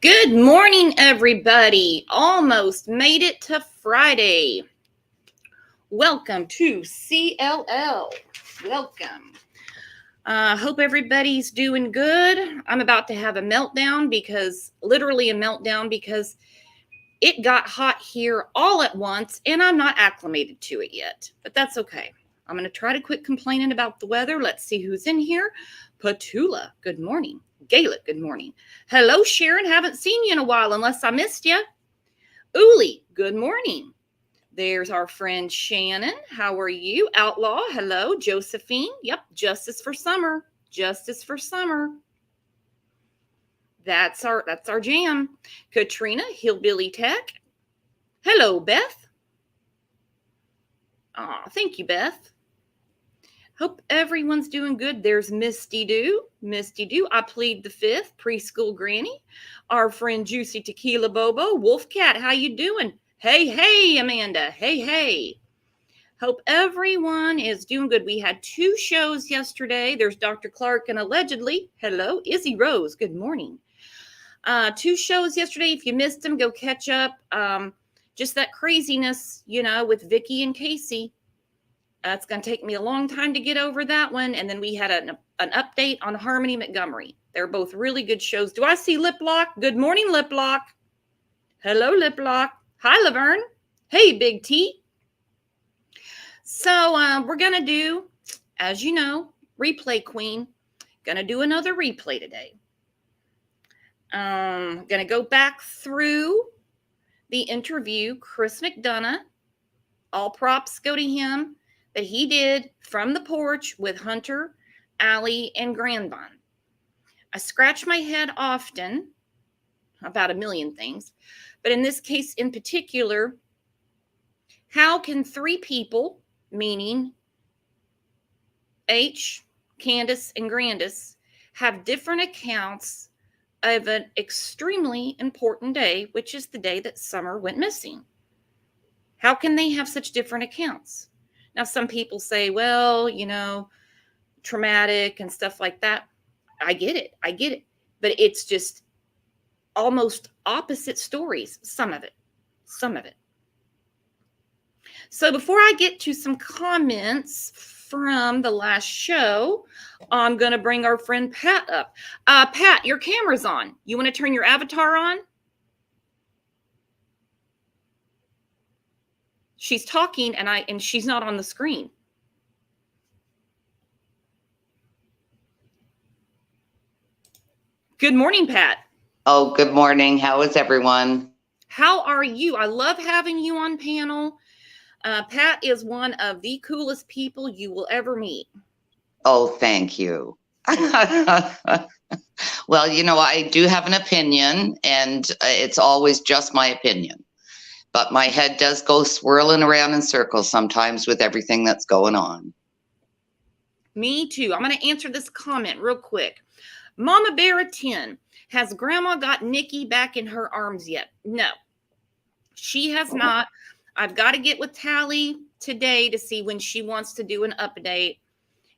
Good morning, everybody. Almost made it to Friday. Welcome to CLL. Welcome. Hope everybody's doing good. I'm about to have a meltdown literally a meltdown because it got hot here all at once and I'm not acclimated to it yet, but that's okay. I'm going to try to quit complaining about the weather. Let's see who's in here. Patula, good morning. Gaelic, good morning. Hello, Sharon. Haven't seen you in a while unless I missed you. Uli, good morning. There's our friend Shannon. How are you? Outlaw, hello. Josephine, yep. Justice for summer. Justice for summer. That's our jam. Katrina, Hillbilly Tech. Hello, Beth. Thank you, Beth. Hope everyone's doing good. There's Misty Doo. Misty Doo, I plead the fifth. Preschool Granny. Our friend Juicy Tequila Bobo. Wolf Cat, how you doing? Hey, hey, Amanda. Hey, hey. Hope everyone is doing good. We had 2 shows yesterday. There's Dr. Clark and allegedly, hello, Izzy Rose. Good morning. 2 shows yesterday. If you missed them, go catch up. Just that craziness, with Vicky and Casey. It's going to take me a long time to get over that one. And then we had an update on Harmony Montgomery. They're both really good shows. Do I see Liplock? Good morning, Liplock. Hello, Liplock. Hi, Laverne. Hey, Big T. So we're going to do, as you know, Replay Queen. Going to do another replay today. Going to go back through the interview, Chris McDonough. All props go to him. That he did from the porch with Hunter, Allie, and Grandvon. I scratch my head often about a million things, but in this case in particular, how can 3 people, meaning H, Candace, and Grandis, have different accounts of an extremely important day, which is the day that Summer went missing? How can they have such different accounts? Now, some people say, well, traumatic and stuff like that. I get it. But it's just almost opposite stories, some of it. So before I get to some comments from the last show, I'm going to bring our friend Pat up. Pat, your camera's on. You want to turn your avatar on? She's talking and she's not on the screen. Good morning, Pat. Oh, good morning. How is everyone? How are you? I love having you on panel. Pat is one of the coolest people you will ever meet. Oh, thank you. Well, I do have an opinion, and it's always just my opinion. But my head does go swirling around in circles sometimes with everything that's going on. Me too. I'm going to answer this comment real quick. Mama Bear 10, has Grandma got Nikki back in her arms yet? No, she has not. I've got to get with Tally today to see when she wants to do an update.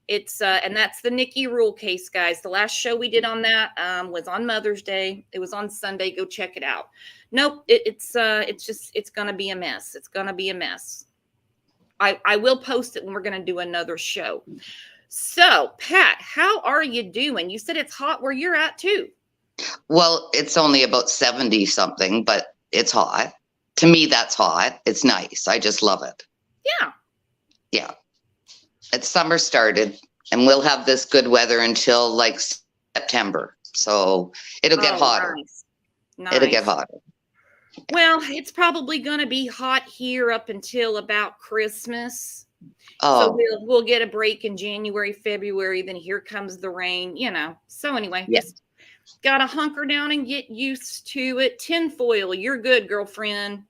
It's and that's the Nikki Rule case, guys. The last show we did on that was on Mother's Day. It was on Sunday. Go check it out. Nope, it's gonna be a mess. It's gonna be a mess. I will post it when we're gonna do another show. So, Pat, how are you doing? You said it's hot where you're at too. Well, it's only about 70 something, but it's hot. To me, that's hot. It's nice. I just love it. Yeah. It's summer started, and we'll have this good weather until like September. So it'll get hotter. Nice. It'll get hotter. Well, it's probably going to be hot here up until about Christmas. Oh. So we'll get a break in January, February. Then here comes the rain, So anyway, Just got to hunker down and get used to it. Tinfoil, you're good, girlfriend.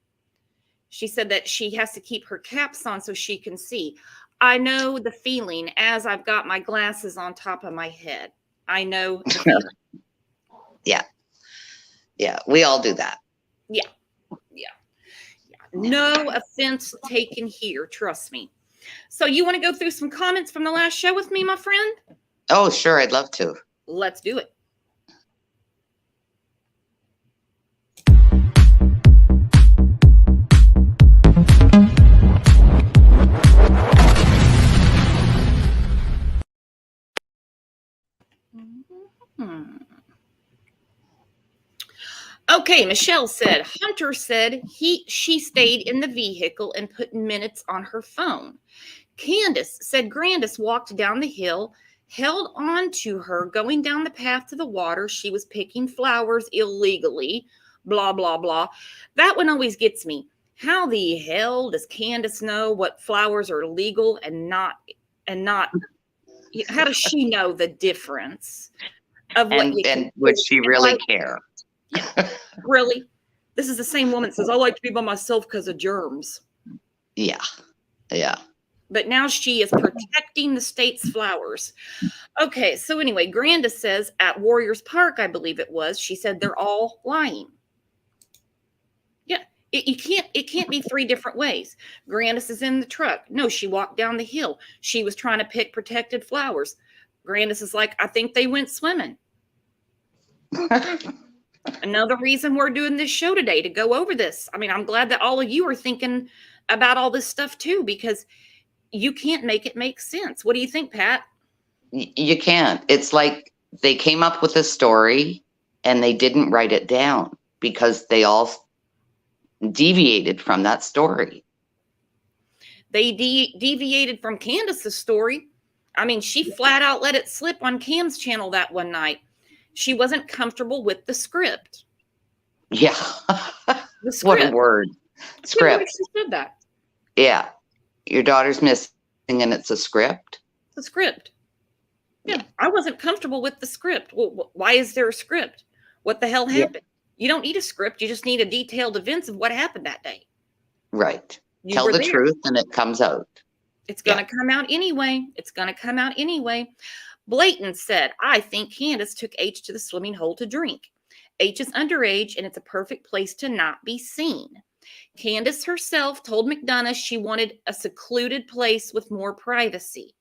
She said that she has to keep her caps on so she can see. I know the feeling as I've got my glasses on top of my head. I know the feeling. Yeah, we all do that. Yeah. No offense taken here, trust me. So you want to go through some comments from the last show with me, my friend? Oh, sure, I'd love to. Let's do it. Hmm. Okay, Michelle said Hunter said she stayed in the vehicle and put minutes on her phone. Candace said Grandis walked down the hill, held on to her going down the path to the water. She was picking flowers illegally, blah, blah, blah. That one always gets me. How the hell does Candace know what flowers are legal and not, how does she know the difference of what you can And would she really care? Yeah, really? This is the same woman that says, I like to be by myself because of germs. Yeah. Yeah. But now she is protecting the state's flowers. Okay, so anyway, Granda says at Warriors Park, I believe it was, she said they're all lying. Yeah, it can't be three different ways. Grandis is in the truck. No, she walked down the hill. She was trying to pick protected flowers. Grandis is like, I think they went swimming. Another reason we're doing this show today, to go over this. I mean, I'm glad that all of you are thinking about all this stuff too, because you can't make it make sense. What do you think, Pat? You can't. It's like they came up with a story and they didn't write it down because they all deviated from that story. They deviated from Candace's story. I mean, she flat out let it slip on Cam's channel that one night. She wasn't comfortable with the script. Yeah. The script. What a word. Script. She said that. Yeah. Your daughter's missing and it's a script. The script. Yeah. I wasn't comfortable with the script. Well, why is there a script? What the hell happened? Yeah. You don't need a script. You just need a detailed events of what happened that day. Right. Tell the truth and it comes out. It's going to come out anyway. It's going to come out anyway. Blayton said, I think Candace took H to the swimming hole to drink. H is underage and it's a perfect place to not be seen. Candace herself told McDonough she wanted a secluded place with more privacy.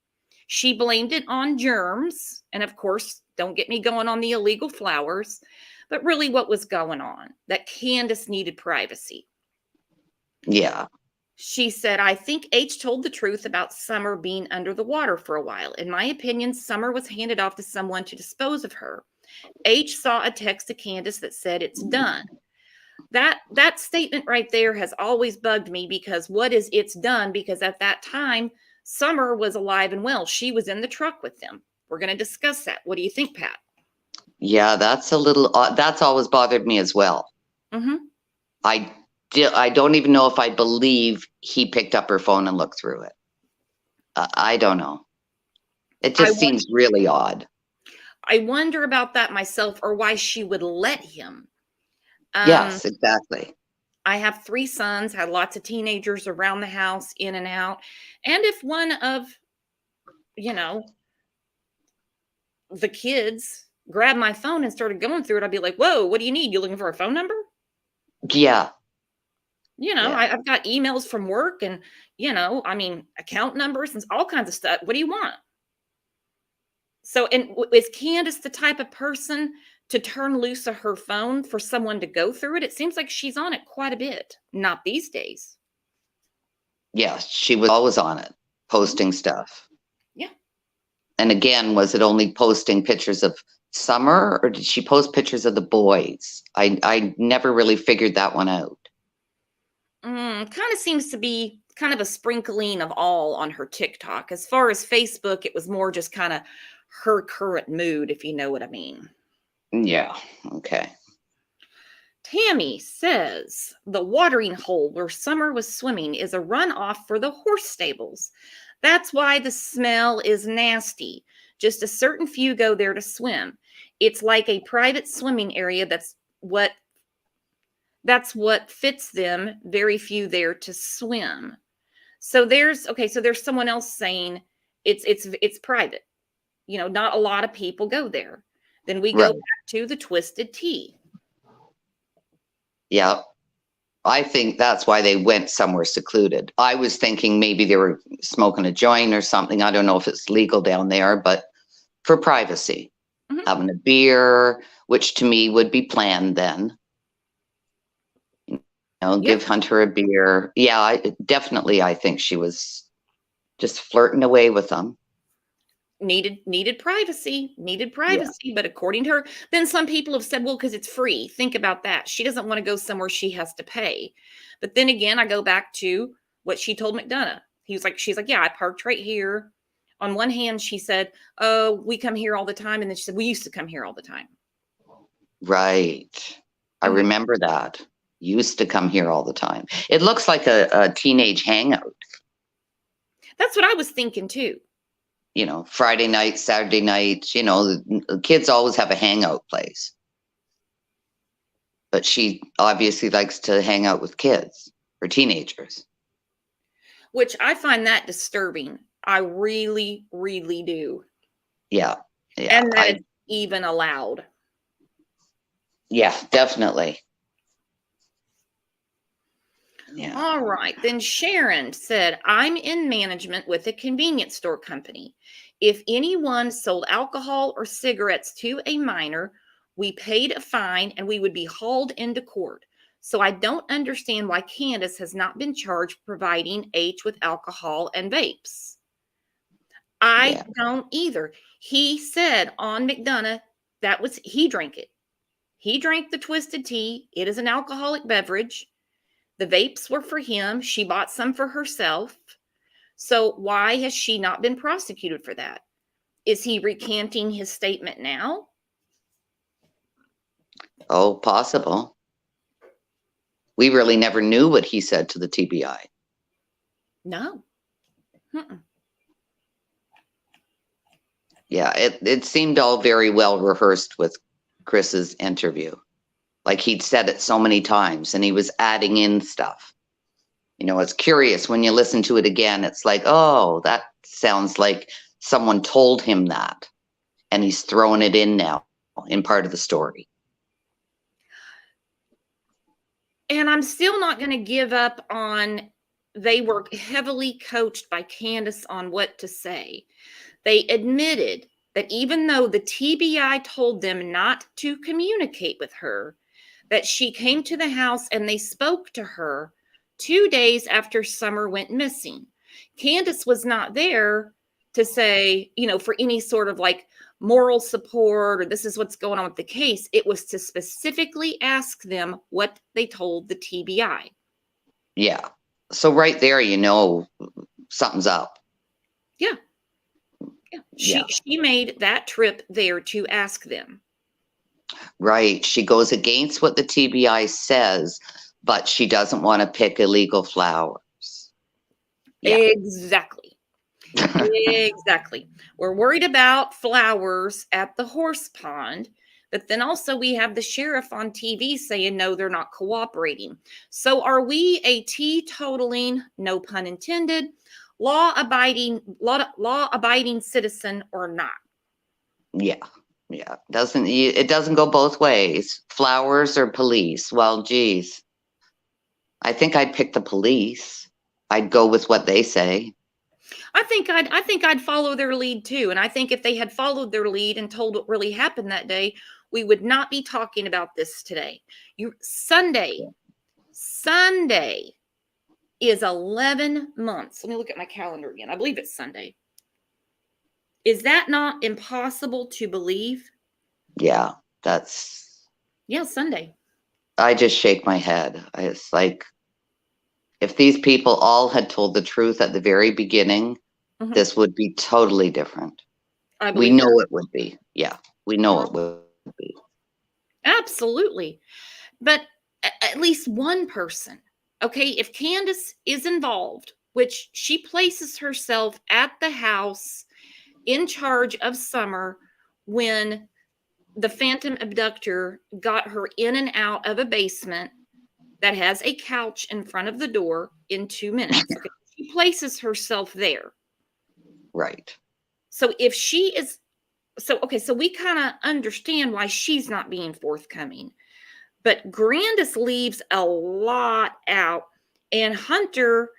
She blamed it on germs. And of course, don't get me going on the illegal flowers, but really what was going on, that Candace needed privacy. Yeah. She said, I think H told the truth about Summer being under the water for a while. In my opinion, Summer was handed off to someone to dispose of her. H saw a text to Candace that said it's done. That statement right there has always bugged me, because what is it's done? Because at that time, Summer was alive and well. She was in the truck with them. We're going to discuss that. What do you think, Pat? Yeah, that's a little odd. That's always bothered me as well. Mm-hmm. I don't even know if I believe he picked up her phone and looked through it. I don't know. It just seems really odd. I wonder about that myself, or why she would let him. Yes, exactly. I have 3 sons, had lots of teenagers around the house, in and out. And if one of, the kids grabbed my phone and started going through it, I'd be like, whoa, what do you need? You looking for a phone number? Yeah. I've got emails from work and, account numbers and all kinds of stuff. What do you want? So, and is Candace the type of person to turn loose of her phone for someone to go through it? It seems like she's on it quite a bit. Not these days. Yeah, she was always on it, posting stuff. Yeah. And again, was it only posting pictures of Summer, or did she post pictures of the boys? I never really figured that one out. Kind of seems to be kind of a sprinkling of all on her TikTok. As far as Facebook, it was more just kind of her current mood, if you know what I mean. Yeah. Okay. Tammy says the watering hole where Summer was swimming is a runoff for the horse stables. That's why the smell is nasty. Just a certain few go there to swim. It's like a private swimming area. That's what fits them. Very few there to swim. So there's someone else saying it's private. Not a lot of people go there. Then we go back to the Twisted Tea. Yeah. I think that's why they went somewhere secluded. I was thinking maybe they were smoking a joint or something. I don't know if it's legal down there, but for privacy, having a beer, which to me would be planned then. Give Hunter a beer. Yeah, definitely. I think she was just flirting away with them. needed privacy, Yeah. but according to her, then some people have said, well, because it's free. Think about that. She doesn't want to go somewhere she has to pay. But then again, I go back to what she told McDonough. She's like, yeah, I parked right here. On one hand, she said, oh, we come here all the time. And then she said, we used to come here all the time. Right. I Mhm. remember that. Used to come here all the time. It looks like a teenage hangout. That's what I was thinking too. Friday night, Saturday night, the kids always have a hangout place. But she obviously likes to hang out with kids or teenagers. Which I find that disturbing. I really, really do. Yeah. Yeah. And that it's even allowed. Yeah, definitely. Yeah. All right. Then Sharon said, I'm in management with a convenience store company. If anyone sold alcohol or cigarettes to a minor, we paid a fine and we would be hauled into court. So I don't understand why Candace has not been charged providing H with alcohol and vapes. I don't either. He said on McDonough he drank it. He drank the twisted tea. It is an alcoholic beverage. The vapes were for him. She bought some for herself. So why has she not been prosecuted for that? Is he recanting his statement now? Oh, possible. We really never knew what he said to the TBI. No. Mm-mm. Yeah, it seemed all very well rehearsed with Chris's interview. Like he'd said it so many times and he was adding in stuff. It's curious when you listen to it again. It's like, oh, that sounds like someone told him that. And he's throwing it in now in part of the story. And I'm still not going to give up on, they were heavily coached by Candace on what to say. They admitted that even though the TBI told them not to communicate with her, that she came to the house and they spoke to her 2 days after Summer went missing. Candace was not there to say, for any sort of like moral support or this is what's going on with the case. It was to specifically ask them what they told the TBI. Yeah. So right there, something's up. Yeah. She made that trip there to ask them. Right. She goes against what the TBI says, but she doesn't want to pick illegal flowers. Yeah. Exactly. Exactly. We're worried about flowers at the horse pond, but then also we have the sheriff on TV saying, no, they're not cooperating. So are we a teetotaling, no pun intended, law-abiding citizen or not? Yeah. Yeah. It doesn't go both ways. Flowers or police. Well, geez. I think I'd pick the police. I'd go with what they say. I think I'd follow their lead too. And I think if they had followed their lead and told what really happened that day, we would not be talking about this today. Sunday is 11 months. Let me look at my calendar again. I believe it's Sunday. Is that not impossible to believe? Yeah, Sunday. I just shake my head. It's like, if these people all had told the truth at the very beginning, this would be totally different. We know it would be. Yeah, we know it would be. Absolutely. But at least one person, okay, if Candace is involved, which she places herself at the house in charge of Summer when the phantom abductor got her in and out of a basement that has a couch in front of the door in 2 minutes. Okay? She places herself there. Right. So if she is, so we kind of understand why she's not being forthcoming. But Grandis leaves a lot out. And Hunter,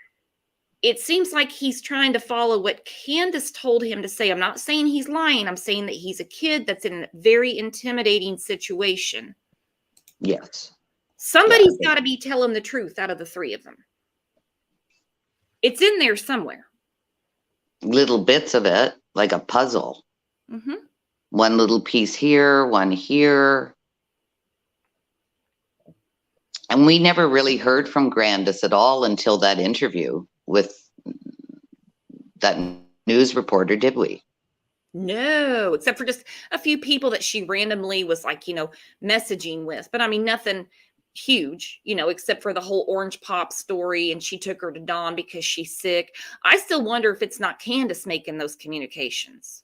it seems like he's trying to follow what Candace told him to say. I'm not saying he's lying. I'm saying that he's a kid that's in a very intimidating situation. Yes. Somebody's got to be telling the truth out of the three of them. It's in there somewhere. Little bits of it. like a puzzle. Mm-hmm. One little piece here, one here. And we never really heard from Grandis at all until that interview with that news reporter, did we? No, except for just a few people that she randomly was like, messaging with. But I mean, nothing huge, except for the whole Orange Pop story. And she took her to Dawn because she's sick. I still wonder if it's not Candace making those communications.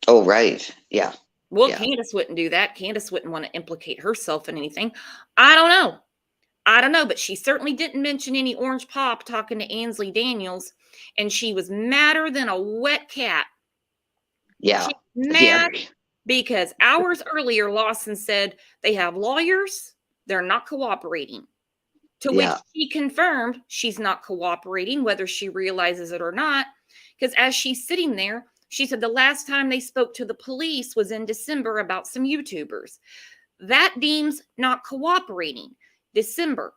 Oh, right. Yeah. Well, Yeah. Candace wouldn't do that. Candace wouldn't want to implicate herself in anything. I don't know, but she certainly didn't mention any Orange Pop talking to Ansley Daniels. And she was madder than a wet cat. Yeah. She's mad because hours earlier, Lawson said they have lawyers. They're not cooperating. To which she confirmed she's not cooperating, whether she realizes it or not. Because as she's sitting there, she said the last time they spoke to the police was in December about some YouTubers. That deems not cooperating. December,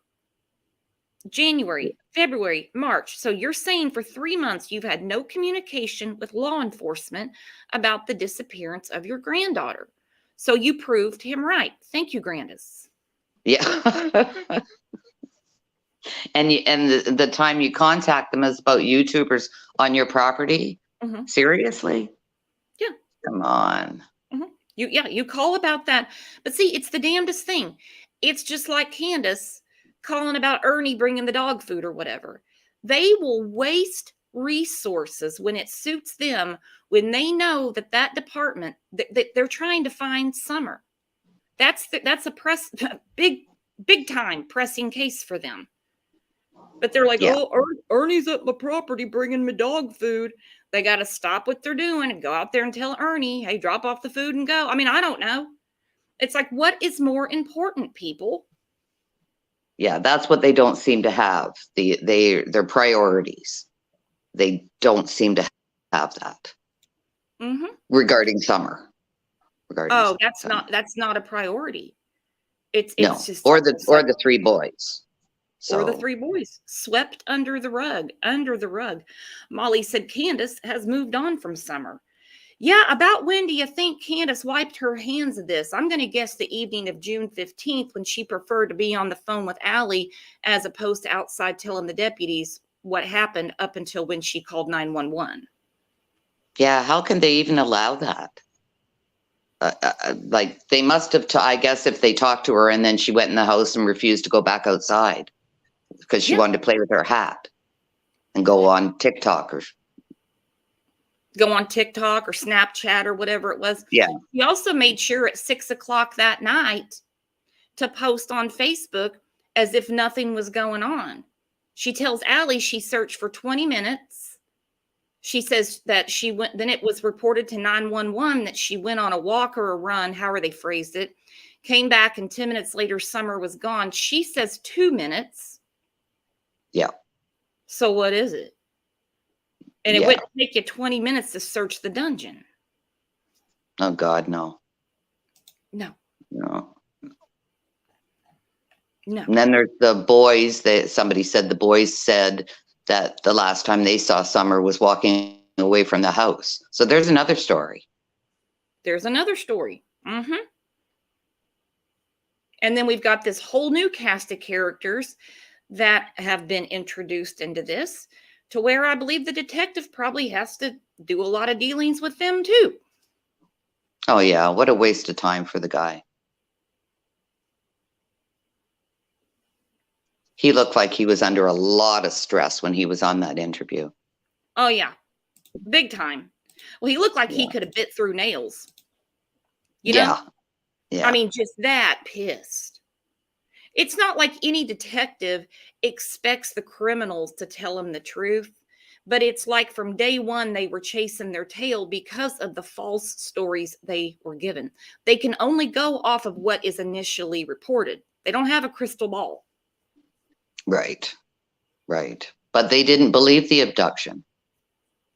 January, February, March. So you're saying for 3 months you've had no communication with law enforcement about the disappearance of your granddaughter. So you proved him right. Thank you, Grandis. Yeah. And the time you contact them is about YouTubers on your property? Mm-hmm. Seriously? Yeah. Come on. Mm-hmm. You call about that. But see, it's the damnedest thing. It's just like Candace calling about Ernie bringing the dog food or whatever. They will waste resources when it suits them, when they know that department, they're trying to find Summer. That's a big time pressing case for them. But they're like, oh, Ernie's at my property bringing me dog food. They got to stop what they're doing and go out there and tell Ernie, hey, drop off the food and go. I mean, I don't know. It's like, what is more important, people? Yeah, that's what they don't seem to have. Their priorities. They don't seem to have that. Mm-hmm. Regarding Summer. That's not a priority. It's just or the 3 boys. So. Or the 3 boys swept under the rug. Molly said Candace has moved on from Summer. Yeah, about when do you think Candace wiped her hands of this? I'm going to guess the evening of June 15th when she preferred to be on the phone with Allie as opposed to outside telling the deputies what happened up until when she called 911. Yeah, how can they even allow that? Like they must have, I guess if they talked to her and then she went in the house and refused to go back outside because she wanted to play with her hat and go on TikTok or Snapchat or whatever it was. Yeah. He also made sure at 6:00 that night to post on Facebook as if nothing was going on. She tells Allie she searched for 20 minutes. She says that she went, then it was reported to 911 that she went on a walk or a run, however they phrased it, came back and 10 minutes later, Summer was gone. She says 2 minutes. Yeah. So what is it? And it wouldn't take you 20 minutes to search the dungeon. Oh, God, no. No. And then there's the boys. Somebody said the boys said that the last time they saw Summer was walking away from the house. So there's another story. Mm-hmm. And then we've got this whole new cast of characters that have been introduced into this, to where I believe the detective probably has to do a lot of dealings with them too. Oh yeah, what a waste of time for the guy. He looked like he was under a lot of stress when he was on that interview. Oh yeah, big time. Well, he looked like he could have bit through nails. You know? Yeah. I mean, just that pissed. It's not like any detective expects the criminals to tell him the truth, but it's like from day one, they were chasing their tail because of the false stories they were given. They can only go off of what is initially reported. They don't have a crystal ball. Right. But they didn't believe the abduction.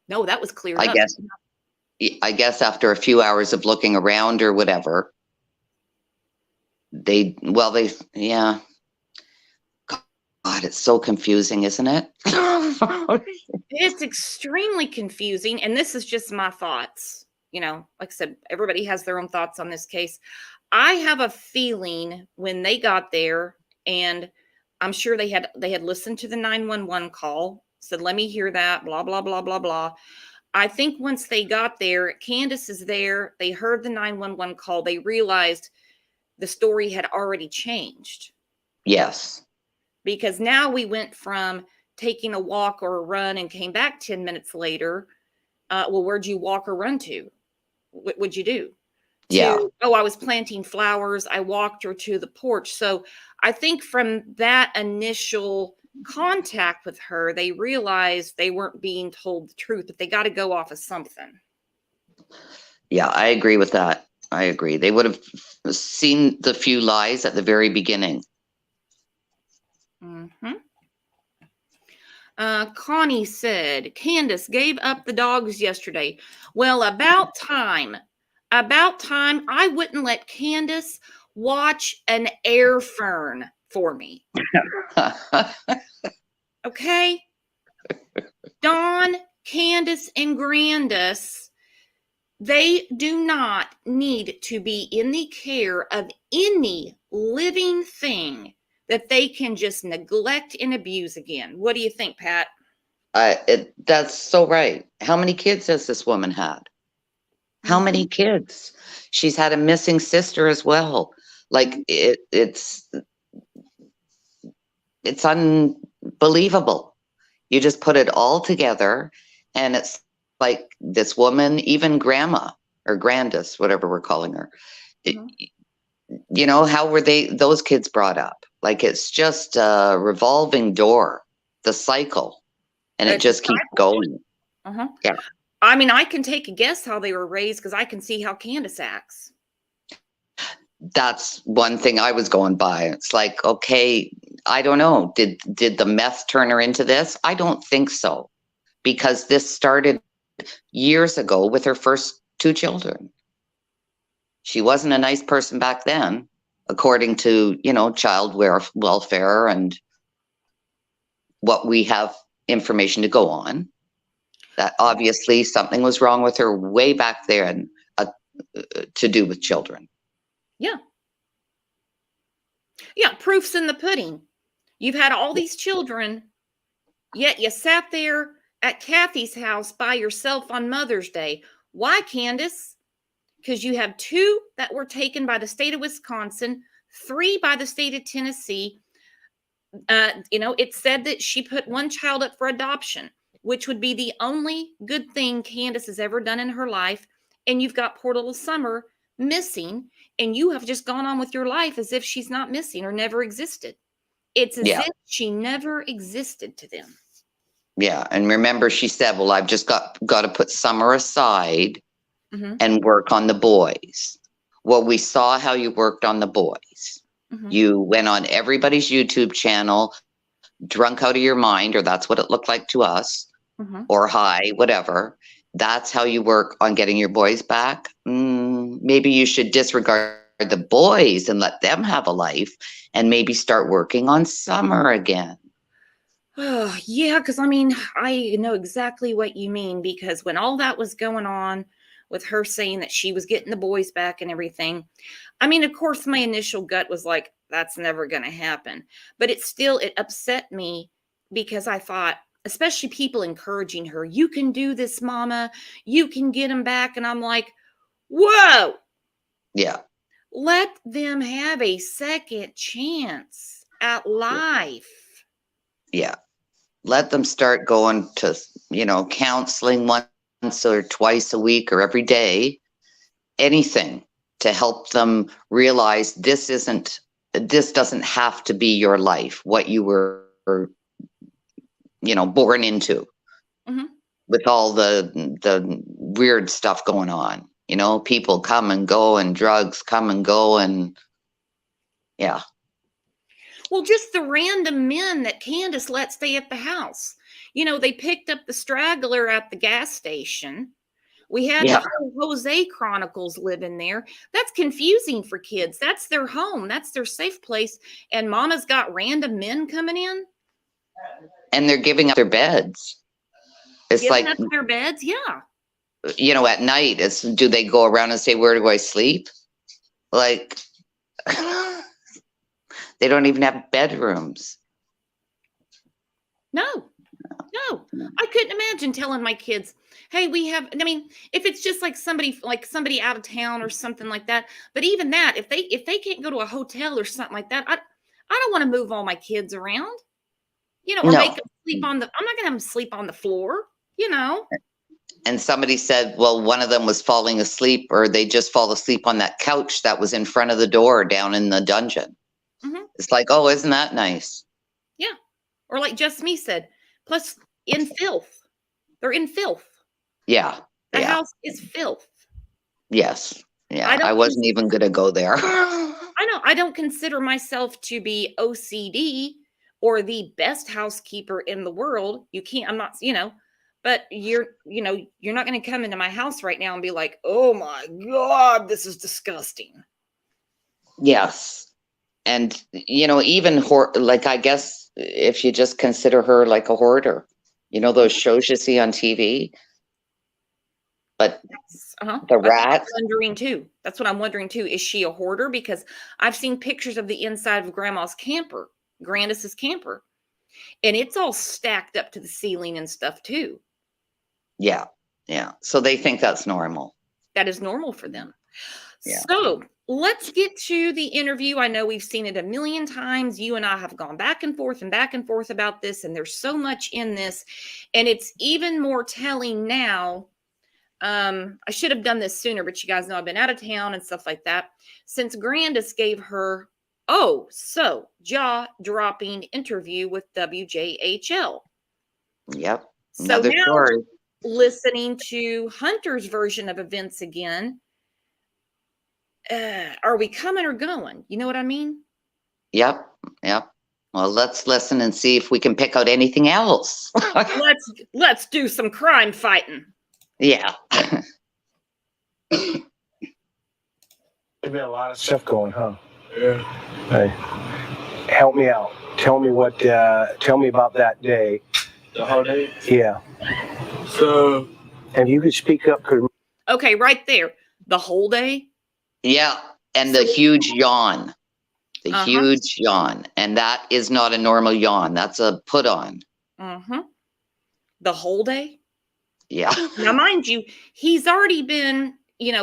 No, that was cleared up. I guess after a few hours of looking around or whatever, God, God, it's so confusing, isn't it? It's extremely confusing. And this is just my thoughts. Like I said, everybody has their own thoughts on this case. I have a feeling when they got there, and I'm sure they had listened to the 911 call, said, let me hear that, blah, blah, blah, blah, blah. I think once they got there, Candace is there. They heard the 911 call. They realized the story had already changed. Yes. Because now we went from taking a walk or a run and came back 10 minutes later. Well, where'd you walk or run to? What would you do? Yeah. Oh, I was planting flowers. I walked her to the porch. So I think from that initial contact with her, they realized they weren't being told the truth, that they got to go off of something. Yeah, I agree with that. I agree. They would have seen the few lies at the very beginning. Mm-hmm. Connie said, Candace gave up the dogs yesterday. Well, about time. I wouldn't let Candace watch an air fern for me. Okay? Dawn, Candace, and Grandis, they do not need to be in the care of any living thing that they can just neglect and abuse again. What do you think, Pat? That's so right. How many kids has this woman had? How many kids? She's had a missing sister as well. Like it's unbelievable. You just put it all together, and it's like this woman, even grandma or Grandis, whatever we're calling her. How were those kids brought up? Like, it's just a revolving door, the cycle, and it just keeps going. Yeah. I mean, I can take a guess how they were raised because I can see how Candace acts. That's one thing I was going by. It's like, okay, I don't know. Did the meth turn her into this? I don't think so, because this started years ago with her first 2 children. She wasn't a nice person back then, according to, child welfare and what we have information to go on. That obviously something was wrong with her way back there, and to do with children. Yeah. Yeah, proof's in the pudding. You've had all these children, yet you sat there at Kathy's house by yourself on Mother's Day. Why, Candace? Because you have 2 that were taken by the state of Wisconsin, 3 by the state of Tennessee. It said that she put 1 child up for adoption, which would be the only good thing Candace has ever done in her life. And you've got poor little Summer missing, and you have just gone on with your life as if she's not missing or never existed. It's as if she never existed to them. Yeah. And remember, she said, well, I've just got to put Summer aside and work on the boys. Well, we saw how you worked on the boys. You went on everybody's YouTube channel, drunk out of your mind, or that's what it looked like to us, or high, whatever. That's how you work on getting your boys back. Maybe you should disregard the boys and let them have a life, and maybe start working on Summer again. Oh, yeah, because I mean, I know exactly what you mean, because when all that was going on with her saying that she was getting the boys back and everything, I mean, of course, my initial gut was like, that's never going to happen. But it upset me, because I thought, especially people encouraging her, you can do this, Mama, you can get them back. And I'm like, whoa. Yeah. Let them have a second chance at life. Yeah. Let them start going to, counseling once or twice a week or every day. Anything to help them realize this doesn't have to be your life, what you were, born into, with all the weird stuff going on. People come and go, and drugs come and go, and yeah. Well, just the random men that Candace let stay at the house. They picked up the straggler at the gas station. We had the whole Jose Chronicles living there. That's confusing for kids. That's their home. That's their safe place. And Mama's got random men coming in. And they're giving up their beds. It's Giving like, up their beds, yeah. at night, do they go around and say, where do I sleep? Like, they don't even have bedrooms. No. I couldn't imagine telling my kids, hey, if it's just like somebody out of town or something like that. But even that, if they can't go to a hotel or something like that, I don't want to move all my kids around, or No. make them sleep I'm not gonna have them sleep on the floor, And somebody said, well, one of them was falling asleep, or they just fall asleep on that couch that was in front of the door down in the dungeon. Mm-hmm. It's like, oh, isn't that nice? Yeah. Or like Just Me said, plus in filth. They're in filth. Yeah. The house is filth. Yes. Yeah. I wasn't even going to go there. I know. I don't consider myself to be OCD or the best housekeeper in the world. I'm not, but you're not going to come into my house right now and be like, oh my God, this is disgusting. Yes. And, even I guess if you just consider her like a hoarder, those shows you see on TV. But the rat. That's what I'm wondering too. Is she a hoarder? Because I've seen pictures of the inside of Grandis's camper, and it's all stacked up to the ceiling and stuff too. Yeah. Yeah. So they think that's normal. That is normal for them. Yeah. So let's get to the interview. I know we've seen it a million times. You and I have gone back and forth about this, and there's so much in this, and it's even more telling now. I should have done this sooner, but you guys know I've been out of town and stuff like that. Since Grandis gave her jaw-dropping interview with WJHL. Yep. So now story. Listening to Hunter's version of events again. Are we coming or going? You know what I mean? Yep. Well, let's listen and see if we can pick out anything else. Let's do some crime fighting. Yeah. There's been a lot of stuff going, huh? Yeah. Hey, help me out. Tell me about that day. The whole day? Yeah. So. And you could speak up. Okay, right there. The whole day? Yeah. And the huge yawn. Huge yawn. And that is not a normal yawn. That's a put on. Mm-hmm. The whole day? Yeah. Now, mind you, he's already been,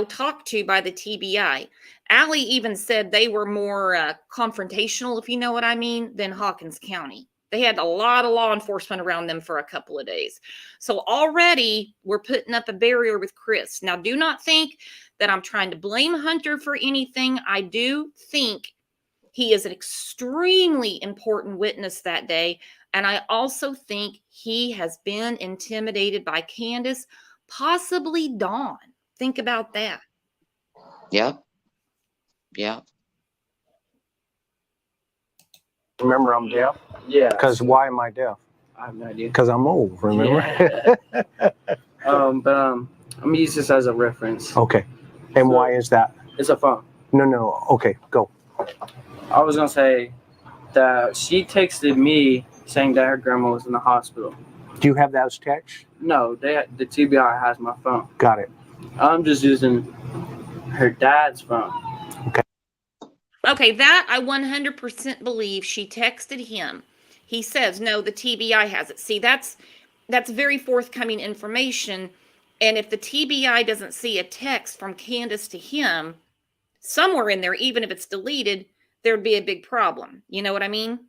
talked to by the TBI. Allie even said they were more confrontational, if you know what I mean, than Hawkins County. They had a lot of law enforcement around them for a couple of days. So already we're putting up a barrier with Chris. Now, do not think that I'm trying to blame Hunter for anything. I do think he is an extremely important witness that day. And I also think he has been intimidated by Candace, possibly Dawn. Think about that. Yeah. Remember, I'm deaf? Yeah. Because why am I deaf? I have no idea. Because I'm old, remember? Yeah. I'm going to use this as a reference. Okay. And why is that? It's a phone. No. Okay, go. I was going to say that she texted me saying that her grandma was in the hospital. Do you have those texts? No, the TBI has my phone. Got it. I'm just using her dad's phone. Okay, that I 100% believe she texted him. He says, no, the TBI has it. See, that's very forthcoming information. And if the TBI doesn't see a text from Candace to him, somewhere in there, even if it's deleted, there'd be a big problem. You know what I mean?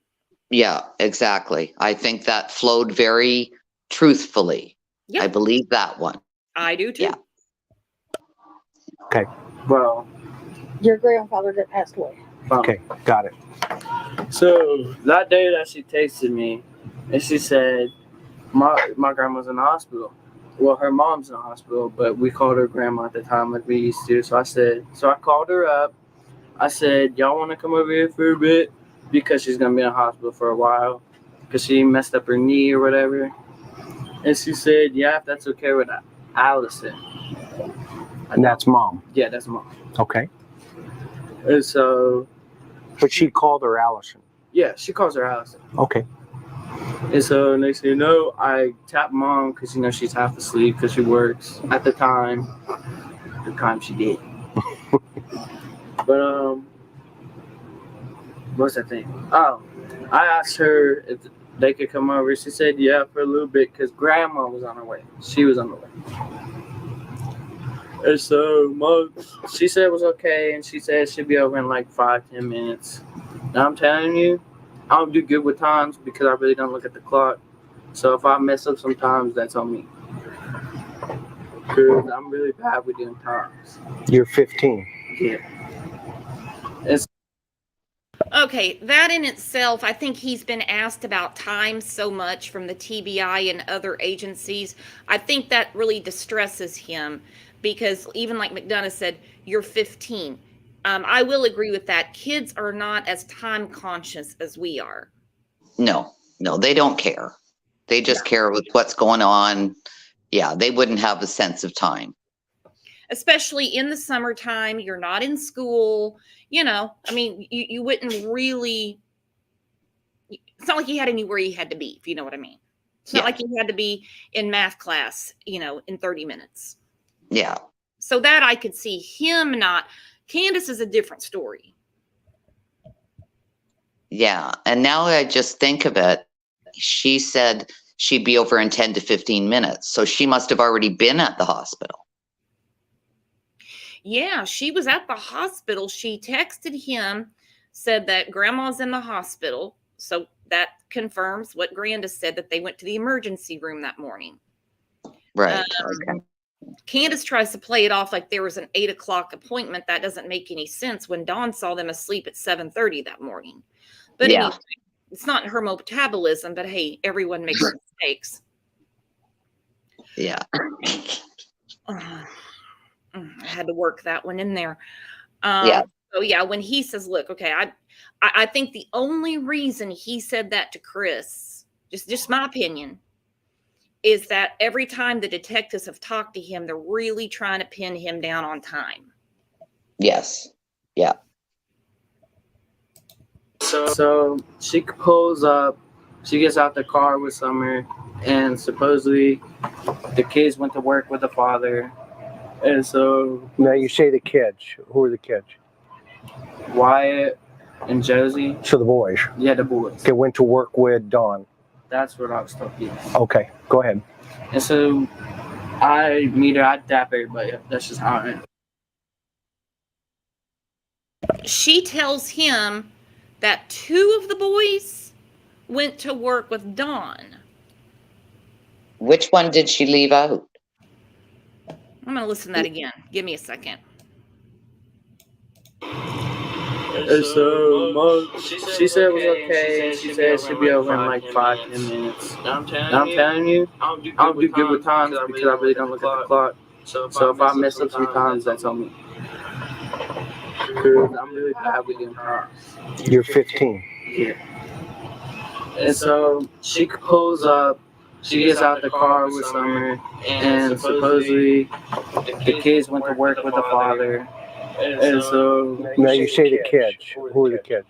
Yeah, exactly. I think that flowed very truthfully. Yep. I believe that one. I do too. Yeah. Okay. Well, your grandfather that passed away. Okay, got it. So that day that she texted me, and she said, my grandma's in the hospital. Well, her mom's in the hospital, but we called her grandma at the time like we used to. So I called her up. I said, y'all want to come over here for a bit? Because she's going to be in the hospital for a while. Because she messed up her knee or whatever. And she said, yeah, if that's okay with Allison. And that's mom? Yeah, that's mom. Okay. And so... But she called her Allison? Yeah, she calls her Allison. Okay. And so next thing you know, I tap mom because she's half asleep because she works at the time she did. But what's that thing? Oh, I asked her if they could come over. She said yeah for a little bit because grandma was on her way. She was on the way. And so mom, she said it was okay, and she said she'd be over in like 5-10 minutes. Now I'm telling you, I don't do good with times because I really don't look at the clock. So if I mess up sometimes, that's on me. Because I'm really bad with doing times. You're 15. Yeah. Okay, that in itself, I think he's been asked about time so much from the TBI and other agencies. I think that really distresses him because even like McDonough said, you're 15. I will agree with that. Kids are not as time conscious as we are. No, they don't care. They just care with what's going on. Yeah, they wouldn't have a sense of time. Especially in the summertime, you're not in school. I mean, you wouldn't really, it's not like you had anywhere you had to be, if you know what I mean. It's not like you had to be in math class, in 30 minutes. Yeah. So that I could see him not. Candace is a different story. Yeah. And now I just think of it. She said she'd be over in 10 to 15 minutes. So she must have already been at the hospital. Yeah, she was at the hospital. She texted him, said that grandma's in the hospital. So that confirms what Granda said, that they went to the emergency room that morning. Right. Okay. Candace tries to play it off like there was an 8 o'clock appointment. That doesn't make any sense when Dawn saw them asleep at 7:30 that morning. But anyway, it's not her metabolism, but hey, everyone makes mistakes. Yeah. I had to work that one in there. So yeah, when he says, look, okay, I think the only reason he said that to Chris, just my opinion, is that every time the detectives have talked to him, they're really trying to pin him down on time. Yes. Yeah. So she pulls up, she gets out the car with Summer, and supposedly the kids went to work with the father. And so Now you say the kids. Who are the kids? Wyatt and Josie. So the boys. Yeah, the boys. They went to work with Dawn. That's what I was told. Yes. Okay, go ahead. And so I meet her, I dap everybody up. That's just how I am. She tells him that 2 of the boys went to work with Dawn. Which one did she leave out? I'm going to listen to that again. Give me a second. And so Mom, she said it was okay. She said she'd be over in like 5-10 minutes. Now I'm telling you, I don't do good with times because I really don't look at the clock. So if I mess up sometimes, that's on me. Because I'm really bad with doing times. You're 15. Yeah. And so she pulls up, she gets out the car with Summer, and supposedly the kids went to work with the father. And so Now you say the kids. Who are the kids?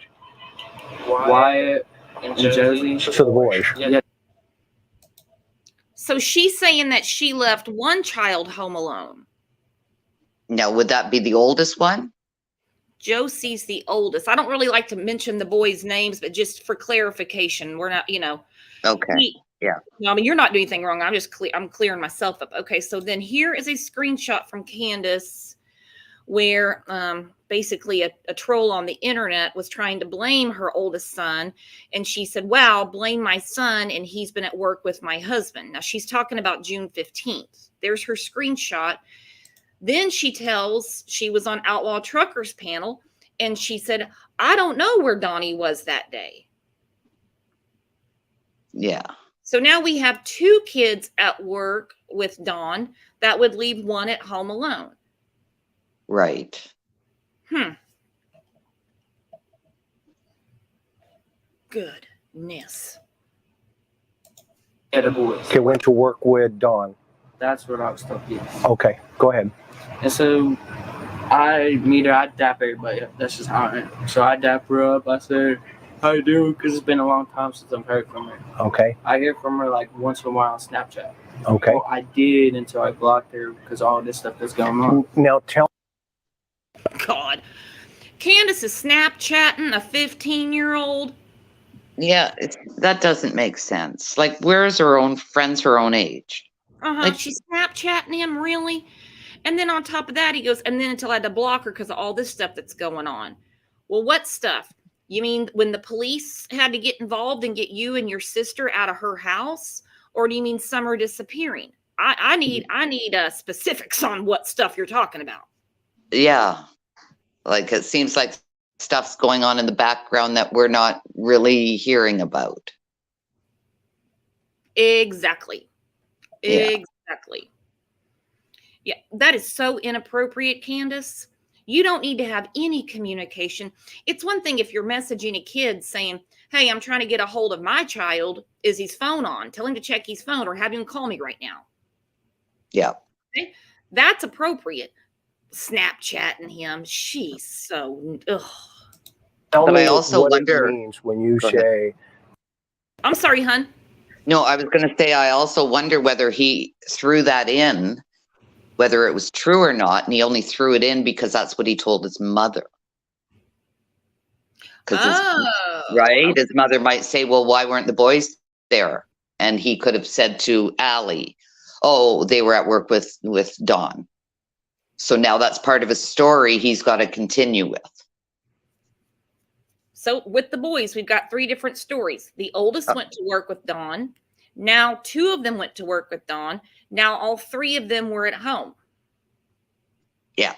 Wyatt and Josie. So the boys. Yeah. So she's saying that she left one child home alone. Now, would that be the oldest one? Josie's the oldest. I don't really like to mention the boys' names, but just for clarification, we're not, Okay. Yeah. No, I mean, you're not doing anything wrong. I'm clearing myself up. Okay, so then here is a screenshot from Candace where basically a troll on the internet was trying to blame her oldest son. And she said, wow, blame my son. And he's been at work with my husband. Now she's talking about June 15th. There's her screenshot. Then she tells she was on Outlaw Truckers panel. And she said, I don't know where Donnie was that day. Yeah. So now we have 2 kids at work with Dawn. That would leave one at home alone. Right. Goodness. Yeah, the boys. They went to work with Dawn. That's what I was told. Yes. Okay, go ahead. And so I meet her, I dap everybody up. That's just how I am. So I dap her up. I said, I do, because it's been a long time since I've heard from her. Okay. I hear from her like once in a while on Snapchat. Okay. Well, I did until I blocked her because all this stuff that's going on. Now tell. God. Candace is Snapchatting a 15-year-old. Yeah, that doesn't make sense. Like, where's her own friends her own age? Like, She's Snapchatting him, really? And then on top of that, he goes, and then until I had to block her because of all this stuff that's going on. Well, what stuff? You mean when the police had to get involved and get you and your sister out of her house? Or do you mean Summer disappearing? I need specifics on what stuff you're talking about. Yeah. Like, it seems like stuff's going on in the background that we're not really hearing about. Exactly. Yeah. Exactly. Yeah, that is so inappropriate, Candace. You don't need to have any communication. It's one thing if you're messaging a kid saying, hey, I'm trying to get a hold of my child. Is his phone on? Tell him to check his phone or have him call me right now. Yeah. Okay? That's appropriate. Snapchatting him. She's so, ugh. Tell But me I also what wonder- it means when you Go ahead. say. I'm sorry, hun. No, I was going to say, I also wonder whether he threw that in, whether it was true or not. And he only threw it in because that's what he told his mother. Right? His mother might say, well, why weren't the boys there? And he could have said to Allie, oh, they were at work with Dawn. So now that's part of his story he's got to continue with. So with the boys, we've got 3 different stories. The oldest went to work with Dawn. Now 2 of them went to work with Dawn. Now all 3 of them were at home. Yeah.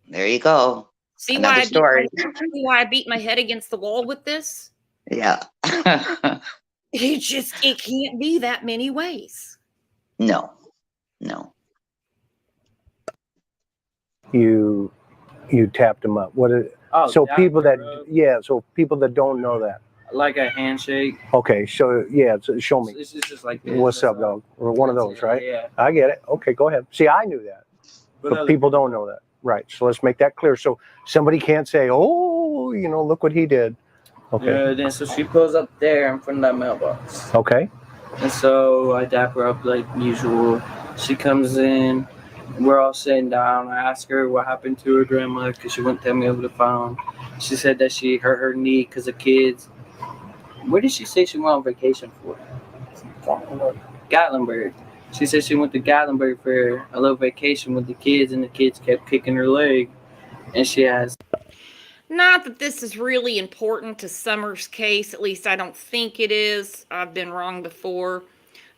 There you go. See Another story. why I beat my head against the wall with this? Yeah. It can't be that many ways. No. You tapped them up. What is, Oh, so dap people that her up, so people that don't know that. like a handshake. Okay, so yeah, so show me. It's just like this. What's That's up, all. dog? Or one of That's those, it, right? Yeah. I get it. Okay, go ahead. See, I knew that, but people don't know that. Right. So let's make that clear. So somebody can't say, "Oh, look what he did." Okay. Yeah, then so she pulls up there in front of that mailbox. Okay. And so I dap her up like usual. She comes in. We're all sitting down. I ask her what happened to her grandma because she wouldn't tell me over the phone. She said that she hurt her knee because of kids. Where did she say she went on vacation for? Gatlinburg. She said she went to Gatlinburg for a little vacation with the kids, and the kids kept kicking her leg. And she has. Not that this is really important to Summer's case. At least I don't think it is. I've been wrong before.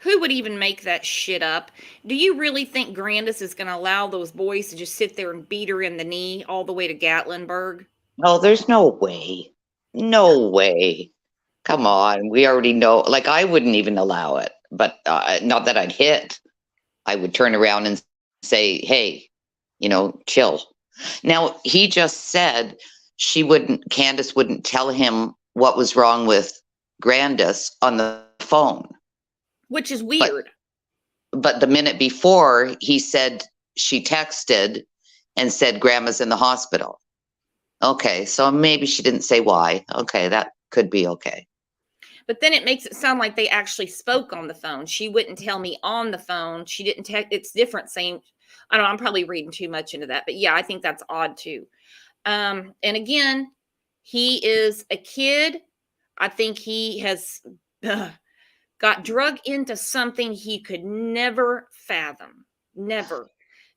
Who would even make that shit up? Do you really think Grandis is going to allow those boys to just sit there and beat her in the knee all the way to Gatlinburg? No, there's no way. No way. Come on. We already know. Like, I wouldn't even allow it. But not that I'd hit. I would turn around and say, hey, chill. Now, he just said Candace wouldn't tell him what was wrong with Grandis on the phone. Which is weird. But the minute before, he said she texted and said Grandma's in the hospital. Okay, so maybe she didn't say why. Okay, that could be okay. But then it makes it sound like they actually spoke on the phone. She wouldn't tell me on the phone. She didn't text. It's different saying, I don't know, I'm probably reading too much into that. But yeah, I think that's odd too. And again, he is a kid. I think he has got drug into something he could never fathom. Never.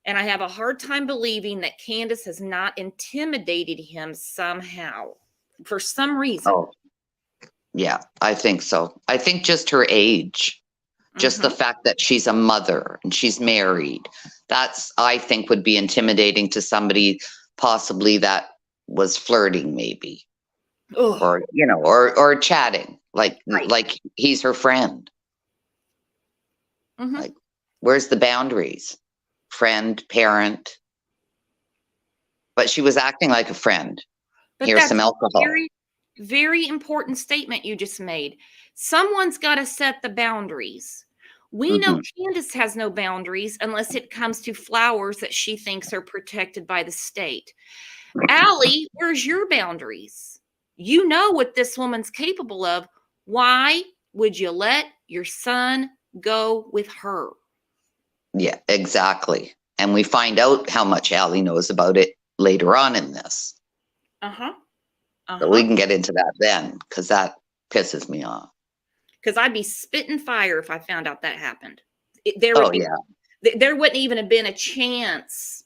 And I have a hard time believing that Candace has not intimidated him somehow for some reason. Oh, yeah, I think so. I think just her age, just the fact that she's a mother and she's married, that's, I think, would be intimidating to somebody possibly that was flirting maybe. Ugh. Or, or chatting like he's her friend. Mhm. Like, where's the boundaries? Friend, parent. But she was acting like a friend. But Here's that's some alcohol. a very, very important statement you just made. Someone's got to set the boundaries. We know Candace has no boundaries unless it comes to flowers that she thinks are protected by the state. Allie, where's your boundaries? You know what this woman's capable of. Why would you let your son go with her? Yeah, exactly. And we find out how much Allie knows about it later on in this. Uh-huh. But we can get into that then, because that pisses me off. Because I'd be spitting fire if I found out that happened. There wouldn't even have been a chance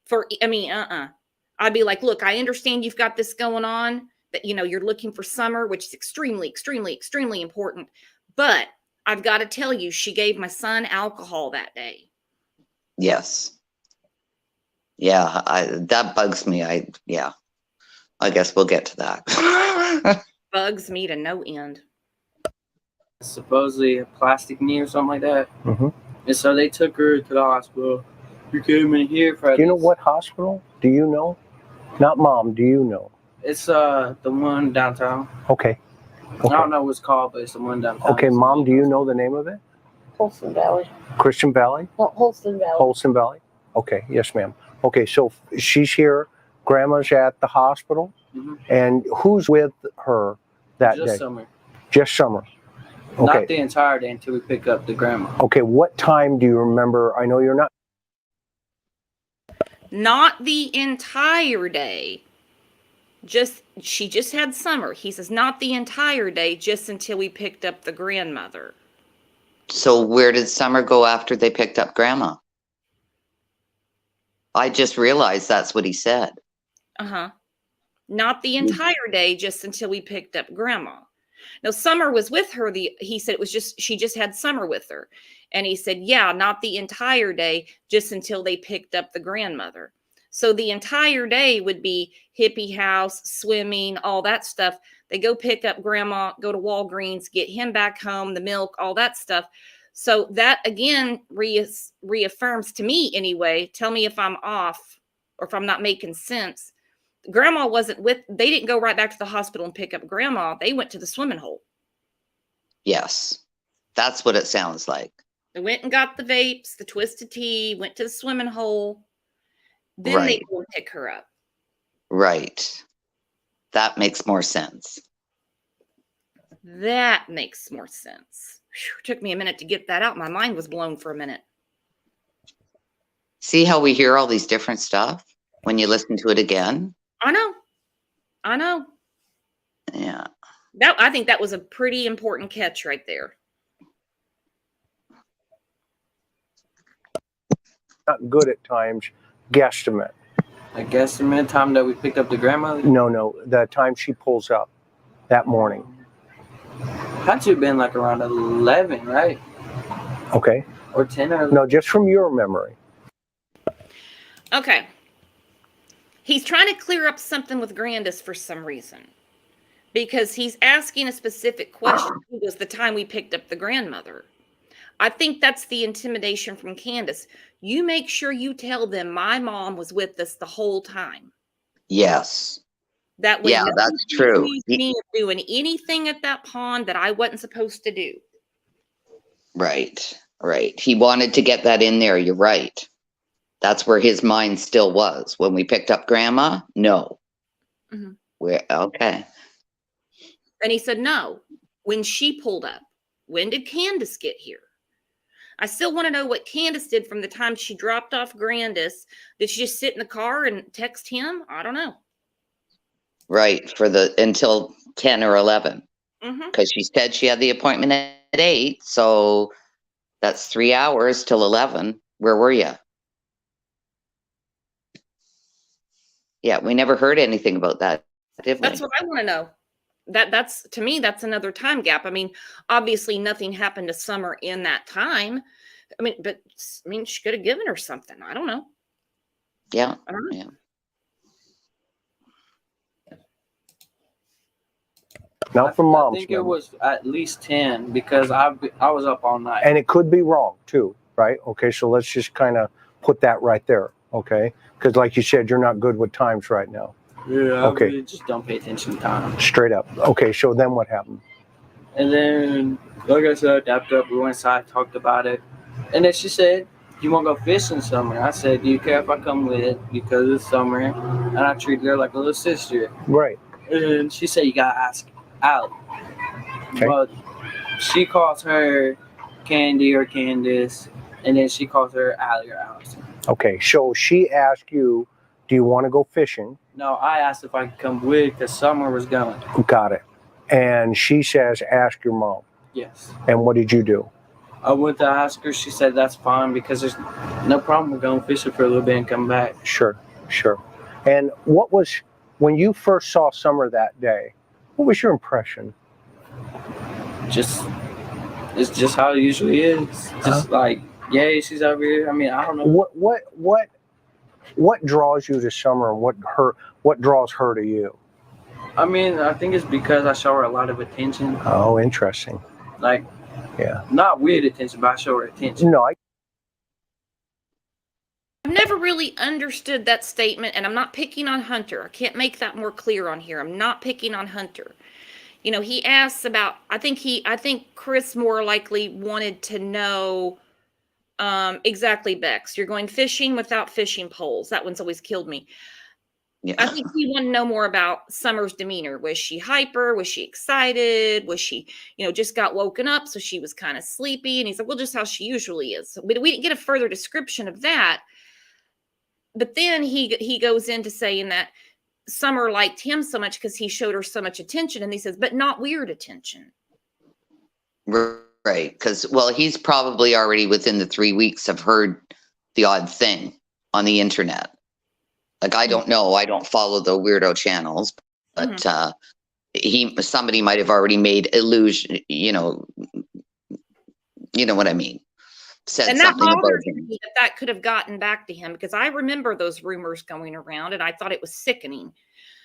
for, I'd be like, look, I understand you've got this going on, that, you're looking for Summer, which is extremely, extremely, extremely important. But I've got to tell you, she gave my son alcohol that day. Yes. Yeah, that bugs me. I guess we'll get to that. Bugs me to no end. Supposedly a plastic knee or something like that. Mm-hmm. And so they took her to the hospital. You came in here for. Do you know what hospital? Do you know? Not Mom. Do you know? It's the one downtown. Okay. I don't know what it's called, but it's the one downtown. Okay, Mom, do you know the name of it? Holston Valley. Christian Valley? Holston Valley. Holston Valley? Okay, yes, ma'am. Okay, so she's here. Grandma's at the hospital. Mm-hmm. And who's with her that day? Just Summer. Just Summer. Okay. Not the entire day until we pick up the grandma. Okay, what time do you remember? I know you're not. Not the entire day. She just had Summer. He says not the entire day, just until we picked up the grandmother. So where did Summer go after they picked up Grandma? I just realized that's what he said. Uh-huh. Not the entire day, just until we picked up Grandma. Now, Summer was with her. He said she just had Summer with her. And he said, yeah, not the entire day, just until they picked up the grandmother. So the entire day would be hippie house, swimming, all that stuff. They go pick up Grandma, go to Walgreens, get him back home, the milk, all that stuff. So that, again, reaffirms to me anyway, tell me if I'm off or if I'm not making sense. Grandma they didn't go right back to the hospital and pick up Grandma. They went to the swimming hole. Yes, that's what it sounds like. They went and got the vapes, the twisted tea, went to the swimming hole. Then they go and pick her up. Right. That makes more sense. That makes more sense. Whew, took me a minute to get that out. My mind was blown for a minute. See how we hear all these different stuff when you listen to it again? I know. Yeah. I think that was a pretty important catch right there. Not good at times. Guesstimate. I guess the time that we picked up the grandmother? No. The time she pulls up that morning. Had to have been like around 11, right? Okay. Or 10 or... No, just from your memory. Okay. He's trying to clear up something with Grandis for some reason. Because he's asking a specific question. It was the time we picked up the grandmother. I think that's the intimidation from Candace. You make sure you tell them my mom was with us the whole time. Yes. That way, yeah, that's true. Me of doing anything at that pond that I wasn't supposed to do. Right. He wanted to get that in there. You're right. That's where his mind still was. When we picked up Grandma, no. Mm-hmm. Okay. And he said, no. When she pulled up, when did Candace get here? I still want to know what Candace did from the time she dropped off Grandis. Did she just sit in the car and text him? I don't know. Right. Until 10 or 11. Because she said she had the appointment at 8. So that's 3 hours till 11. Where were you? Yeah, we never heard anything about that, did we? That's what I want to know. That's to me, that's another time gap. I mean, obviously nothing happened to Summer in that time. She could have given her something. I don't know. Yeah. I don't know. Yeah. Not from Mom's. I think it was at least 10 because I was up all night. And it could be wrong too, right? Okay, so let's just kind of put that right there, okay? Because like you said, you're not good with times right now. Yeah, okay. I really just don't pay attention to time. Straight up. Okay, so then what happened? And then, like I said, dapped up, we went inside, talked about it. And then she said, you want to go fishing Summer? I said, do you care if I come with? Because it's summer. And I treated her like a little sister. Right. And she said, you gotta ask Allie. Okay. But she calls her Candy or Candace, and then she calls her Allie or Allison. Okay, so she asked you, do you want to go fishing? No, I asked if I could come with because Summer was going. Got it. And she says, ask your mom. Yes. And what did you do? I went to ask her. She said that's fine because there's no problem with going fishing for a little bit and come back. Sure. And when you first saw Summer that day, what was your impression? It's just how it usually is. Just like, yay, she's over here. I mean, I don't know. What draws you to Summer and what draws her to you? I mean, I think it's because I show her a lot of attention. Oh, interesting. Like, Yeah. not weird attention, but I show her attention. No, I've never really understood that statement, and I'm not picking on Hunter. I can't make that more clear on here. I'm not picking on Hunter. You know, he asks about, I think Chris more likely wanted to know exactly, Bex. You're going fishing without fishing poles. That one's always killed me. Yeah. I think he wanted to know more about Summer's demeanor. Was she hyper? Was she excited? Was she, just got woken up, so she was kind of sleepy? And he's like, well, just how she usually is. But we didn't get a further description of that. But then he goes into saying that Summer liked him so much because he showed her so much attention. And he says, but not weird attention. Right. Because, he's probably already within the 3 weeks have heard the odd thing on the internet. Like, I don't know. I don't follow the weirdo channels, but somebody might have already made illusion, you know what I mean? Said and that something about bothers him. me that could have gotten back to him, because I remember those rumors going around and I thought it was sickening.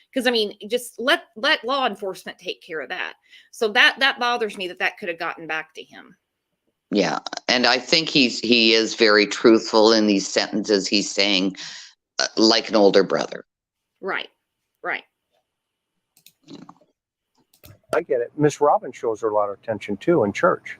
Because, I mean, just let law enforcement take care of that. So that bothers me that could have gotten back to him. Yeah. And I think he is very truthful in these sentences. He's saying, like an older brother. Right. I get it. Miss Robin shows her a lot of attention too in church.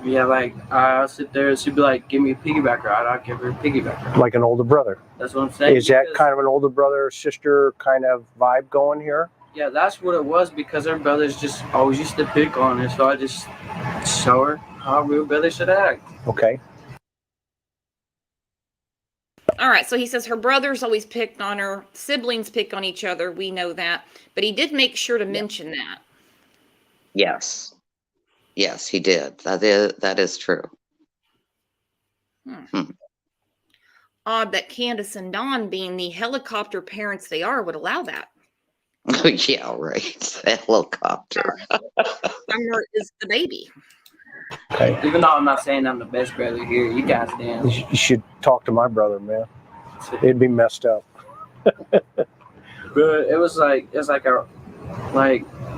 Yeah, like, I'll sit there and she'd be like, give me a piggyback ride. I'll give her a piggyback ride. Like an older brother. That's what I'm saying. Is that kind of an older brother sister kind of vibe going here? Yeah, that's what it was, because her brothers just always used to pick on her. So I just show her how real brothers should act. Okay. All right. So he says her brothers always picked on her. Siblings pick on each other. We know that. But he did make sure to mention that. Yes. Yes, he did. That is true. Odd that Candace and Dawn, being the helicopter parents they are, would allow that. Yeah, right. The helicopter. Summer is the baby. Okay. Even though I'm not saying I'm the best brother here, you guys damn. You should talk to my brother, man. It'd be messed up. But it was like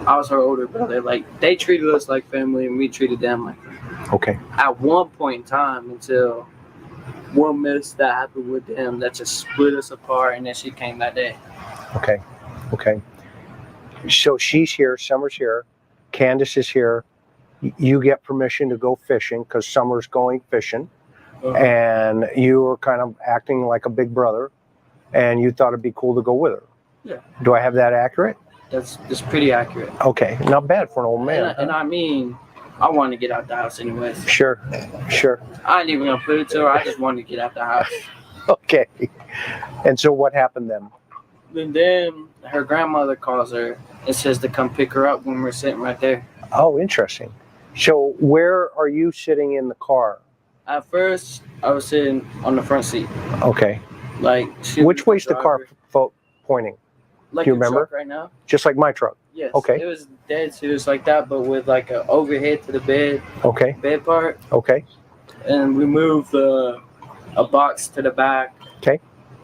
I was her older brother. Like, they treated us like family and we treated them like family. Okay. At one point in time, until one mess that happened with them that just split us apart, and then she came that day. Okay. So she's here, Summer's here, Candace is here. You get permission to go fishing because Summer's going fishing. And you were kind of acting like a big brother, and you thought it'd be cool to go with her. Yeah. Do I have that accurate? That's pretty accurate. Okay, not bad for an old man. And I mean, I wanted to get out the house anyways. Sure. I ain't even gonna put it to her. I just wanted to get out the house. Okay. And so what happened then? And then her grandmother calls her and says to come pick her up when we're sitting right there. Oh, interesting. So where are you sitting in the car? At first, I was sitting on the front seat. Okay. Like, Which way's the car pointing? Like do you the remember? truck right now? Just like my truck. Yes. Okay. It was dead serious like that, but with like an overhead to the bed part. Okay. And we moved a box to the back. Okay.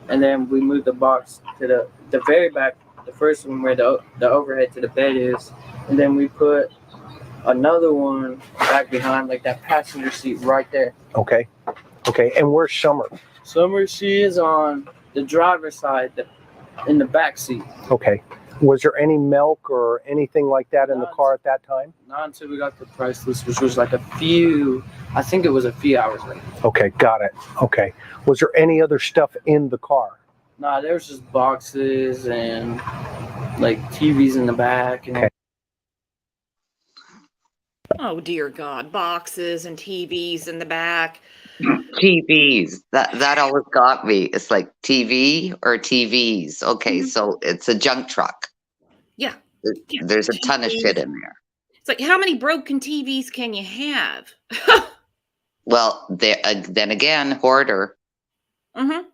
And then we moved the box to the very back, the first one where the overhead to the bed is. And then we put another one back behind, like that passenger seat right there. Okay. And where's Summer? Summer, she is on the driver's side, in the back seat. Okay. Was there any milk or anything like that in the car at that time? Not until we got the price list, which was like a few hours later. Okay, got it. Okay. Was there any other stuff in the car? Nah, there was just boxes and like TVs in the back and Okay. Oh dear God, boxes and TVs in the back. TVs. That always got me. It's like TV or TVs. Okay, Mhm. so it's a junk truck. Yeah. Yeah. There's a ton of shit TVs. in there. It's like, how many broken TVs can you have? Well, then again, hoarder. Mm-hmm.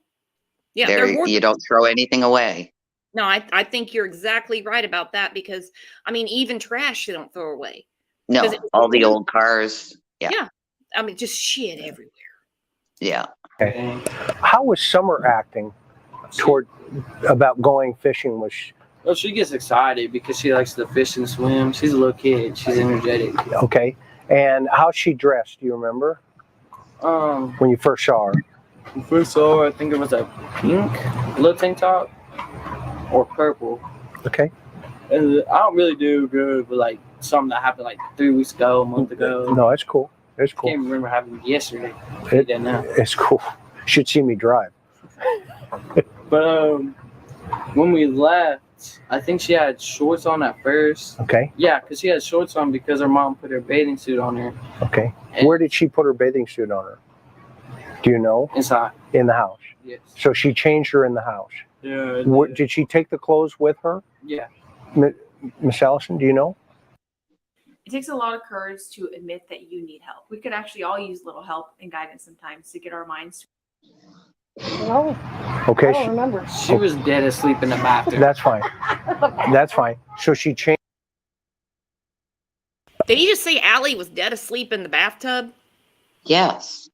Yeah, There, they're you don't throw anything away. No, I think you're exactly right about that because, I mean, even trash you don't throw away. No, 'Cause it- all the old cars. Yeah, Yeah. I mean, just shit everywhere. yeah. everything. How was Summer acting toward about going fishing? Was Well, she gets excited because she likes to fish and swim. She's a little kid. She's energetic. okay? And how's she dressed? Do you remember when you first saw her? First saw her, I think it was a pink little tank top or purple. Okay. And I don't really do good with like something that happened like 3 weeks ago, a month ago. No, it's cool. It's I cool. can't remember happening yesterday. It- Yeah, now. It's cool. Should see me drive. But when we left, I think she had shorts on at first. Okay. Yeah, because she had shorts on because her mom put her bathing suit on her Okay. Where did she put her bathing suit on her? Do you know? inside. In the house. Yes. So she changed her in the house. Yeah. Did she take the clothes with her? Yeah. Miss Allison, do you know? It takes a lot of courage to admit that you need help. We could actually all use a little help and guidance sometimes to get our minds. No, Okay. I don't remember. She was dead asleep in the bathroom. That's fine. That's fine. So she changed. Did he just say Allie was dead asleep in the bathtub? Yes.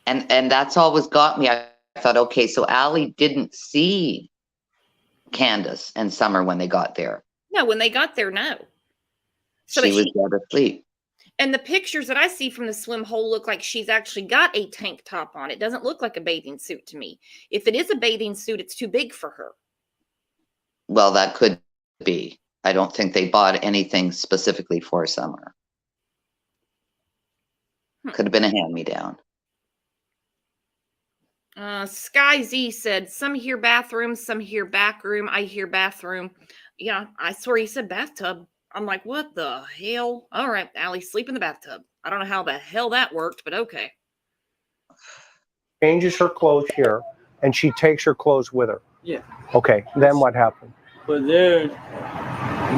And that's always got me. I thought, okay, so Allie didn't see Candace and Summer when they got there. No, when they got there, no. So She but was dead asleep. and the pictures that I see from the swim hole look like she's actually got a tank top on. It doesn't look like a bathing suit to me. If it is a bathing suit, it's too big for her. Well, that could be. I don't think they bought anything specifically for Summer. Could have been a hand-me-down. Sky Z said, some hear bathroom, some hear back room. I hear bathroom. Yeah, I swear he said bathtub. I'm like, what the hell? All right, Allie, sleep in the bathtub. I don't know how the hell that worked, but okay. Changes her clothes here, and she takes her clothes with her. Yeah. Okay. Then what happened? But then,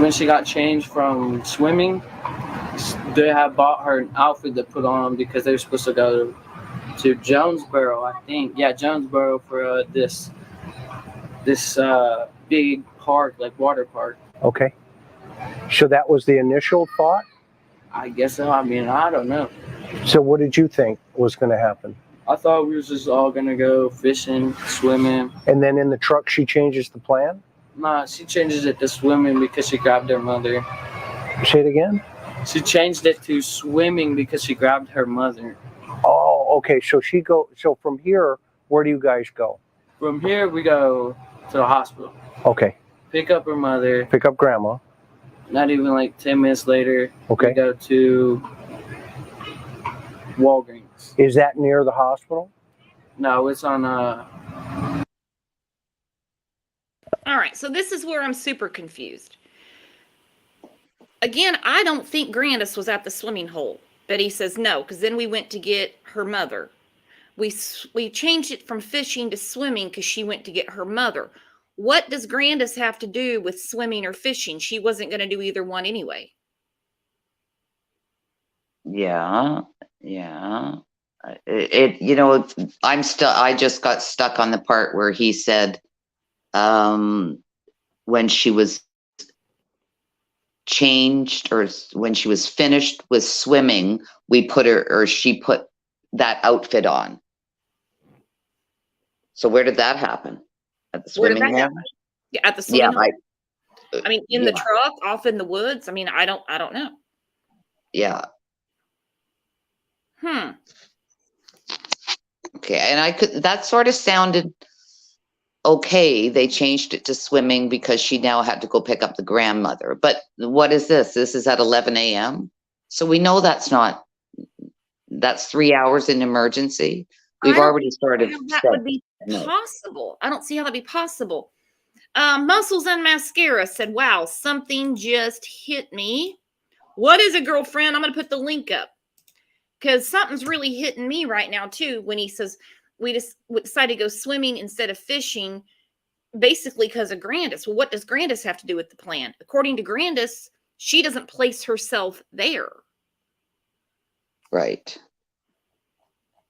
when she got changed from swimming, they had bought her an outfit to put on because they were supposed to go to Jonesboro, I think. Yeah, Jonesboro for this big park, like water park. Okay. So that was the initial thought. I guess so. I mean, I don't know. So what did you think was going to happen? I thought we was just all gonna go fishing, swimming. And then in the truck, she changes the plan. Nah, she changes it to swimming because she grabbed her mother. Say it again. She changed it to swimming because she grabbed her mother. Oh, okay. So So from here, where do you guys go? From here, we go to the hospital, Okay. pick up her mother. Pick up grandma. Not even like 10 minutes later, Okay. we go to Walgreens. Is that near the hospital? No, it's on All right, so this is where I'm super confused. Again, I don't think Grandis was at the swimming hole. Betty says no, because then we went to get her mother. We changed it from fishing to swimming because she went to get her mother. What does Grandis have to do with swimming or fishing? She wasn't going to do either one anyway. Yeah. I just got stuck on the part where he said, when she was changed or when she was finished with swimming, she put that outfit on. So where did that happen? At the Where did swimming that hole? happen? Yeah, at the swimming hole? Yeah, I mean, in the truck, off in the woods. I mean, I don't know. yeah. Okay, and that sort of sounded okay. They changed it to swimming because she now had to go pick up the grandmother. But what is this? This is at 11 a.m. So we know that's 3 hours in emergency. We've already started. That would be possible. I don't see how that'd be possible. Muscles and Mascara said, wow, something just hit me. What is it, girlfriend? I'm going to put the link up because something's really hitting me right now, too, when he says we just decided to go swimming instead of fishing, basically because of Grandis. Well, what does Grandis have to do with the plan? According to Grandis, she doesn't place herself there. Right.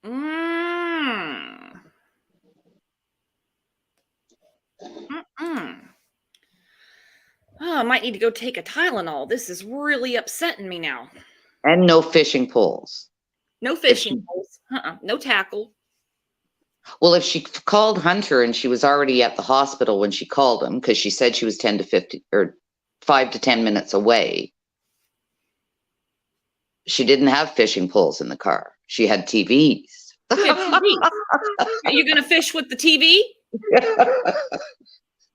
Mm. Mm-mm. Oh, I might need to go take a Tylenol. This is really upsetting me now. And no fishing poles. No fishing poles. No tackle. Well, if she called Hunter and she was already at the hospital when she called him, because she said she was 10 to 50 or 5 to 10 minutes away, she didn't have fishing poles in the car. She had TVs. Are you going to fish with the TV?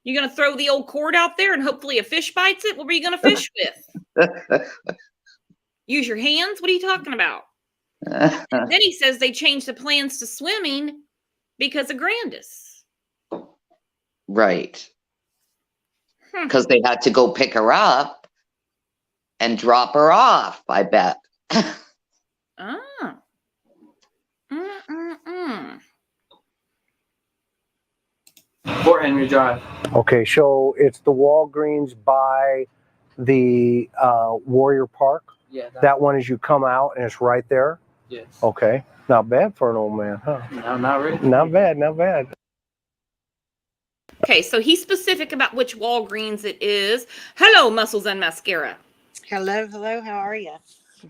You going to throw the old cord out there and hopefully a fish bites it? What were you going to fish with? Use your hands? What are you talking about? Then he says they changed the plans to swimming because of Grandis. Right. Because they had to go pick her up and drop her off, I bet. Ah. Fort Henry Drive. Okay, so it's the Walgreens by the Warrior Park. Yeah. That one is you come out and it's right there. Yes. Okay, not bad for an old man, huh? No, not really. Not bad, not bad. Okay, so he's specific about which Walgreens it is. Hello, Muscles and Mascara. Hello, hello. How are you?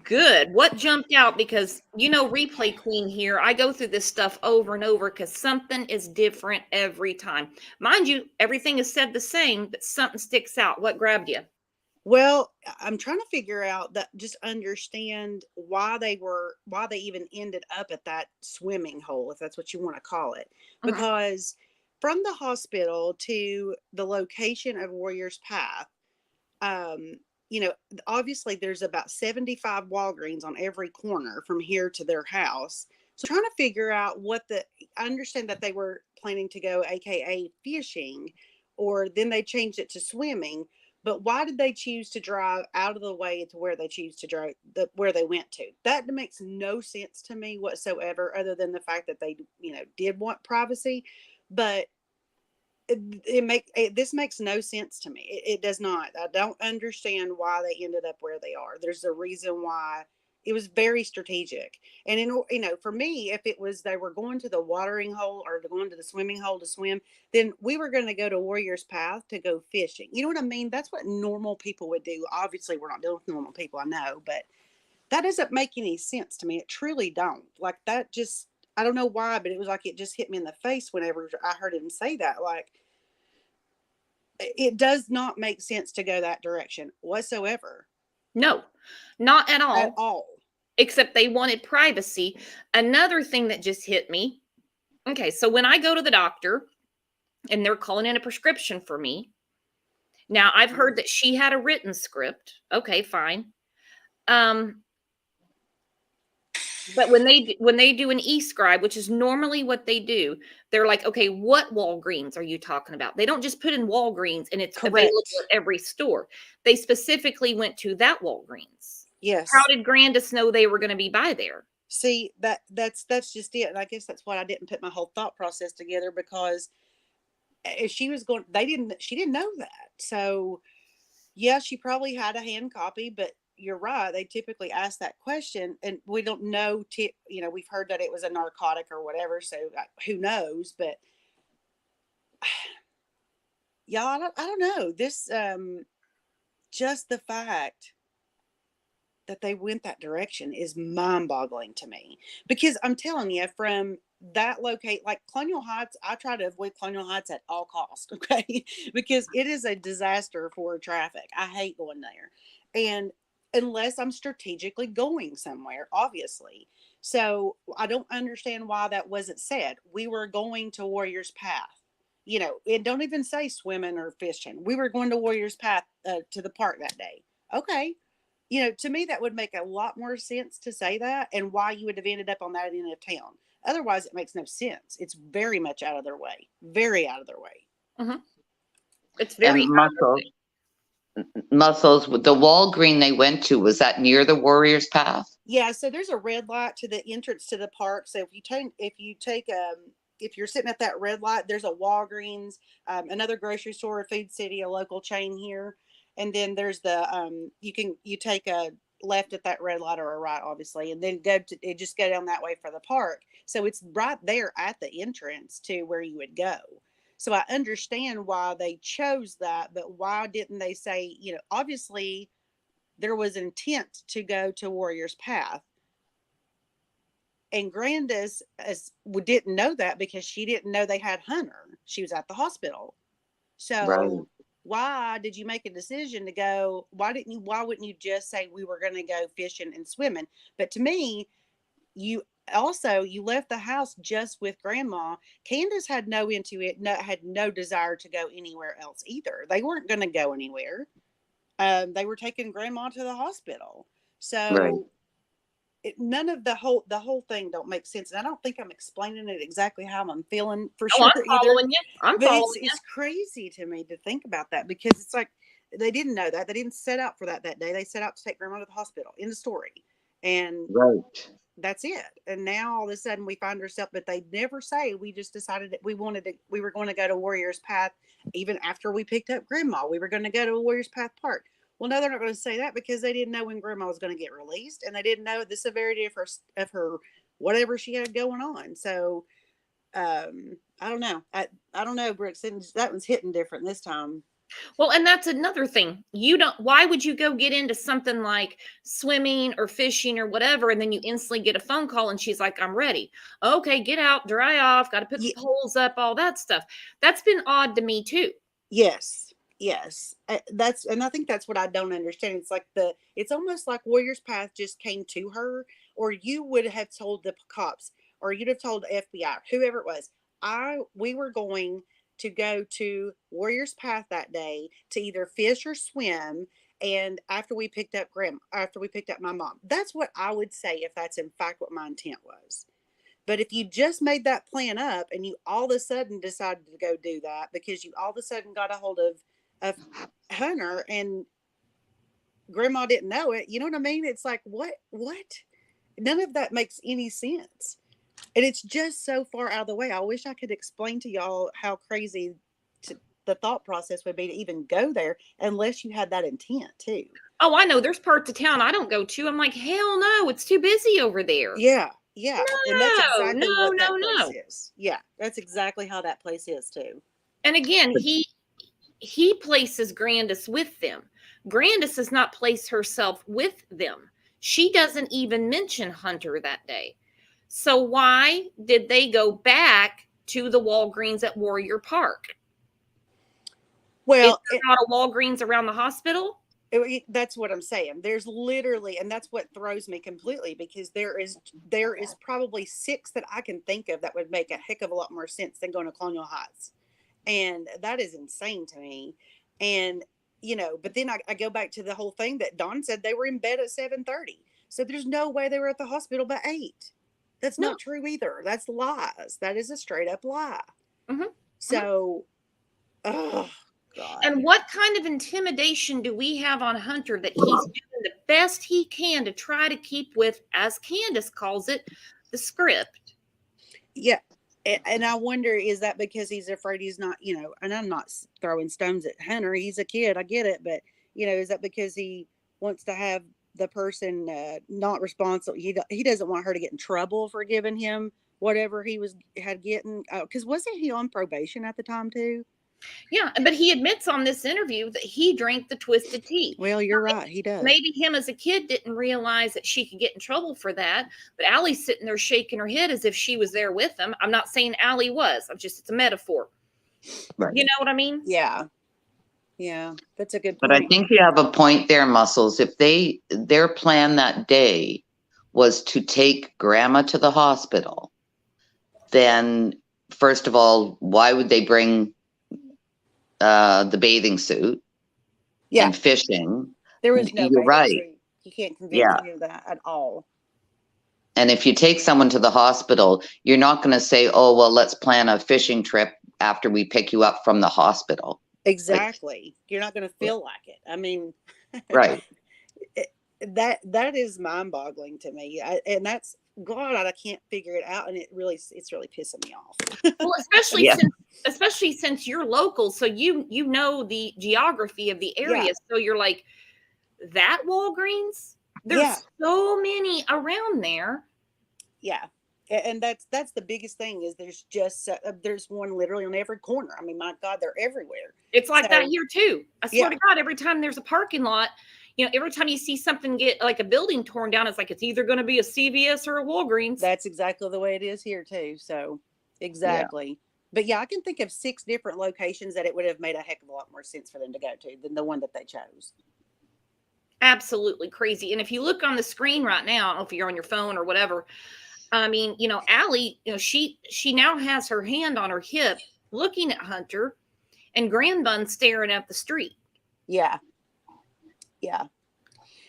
Good. What jumped out? Because, Replay Queen here, I go through this stuff over and over because something is different every time. Mind you, everything is said the same, but something sticks out. What grabbed you? Well, I'm trying to figure out just understand why they even ended up at that swimming hole, if that's what you want to call it. Because from the hospital to the location of Warrior's Path, obviously there's about 75 Walgreens on every corner from here to their house. So trying to figure out I understand that they were planning to go AKA fishing, or then they changed it to swimming. But why did they choose to drive out of the way to where they choose to drive, where they went to? That makes no sense to me whatsoever, other than the fact that they, did want privacy. But this makes no sense to me. It does not. I don't understand why they ended up where they are. There's a reason why. It was very strategic. And for me, if it was they were going to the watering hole or going to the swimming hole to swim, then we were going to go to Warrior's Path to go fishing. You know what I mean? That's what normal people would do. Obviously, we're not dealing with normal people, I know, but that doesn't make any sense to me. It truly don't. Like that just, I don't know why, but it was like it just hit me in the face whenever I heard him say that. Like, it does not make sense to go that direction whatsoever. No, not at all. At all. Except they wanted privacy. Another thing that just hit me. Okay, so when I go to the doctor and they're calling in a prescription for me. Now, I've heard that she had a written script. Okay, fine. But when they do an e-scribe, which is normally what they do, they're like, okay, what Walgreens are you talking about? They don't just put in Walgreens and it's Correct. available at every store. They specifically went to that Walgreens. Yes. How did Grandis know they were going to be by there? See, that's just it. And I guess that's why I didn't put my whole thought process together, because if she was going, she didn't know that. So yeah, she probably had a hand copy, but you're right. They typically ask that question, and we don't know. We've heard that it was a narcotic or whatever. So who knows? But y'all, I don't know. This, just the fact that they went that direction is mind-boggling to me, because I'm telling you, from that like Colonial Heights, I try to avoid Colonial Heights at all costs. Okay. Because it is a disaster for traffic. I hate going there. And unless I'm strategically going somewhere, obviously. So I don't understand why that wasn't said. We were going to Warrior's Path, it don't even say swimming or fishing. We were going to Warrior's Path to the park that day. Okay. To me, that would make a lot more sense to say that, and why you would have ended up on that end of town. Otherwise, it makes no sense. It's very much out of their way. Very out of their way. Mm-hmm. It's very And Muscles, the Walgreen they went to, was that near the Warriors Path? Yeah, so there's a red light to the entrance to the park. So if you're sitting at that red light, there's a Walgreens, another grocery store, a Food City, a local chain here, and then there's the you take a left at that red light or a right, obviously, and then just go down that way for the park. So it's right there at the entrance to where you would go. So I understand why they chose that, but why didn't they say, obviously there was intent to go to Warriors Path. And Grandis didn't know that because she didn't know they had Hunter. She was at the hospital. So Right. why did you make a decision to go? Why wouldn't you just say we were going to go fishing and swimming? But to me, you left the house just with Grandma. Candace had had no desire to go anywhere else either. They weren't going to go anywhere. They were taking Grandma to the hospital. So Right. none of the whole thing don't make sense. And I don't think I'm explaining it exactly how I'm feeling for Oh, sure I'm either. following you. I'm But following you. it's crazy to me to think about that, because it's like they didn't know that. They didn't set out for that day. They set out to take Grandma to the hospital. In the story. And Right. that's it. And now all of a sudden we find ourselves, but they never say, we just decided that we were going to go to Warriors Path. Even after we picked up Grandma, we were going to go to Warriors Path Park. Well, no, they're not going to say that because they didn't know when Grandma was going to get released, and they didn't know the severity of her whatever she had going on. So I don't know. I don't know, Brooks. That one's hitting different this time. Well, and that's another thing. Why would you go get into something like swimming or fishing or whatever, and then you instantly get a phone call and she's like, I'm ready. Okay, get out, dry off, got to put the poles up, all that stuff. That's been odd to me too. Yes. I think that's what I don't understand. It's almost like Warriors Path just came to her, or you would have told the cops, or you'd have told the FBI, whoever it was. We were going to go to Warriors Path that day to either fish or swim. And after we picked up my mom, that's what I would say if that's in fact what my intent was. But if you just made that plan up and you all of a sudden decided to go do that because you all of a sudden got a hold of Hunter and Grandma didn't know it, you know what I mean? It's like, what? None of that makes any sense. And it's just so far out of the way. I wish I could explain to y'all how crazy the thought process would be to even go there unless you had that intent too. Oh, I know. There's parts of town I don't go to. I'm like, hell no, it's too busy over there. Yeah. And that's exactly what that no. place is. Yeah, that's exactly how that place is too. And again, he places Grandis with them. Grandis does not place herself with them. She doesn't even mention Hunter that day. So why did they go back to the Walgreens at Warrior Park? Well, is there not a Walgreens around the hospital? That's what I'm saying. There's literally, and that's what throws me completely, because there is probably 6 that I can think of that would make a heck of a lot more sense than going to Colonial Heights. And that is insane to me. And, but then I go back to the whole thing that Dawn said they were in bed at 7:30. So there's no way they were at the hospital by 8. That's not true either. That's lies. That is a straight up lie. Mm-hmm. So, oh God. And what kind of intimidation do we have on Hunter that he's doing the best he can to try to keep with, as Candace calls it, the script? Yeah. And I wonder, is that because he's afraid he's not, and I'm not throwing stones at Hunter. He's a kid. I get it. But, is that because he wants to have the person not responsible? He doesn't want her to get in trouble for giving him whatever he had getting. Because wasn't he on probation at the time too? Yeah, but he admits on this interview that he drank the twisted tea. Well, you're right. He does. Maybe him as a kid didn't realize that she could get in trouble for that. But Allie's sitting there shaking her head as if she was there with him. I'm not saying Allie was. it's a metaphor. Right. You know what I mean? Yeah. Yeah, that's a good point. But I think you have a point there, Muscles. If their plan that day was to take Grandma to the hospital, then first of all, why would they bring the bathing suit and fishing? There was no You're right. Suit. You can't convince me of that at all. And if you take someone to the hospital, you're not going to say, oh, well, let's plan a fishing trip after we pick you up from the hospital. Exactly. You're not going to feel like it. I mean, Right. that is mind-boggling to me. And that's God, I can't figure it out, and it's really pissing me off. Well, Yeah. especially since you're local, so you know the geography of the area. Yeah. So you're like, that Walgreens? There's Yeah. so many around there. Yeah. And that's the biggest thing is there's one literally on every corner. I mean, my God, they're everywhere. It's like that So, here too. I swear yeah. to God, every time there's a parking lot, every time you see something get like a building torn down, it's like it's either going to be a CVS or a Walgreens. That's exactly the way it is here too. So exactly. But yeah, I can think of 6 different locations that it would have made a heck of a lot more sense for them to go to than the one that they chose. Absolutely crazy. And if you look on the screen right now, I don't know if you're on your phone or whatever, I mean, Allie, she now has her hand on her hip looking at Hunter and Grandbun staring at the street. Yeah. Yeah.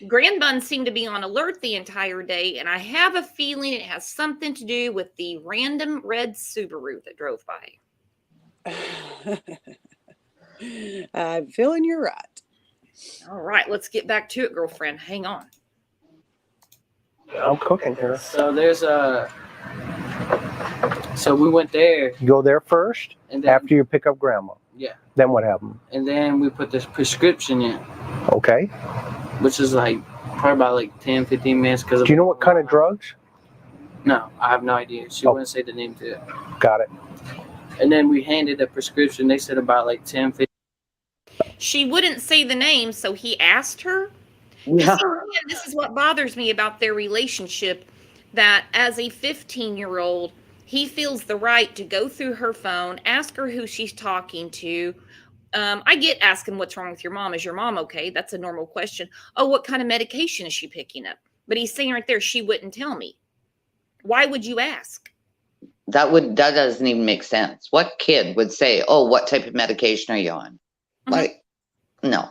Grandbun seemed to be on alert the entire day, and I have a feeling it has something to do with the random red Subaru that drove by. I'm feeling you're right. All right, let's get back to it, girlfriend. Hang on. I'm cooking here. So so we went there, You go there first and then after you pick up grandma. yeah, Then what happened? and then we put this prescription in, Okay. which is like probably about like 10, 15 minutes. Because Do you know what kind of drugs? No, I have no idea. She wouldn't say the name to it. Got it. And then we handed the prescription. They said about like 10, 15. She wouldn't say the name, so he asked her. Yeah. This is what bothers me about their relationship, that as a 15-year-old, he feels the right to go through her phone, ask her who she's talking to. I get asking what's wrong with your mom. Is your mom okay? That's a normal question. Oh, what kind of medication is she picking up? But he's saying right there, she wouldn't tell me. Why would you ask? That doesn't even make sense. What kid would say, "Oh, what type of medication are you on?" Like, no.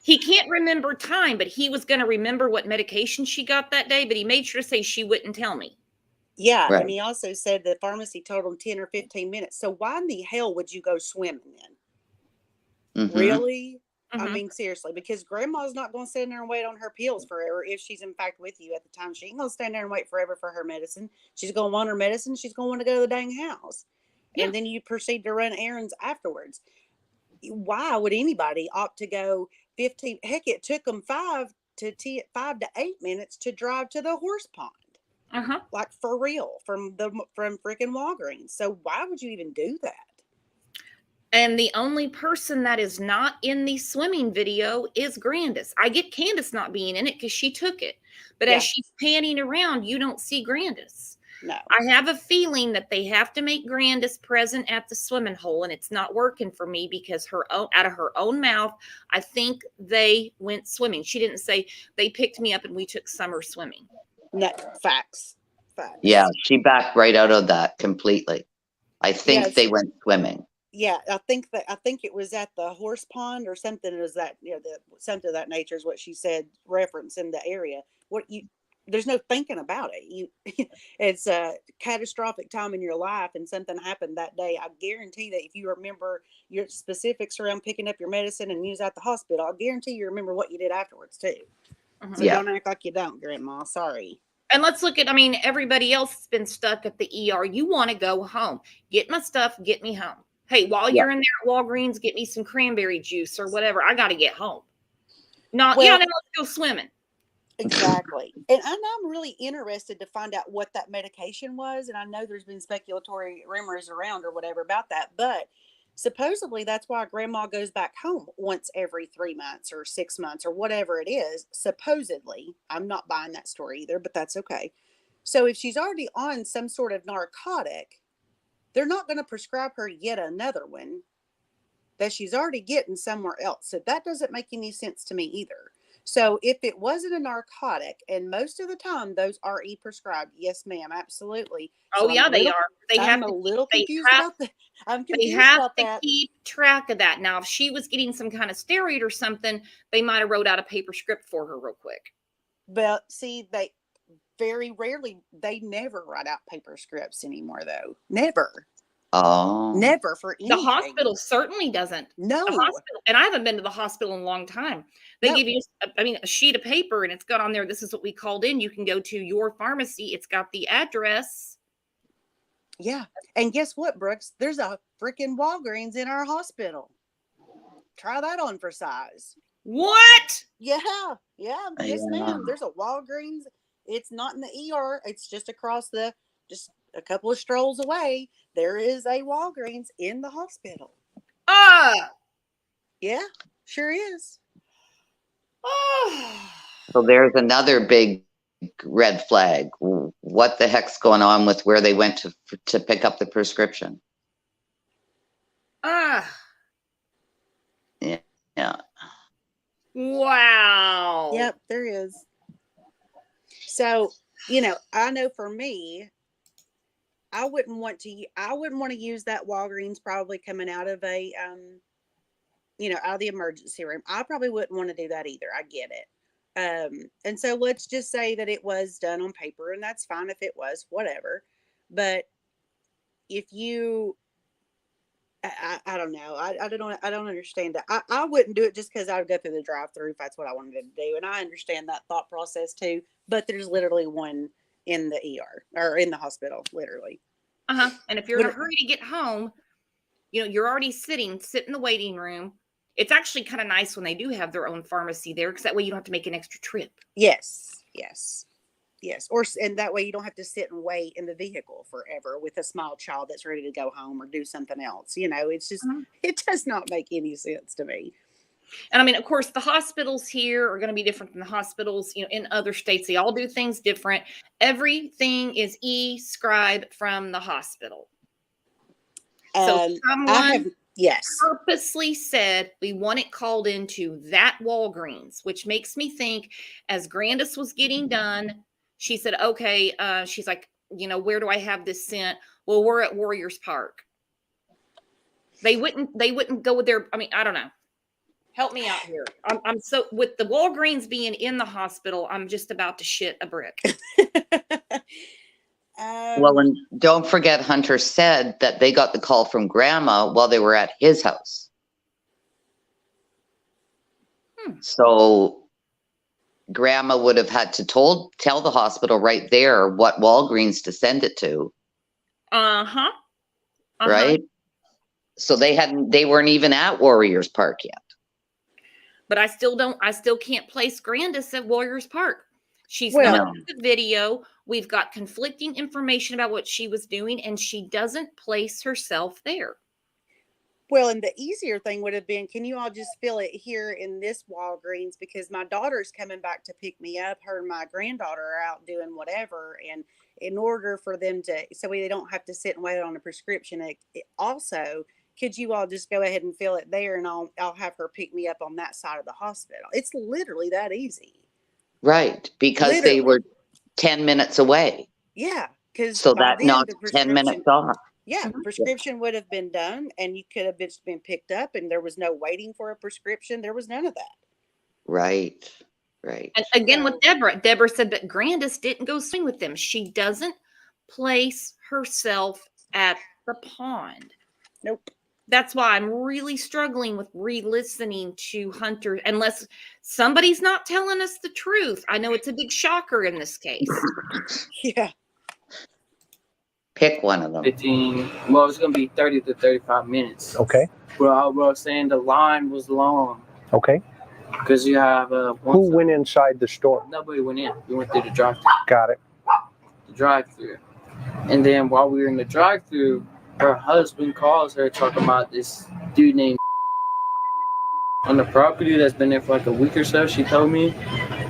He can't remember time, but he was going to remember what medication she got that day, but he made sure to say she wouldn't tell me. Yeah. Right. And he also said the pharmacy told him 10 or 15 minutes. So why in the hell would you go swimming then? Mhm. Really? I Mhm. mean, seriously, because grandma's not going to stand there and wait on her pills forever if she's in fact with you at the time. She ain't going to stand there and wait forever for her medicine. She's going to want her medicine. She's going to want to go to the dang house. Yeah. And then you proceed to run errands afterwards. Why would anybody opt to go 15? Heck, it took them 5 to 8 minutes to drive to the horse pond. Uh-huh. Like for real, from freaking Walgreens. So why would you even do that? And the only person that is not in the swimming video is Grandis. I get Candace not being in it because she took it. But Yeah. as she's panning around, you don't see Grandis. No. I have a feeling that they have to make Grandis present at the swimming hole, and it's not working for me because out of her own mouth, I think they went swimming. She didn't say they picked me up and we took summer swimming. No, facts. Yeah, she backed right out of that completely. I think Yes. they went swimming. Yeah, I think it was at the horse pond or something. It was that, something of that nature is what she said, reference in the area. There's no thinking about it. It's a catastrophic time in your life and something happened that day. I guarantee that if you remember your specifics around picking up your medicine and you was at the hospital, I guarantee you remember what you did afterwards too. Mhm. So Yeah. don't act like you don't, Grandma. Sorry. And let's look at, everybody else has been stuck at the ER. You want to go home. Get my stuff, get me home. Hey, while you're in there at Walgreens, get me some cranberry juice or whatever. I got to get home. Now let's go swimming. Exactly. And I'm really interested to find out what that medication was. And I know there's been speculatory rumors around or whatever about that, but supposedly that's why grandma goes back home once every 3 months or 6 months or whatever it is. Supposedly, I'm not buying that story either, but that's okay. So if she's already on some sort of narcotic, they're not going to prescribe her yet another one that she's already getting somewhere else. So that doesn't make any sense to me either. So if it wasn't a narcotic, and most of the time those are prescribed, yes, ma'am, absolutely. Oh, So yeah, they are. I'm a little confused about that. I'm They confused have about to that. keep track of that. Now, if she was getting some kind of steroid or something, they might have wrote out a paper script for her real quick. But see, they very rarely, they never write out paper scripts anymore, though. Never. Oh. Never for The anything. hospital certainly doesn't. No. The hospital, and I haven't been to the hospital in a long time. They No. give you, a sheet of paper, and it's got on there, this is what we called in. You can go to your pharmacy. It's got the address. Yeah. And guess what, Brooks? There's a freaking Walgreens in our hospital. Try that on for size. What? Yeah. Yeah. Yes, Yeah. ma'am. There's a Walgreens. It's not in the ER. It's just across just a couple of strolls away. There is a Walgreens in the hospital. Yeah, sure is. So there's another big red flag. What the heck's going on with where they went to pick up the prescription? Yeah. Wow. Yep, there is. So, I know for me, I wouldn't want to use that Walgreens probably coming out of out of the emergency room. I probably wouldn't want to do that either. I get it. And so let's just say that it was done on paper, and that's fine if it was, whatever. But if you, I don't know. I don't understand that. I wouldn't do it just because I would go through the drive-through if that's what I wanted to do. And I understand that thought process too, but there's literally one in the ER or in the hospital, literally. And if you're in a hurry to get home, you're already sit in the waiting room. It's actually kind of nice when they do have their own pharmacy there, because that way you don't have to make an extra trip. Yes. And that way you don't have to sit and wait in the vehicle forever with a small child that's ready to go home or do something else. It's just, it does not make any sense to me. And of course, the hospitals here are going to be different than the hospitals, in other states. They all do things different. Everything is e-scribe from the hospital. So someone purposely said, we want it called into that Walgreens, which makes me think as Grandis was getting done, she said, okay, she's like, where do I have this sent? Well, we're at Warriors Park. They wouldn't go there. I don't know. Help me out here. I'm so, with the Walgreens being in the hospital, I'm just about to shit a brick. Well, and don't forget, Hunter said that they got the call from Grandma while they were at his house. So Grandma would have had to tell the hospital right there what Walgreens to send it to. Right? So they weren't even at Warriors Park yet. But I still can't place Grandis at Warriors Park. She's not in the video. We've got conflicting information about what she was doing, and she doesn't place herself there. Well, and the easier thing would have been, can you all just fill it here in this Walgreens? Because my daughter's coming back to pick me up. Her and my granddaughter are out doing whatever. And in order for them so they don't have to sit and wait on a prescription, also, could you all just go ahead and fill it there, and I'll have her pick me up on that side of the hospital? It's literally that easy. Right, because they were 10 minutes away. Yeah, because so that knocked 10 minutes off. Yeah, the prescription would have been done, and you could have been picked up, and there was no waiting for a prescription. There was none of that. Right. And again, with Deborah said that Grandis didn't go swing with them. She doesn't place herself at the pond. Nope. That's why I'm really struggling with re-listening to Hunter, unless somebody's not telling us the truth. I know it's a big shocker in this case. Yeah. Pick one of them. 15. Well, it's going to be 30 to 35 minutes. Okay. Well, I was saying the line was long. Okay. Because you have who went inside the store? Nobody went in. We went through the drive-thru. Got it. The drive-thru. And then while we were in the drive-thru, her husband calls her talking about this dude named on the property that's been there for like a week or so. She told me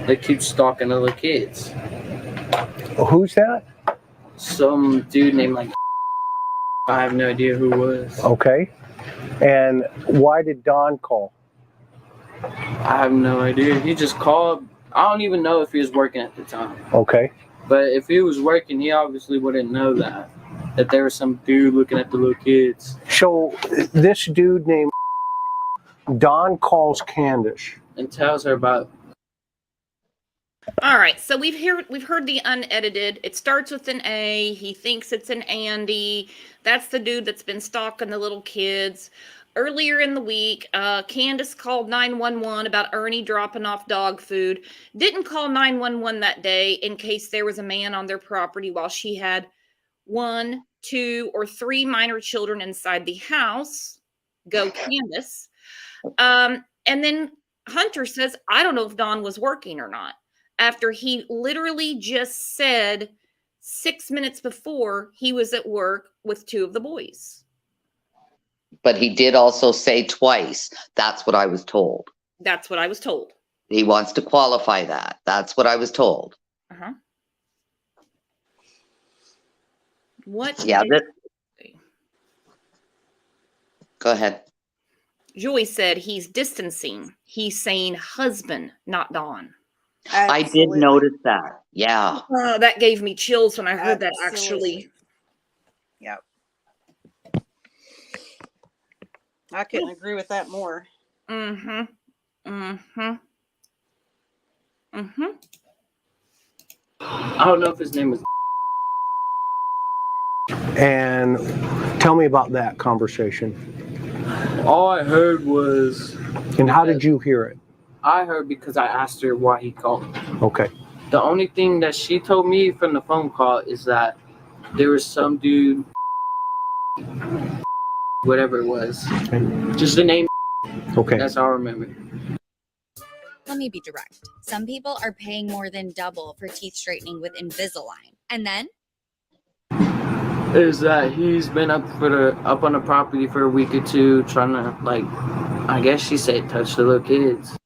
they keep stalking other kids. Who's that? Some dude named I have no idea who it was. Okay. And why did Don call? I have no idea. He just called. I don't even know if he was working at the time. Okay. But if he was working, he obviously wouldn't know that there was some dude looking at the little kids. So this dude named Don calls Candace and tells her about. All right, so we've heard the unedited. It starts with an A. He thinks it's an Andy. That's the dude that's been stalking the little kids. Earlier in the week, Candace called 911 about Ernie dropping off dog food. Didn't call 911 that day in case there was a man on their property while she had 1, 2, or 3 minor children inside the house. Go Candace. And then Hunter says, I don't know if Dawn was working or not, after he literally just said 6 minutes before he was at work with 2 of the boys. But he did also say twice. That's what I was told. That's what I was told. He wants to qualify that. That's what I was told. Uh-huh. What? Yeah. Go ahead. Joy said he's distancing. He's saying husband, not Dawn. I did notice that. Yeah. That gave me chills when I heard that, actually. Yep. I couldn't agree with that more. Mm-hmm. Mm-hmm. Mm-hmm. I don't know if his name is. And tell me about that conversation. All I heard was. And how did you hear it? I heard because I asked her why he called me. Okay. The only thing that she told me from the phone call is that there was some dude, whatever it was, just the name. Okay. That's all I remember. Let me be direct. Some people are paying more than double for teeth straightening with Invisalign. And then Is that he's been up on the property for a week or two, trying to, like, I guess she said, touch the little kids.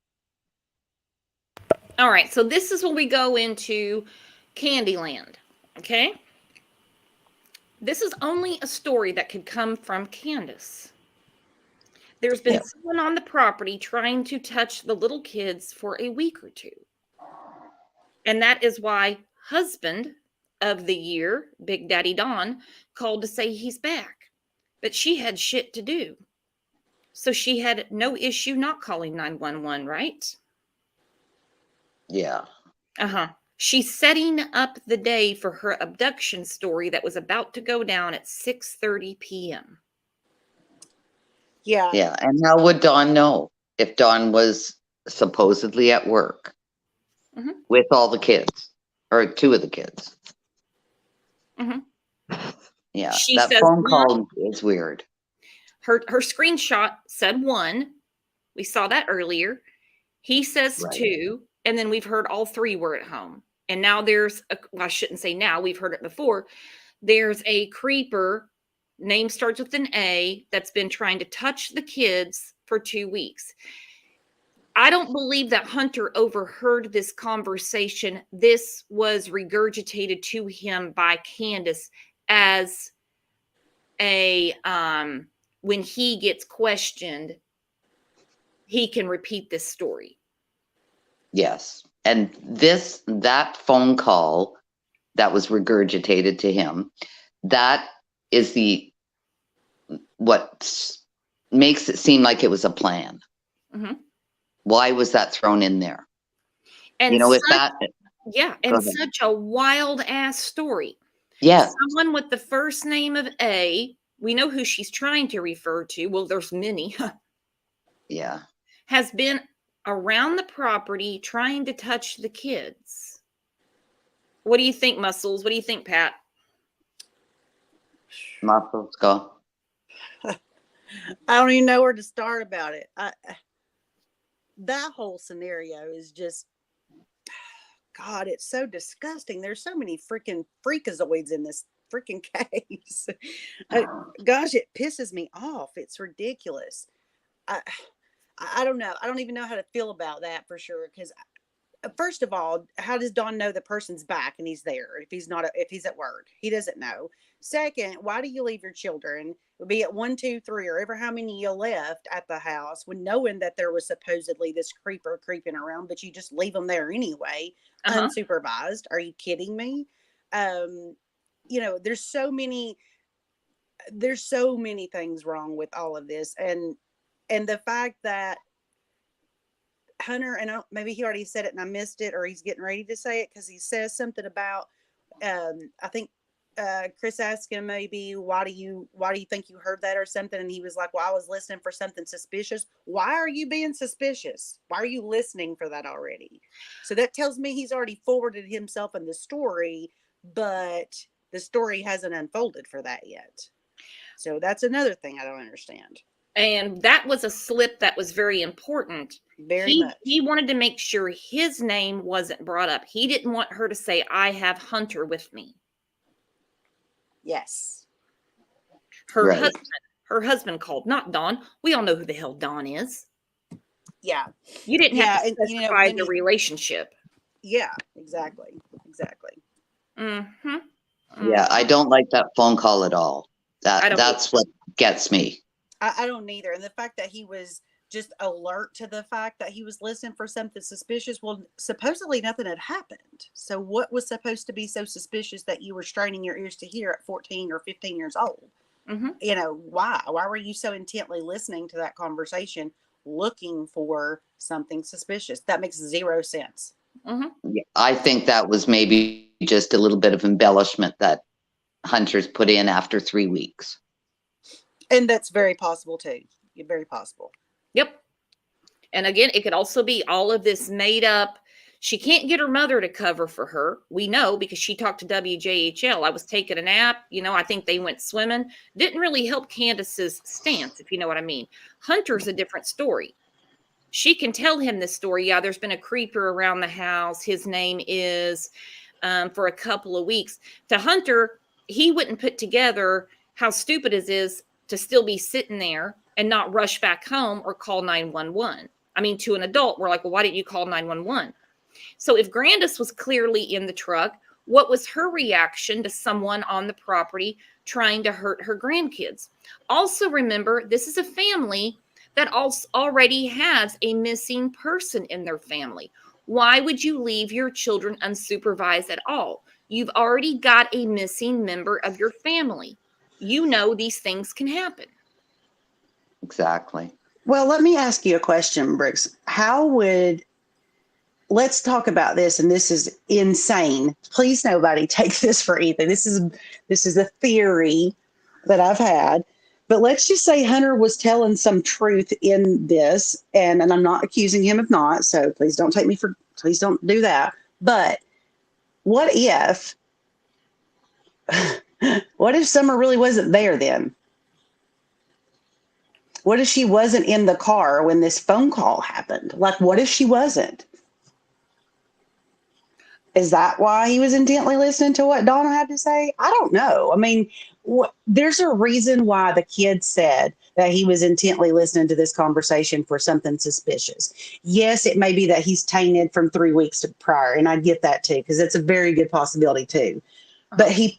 All right, so this is when we go into Candyland, okay? This is only a story that could come from Candace. There's been someone on the property trying to touch the little kids for a week or two. And that is why husband of the year, Big Daddy Don, called to say he's back. But she had shit to do. So she had no issue not calling 911, right? Yeah. Uh-huh. She's setting up the day for her abduction story that was about to go down at 6:30 p.m. Yeah. Yeah. And how would Dawn know if Dawn was supposedly at work with all the kids or 2 of the kids? Yeah. She that says phone 1. call is weird. Her screenshot said 1. We saw that earlier. He says 2. And then we've heard all 3 were at home. And now there's, I shouldn't say now, we've heard it before. There's a creeper, name starts with an A, that's been trying to touch the kids for 2 weeks. I don't believe that Hunter overheard this conversation. This was regurgitated to him by Candace as a, when he gets questioned, he can repeat this story. Yes. And that phone call that was regurgitated to him, that is what makes it seem like it was a plan. Why was that thrown in there? And you know, with that. Yeah. And such a wild ass story. Yeah. Someone with the first name of A, we know who she's trying to refer to. Well, there's many. Yeah. Has been around the property trying to touch the kids. What do you think, Muscles? What do you think, Pat? Muscles, go. I don't even know where to start about it. That whole scenario is just, God, it's so disgusting. There's so many freaking freakazoids in this freaking case. Gosh, it pisses me off. It's ridiculous. I don't know. I don't even know how to feel about that for sure. Because first of all, how does Dawn know the person's back and he's there if he's at work? He doesn't know. Second, why do you leave your children, be it 1, 2, 3, or ever how many you left at the house, when knowing that there was supposedly this creeper creeping around, but you just leave them there anyway, unsupervised? Are you kidding me? You know, there's so many things wrong with all of this, and the fact that Hunter, and maybe he already said it and I missed it, or he's getting ready to say it, because he says something about, I think Chris asked him maybe, why do you think you heard that or something? And he was like, well, I was listening for something suspicious. Why are you being suspicious? Why are you listening for that already? So that tells me he's already forwarded himself in the story, but the story hasn't unfolded for that yet. So that's another thing I don't understand. And that was a slip that was very important. Very much. He wanted to make sure his name wasn't brought up. He didn't want her to say, I have Hunter with me. Yes. Her Right. husband called, not Don. We all know who the hell Don is. Yeah. You didn't have to and, you know, specify when the he- relationship. Yeah, exactly. Mm-hmm. Yeah, I don't like that phone call at all. I don't That's what gets me. I don't either. And the fact that he was just alert to the fact that he was listening for something suspicious. Well, supposedly nothing had happened. So what was supposed to be so suspicious that you were straining your ears to hear at 14 or 15 years old? Mm-hmm. You know, why? Why were you so intently listening to that conversation, looking for something suspicious? That makes zero sense. Mm-hmm. Yeah, I think that was maybe just a little bit of embellishment that Hunter's put in after 3 weeks. And that's very possible too. Very possible. Yep. And again, it could also be all of this made up. She can't get her mother to cover for her. We know because she talked to WJHL. I was taking a nap. You know, I think they went swimming. Didn't really help Candace's stance, if you know what I mean. Hunter's a different story. She can tell him this story. Yeah, there's been a creeper around the house. His name is for a couple of weeks. To Hunter, he wouldn't put together how stupid it is to still be sitting there and not rush back home or call 911. I mean, to an adult, we're like, well, why didn't you call 911? So if Grandis was clearly in the truck, what was her reaction to someone on the property trying to hurt her grandkids? Also remember, this is a family that already has a missing person in their family. Why would you leave your children unsupervised at all? You've already got a missing member of your family. You know these things can happen. Exactly. Well, let me ask you a question, Brooks. Let's talk about this, and this is insane. Please, nobody take this for anything. This is a theory that I've had. But let's just say Hunter was telling some truth in this, and I'm not accusing him of not, so please don't do that. But what if Summer really wasn't there then? What if she wasn't in the car when this phone call happened? Like, what if she wasn't? Is that why he was intently listening to what Donna had to say? I don't know. I mean, there's a reason why the kid said that he was intently listening to this conversation for something suspicious. Yes, it may be that he's tainted from 3 weeks prior, and I get that too, because it's a very good possibility too. But he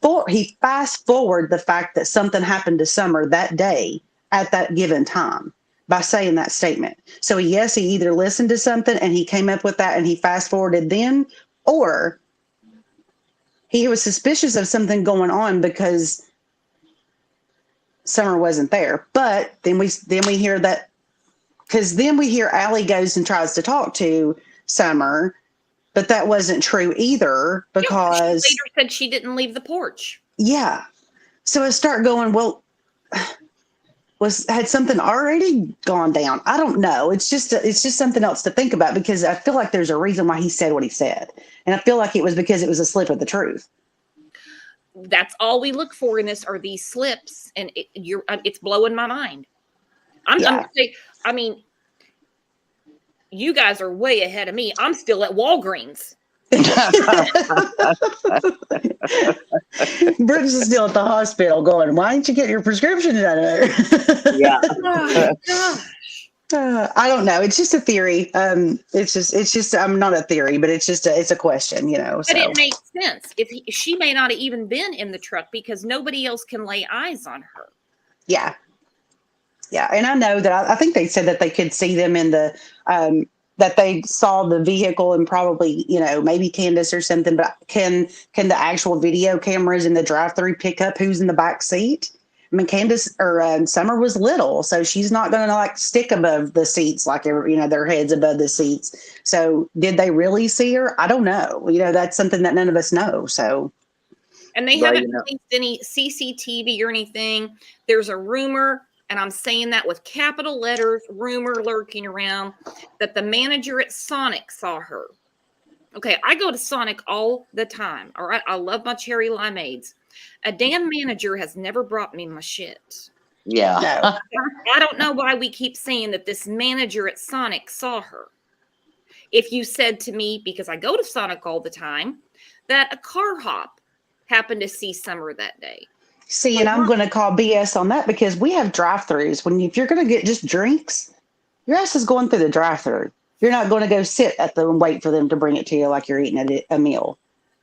fast forward the fact that something happened to Summer that day at that given time by saying that statement. So yes, he either listened to something and he came up with that and he fast forwarded then, or he was suspicious of something going on because Summer wasn't there. But then we hear that, because then we hear Allie goes and tries to talk to Summer, but that wasn't true either, because she later said she didn't leave the porch. Yeah. So I start going, well, had something already gone down? I don't know. It's just something else to think about, because I feel like there's a reason why he said what he said. And I feel like it was because it was a slip of the truth. That's all we look for in this are these slips. And it's blowing my mind. I'm going to say, I mean, you guys are way ahead of me. I'm still at Walgreens. Brooks is still at the hospital going, why didn't you get your prescription done? Yeah. Oh, gosh. I don't know. It's just a theory. It's just I'm not a theory, but it's a question, you know. But it makes sense. She may not have even been in the truck because nobody else can lay eyes on her. Yeah. Yeah. And I know that I think they said that they could see them in the, that they saw the vehicle, and probably, you know, maybe Candace or something, but can the actual video cameras in the drive-thru pick up who's in the back seat? I mean, Candace or Summer was little, so she's not going to like stick above the seats like their heads above the seats. So did they really see her? I don't know. That's something that none of us know. So. And they Well, haven't released any CCTV or anything. There's a rumor, and I'm saying that with capital letters, rumor lurking around, that the manager at Sonic saw her. Okay, I go to Sonic all the time. All right, I love my cherry limeades. A damn manager has never brought me my shit. Yeah. No. I don't know why we keep saying that this manager at Sonic saw her. If you said to me, because I go to Sonic all the time, that a car hop happened to see Summer that day. See, and I'm going to call BS on that because we have drive-throughs. If you're going to get just drinks, your ass is going through the drive-through. You're not going to go sit at them and wait for them to bring it to you like you're eating a meal.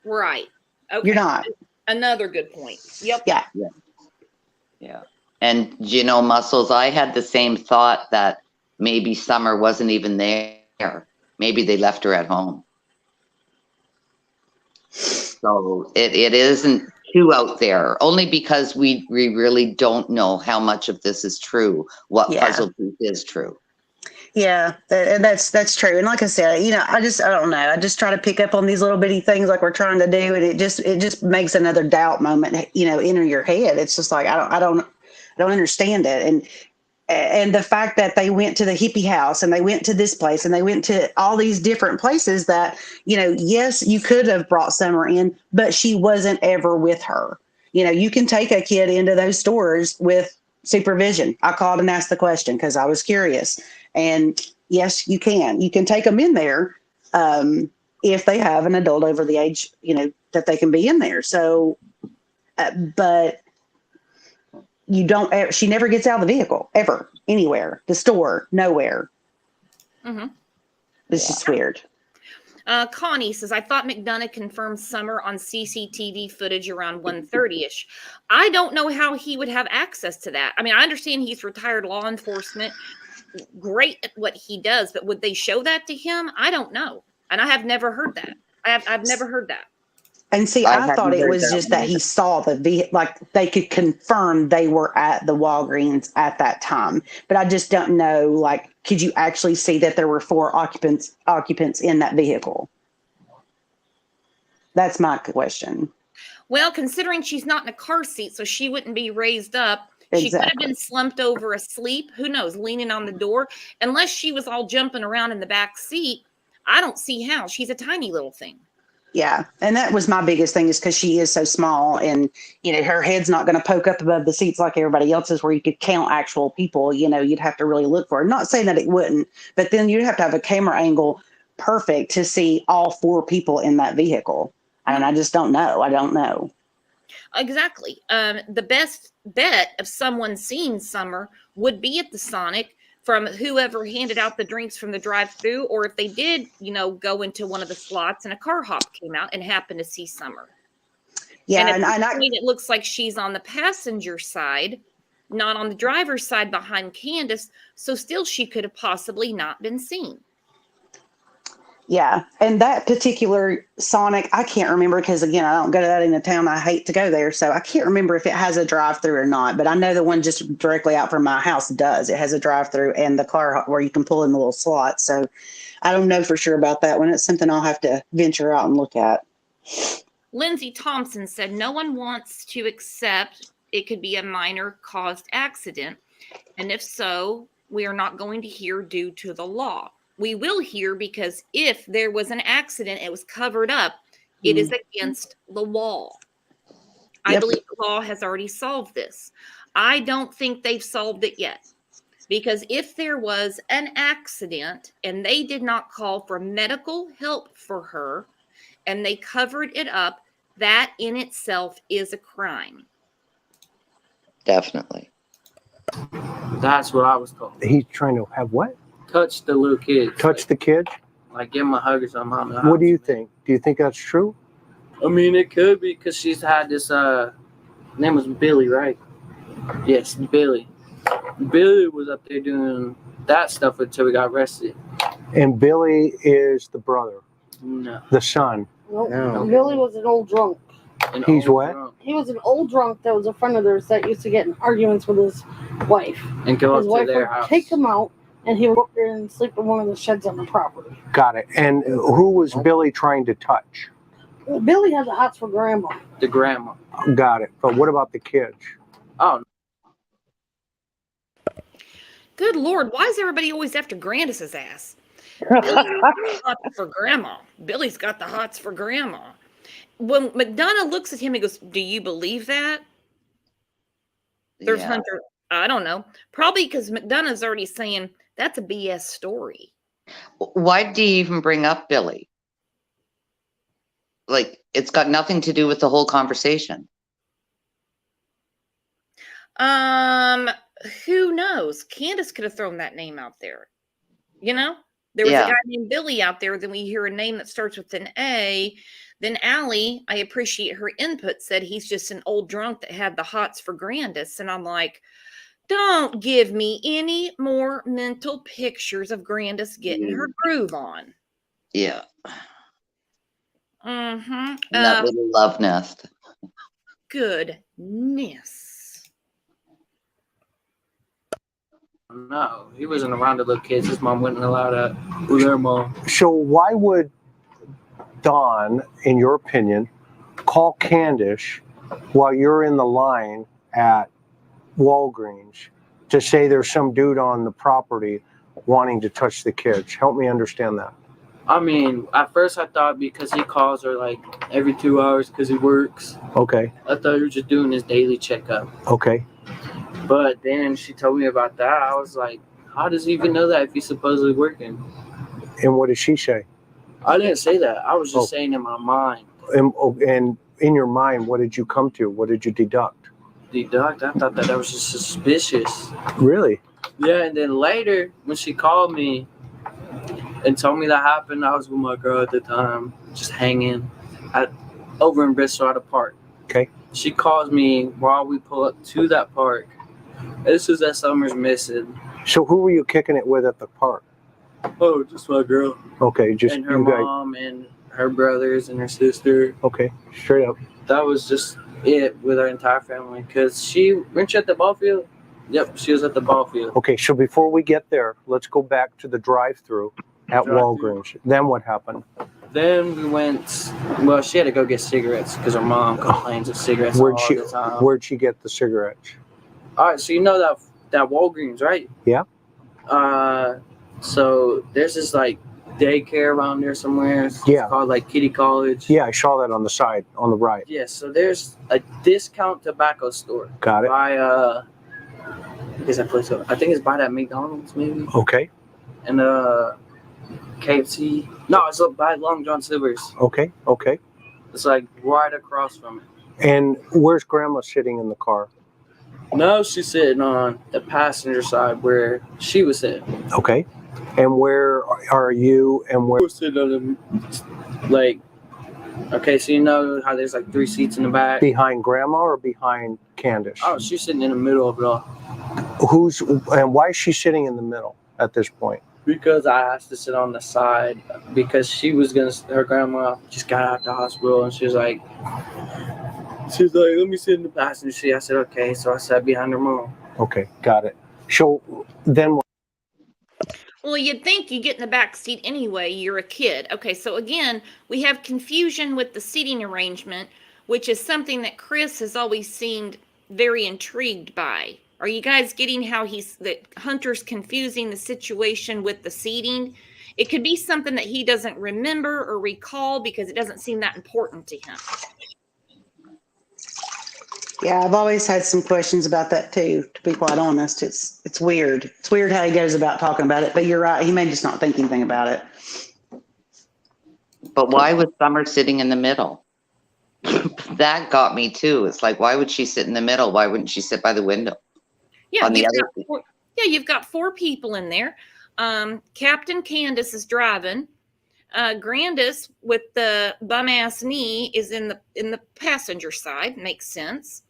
Right. Okay. You're not. Another good point. Yep. Yeah. Yeah. And Muscles, I had the same thought that maybe Summer wasn't even there. Maybe they left her at home. So it isn't too out there, only because we really don't know how much of this is true, what puzzle piece is true. Yeah, and that's true. And like I said, I don't know. I just try to pick up on these little bitty things like we're trying to do, and it just makes another doubt moment, enter your head. It's just like I don't understand it, and the fact that they went to the hippie house and they went to this place and they went to all these different places that yes, you could have brought Summer in, but she wasn't ever with her. You can take a kid into those stores with supervision. I called and asked the question because I was curious. And yes, you can take them in there if they have an adult over the age, that they can be in there. So, but you don't, she never gets out of the vehicle ever, anywhere, the store, nowhere. Mm-hmm. It's just weird. Connie says, I thought McDonough confirmed Summer on CCTV footage around 1:30ish. I don't know how he would have access to that. I mean, I understand he's retired law enforcement, great at what he does, but would they show that to him? I don't know. And I have never heard that. I've never heard that. And see, I thought it was just that he saw like they could confirm they were at the Walgreens at that time. But I just don't know, like, could you actually see that there were 4 occupants in that vehicle? That's my question. Well, considering she's not in a car seat, so she wouldn't be raised up. She could have been slumped over asleep. Who knows, leaning on the door. Unless she was all jumping around in the back seat, I don't see how. She's a tiny little thing. Yeah. And that was my biggest thing, is because she is so small and, her head's not going to poke up above the seats like everybody else's where you could count actual people. You'd have to really look for her. Not saying that it wouldn't, but then you'd have to have a camera angle perfect to see all 4 people in that vehicle. And I just don't know. I don't know. Exactly. The best bet of someone seeing Summer would be at the Sonic from whoever handed out the drinks from the drive-thru, or if they did, go into one of the slots and a car hop came out and happened to see Summer. Yeah, and it looks like she's on the passenger side, not on the driver's side behind Candace, so still she could have possibly not been seen. Yeah, and that particular Sonic, I can't remember because, again, I don't go to that in the town. I hate to go there, so I can't remember if it has a drive-through or not. But I know the one just directly out from my house does. It has a drive-through and the car where you can pull in the little slot. So I don't know for sure about that one. It's something I'll have to venture out and look at. Lindsay Thompson said, no one wants to accept it could be a minor caused accident. And if so, we are not going to hear due to the law. We will hear because if there was an accident, it was covered up, it is against the law. I believe the law has already solved this. I don't think they've solved it yet. Because if there was an accident and they did not call for medical help for her and they covered it up, that in itself is a crime. Definitely. That's what I was told. He's trying to have what? Touch the little kid. Touch the kid? Like give him a hug or something. What do you think? Do you think that's true? I mean, it could be because she's had this, name was Billy, right? Yes, Billy. Billy was up there doing that stuff until we got arrested. And Billy is the brother, No. the son. No. Billy was an old drunk. He's what? Drunk. He was an old drunk that was a friend of theirs that used to get in arguments with his wife. And go His up to wife their would house. take him out, and he would go up there and sleep in one of the sheds on the property. Got it. And who was Billy trying to touch? Well, Billy has the hots for grandma. The grandma. Got it. But what about the kids? Oh, Good Lord, why is everybody always after Grandis's ass? Billy's got the hots for grandma. Billy's got the hots for grandma. When McDonough looks at him, he goes, "Do you believe that?" There's Yeah. Hunter. I don't know. Probably because McDonough's already saying that's a BS story. Why did he even bring up Billy? Like, it's got nothing to do with the whole conversation. Who knows? Candace could have thrown that name out there. You know, there was Yeah. a guy named Billy out there. Then we hear a name that starts with an A. Then Allie, I appreciate her input, said he's just an old drunk that had the hots for Grandis. And I'm like, don't give me any more mental pictures of Grandis getting her groove on. Yeah. Mm-hmm. And that little love nest. Goodness. no. He wasn't around the little kids. His mom wouldn't allow that with their mom. So why would Don, in your opinion, call Candace while you're in the line at Walgreens to say there's some dude on the property wanting to touch the kids? Help me understand that. I mean, at first I thought because he calls her like every 2 hours because he works. Okay. I thought he was just doing his daily checkup. Okay. But then she told me about that. I was like, how does he even know that if he's supposedly working? And what did she say? I didn't say that. I was just saying in my mind. And in your mind, what did you come to? What did you deduct? Deduct. I thought that was just suspicious. Really? Yeah, and then later when she called me and told me that happened, I was with my girl at the time, just hanging over in Bristol at a park. Okay. She calls me while we pull up to that park. This is that Summer's missing. So who were you kicking it with at the park? Oh, just my girl. Okay, just And her you guys. mom and her brothers and her sister. Okay, straight up. That was just it with our entire family. Because weren't you at the ball field? Yep, she was at the ball field. Okay, so before we get there, let's go back to the drive-through at Walgreens. Then what happened? Then we went. Well, she had to go get cigarettes because her mom complains of cigarettes all the time. Where'd she get the cigarettes? All right, so you know that Walgreens, right? Yeah. So there's this like daycare around there somewhere. It's called like Kitty College. Yeah, I saw that on the side, on the right. Yeah. So there's a discount tobacco store. Got it. By is that place? I think it's by that McDonald's maybe. Okay. And KFC. No, it's up by Long John Silver's. Okay. Okay. It's like right across from it. And where's Grandma sitting in the car? No, she's sitting on the passenger side where she was sitting. Okay. And where are you? And where? We're sitting on the, like, okay, so you know how there's like 3 seats in the back? Behind Grandma or behind Candace? Oh, she's sitting in the middle of it all. And why is she sitting in the middle at this point? Because I asked to sit on the side because her grandma just got out of the hospital and she was like, let me sit in the passenger seat. I said, okay. So I sat behind her mom. Okay, got it. So then Well, you'd think you get in the back seat anyway. You're a kid. Okay, so again, we have confusion with the seating arrangement, which is something that Chris has always seemed very intrigued by. Are you guys getting how that Hunter's confusing the situation with the seating? It could be something that he doesn't remember or recall because it doesn't seem that important to him. Yeah, I've always had some questions about that too, to be quite honest. It's weird. It's weird how he goes about talking about it, but you're right. He may just not think anything about it. But why was Summer sitting in the middle? That got me too. It's like, why would she sit in the middle? Why wouldn't she sit by the window? Yeah, you've got 4 people in there. Captain Candace is driving. Grandis with the bum ass knee is in the passenger side. Makes sense.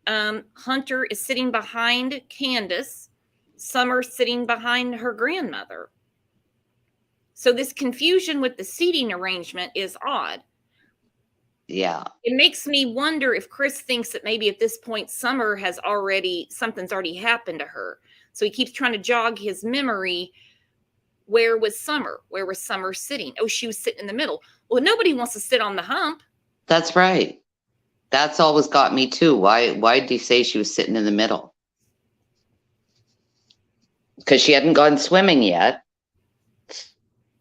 Hunter is sitting behind Candace. Summer sitting behind her grandmother. So this confusion with the seating arrangement is odd. Yeah. It makes me wonder if Chris thinks that maybe at this point something's already happened to her. So he keeps trying to jog his memory. Where was Summer? Where was Summer sitting? Oh, she was sitting in the middle. Well, nobody wants to sit on the hump. That's right. That's always got me too. Why did he say she was sitting in the middle? Because she hadn't gone swimming yet,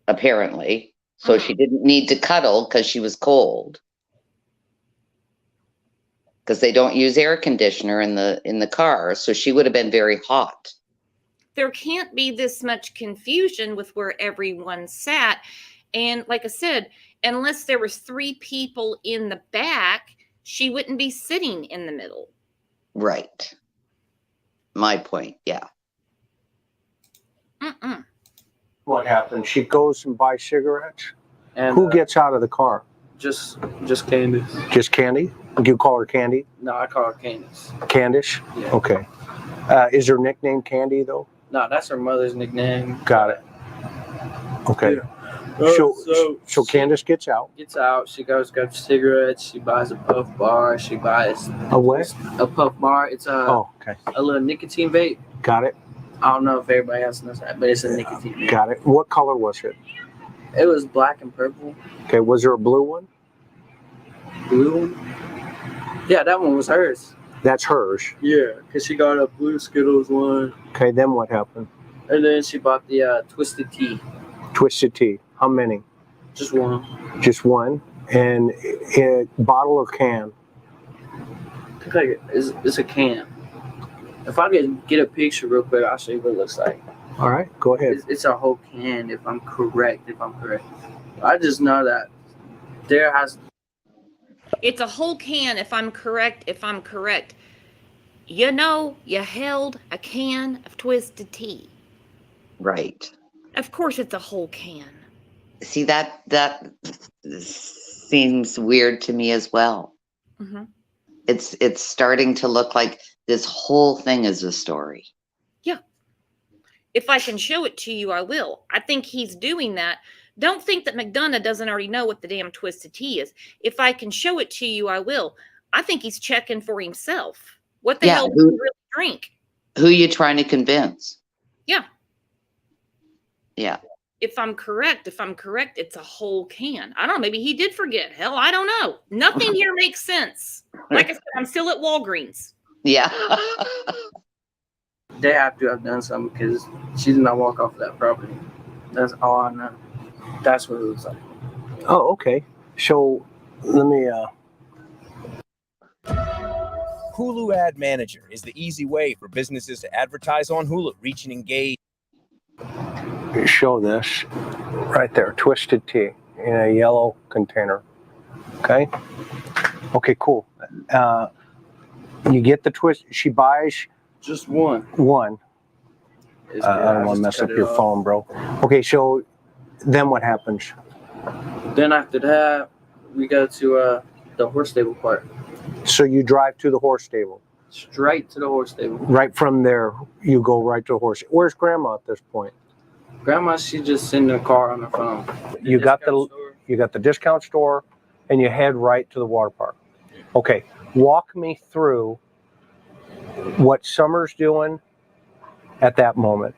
apparently. So she didn't need to cuddle because she was cold. Because they don't use air conditioner in the car, so she would have been very hot. There can't be this much confusion with where everyone sat. And like I said, unless there was 3 people in the back, she wouldn't be sitting in the middle. Right. My point, yeah. What happened? She goes and buys cigarettes. And Who gets out of the car? just Candace. Just Candy? You call her Candy? No, I call her Candace. Candice? Yeah. Okay. Is her nickname Candy though? No, that's her mother's nickname. Got it. Okay. So Candace gets out. Gets out. She goes grabs cigarettes. She buys a Puff Bar. She buys A what? a Puff Bar. It's Oh, okay. a little nicotine vape. Got it. I don't know if everybody else knows that, but it's a nicotine vape. Got it. What color was it? It was black and purple. Okay. Was there a blue one? Blue one? Yeah, that one was hers. That's hers. Yeah, because she got a blue Skittles one. Okay. Then what happened? And then she bought the Twisted Tea. Twisted tea. How many? Just one. Just one. And bottle or can? I think like it's a can. If I could get a picture real quick, I'll show you what it looks like. All right. Go ahead. It's a whole can, if I'm correct. I just know that there has. It's a whole can, if I'm correct. You know, you held a can of Twisted Tea. Right. Of course it's a whole can. See, that seems weird to me as well. Mm-hmm. It's starting to look like this whole thing is a story. Yeah. If I can show it to you, I will. I think he's doing that. Don't think that McDonough doesn't already know what the damn Twisted Tea is. If I can show it to you, I will. I think he's checking for himself. What the hell does he really drink? Who are you trying to convince? Yeah. Yeah. If I'm correct, it's a whole can. I don't know. Maybe he did forget. Hell, I don't know. Nothing here makes sense. Like I said, I'm still at Walgreens. Yeah. They have to have done something because she did not walk off of that property. That's all I know. That's what it looks like. Oh, okay. So let me. Hulu Ad Manager is the easy way for businesses to advertise on Hulu, reach and engage. Show this right there. Twisted tea in a yellow container. Okay. Okay. Cool. You get the twist. She buys Just one. one. It's I don't want to mess up your phone, bro. Okay. So then what happens? Then after that, we go to the horse stable part. So you drive to the horse stable. Straight to the horse stable. Right from there, you go right to the horse. Where's Grandma at this point? Grandma, she just sitting in the car on her phone. You got the discount store, and you head right to the water park. Okay, walk me through what Summer's doing at that moment.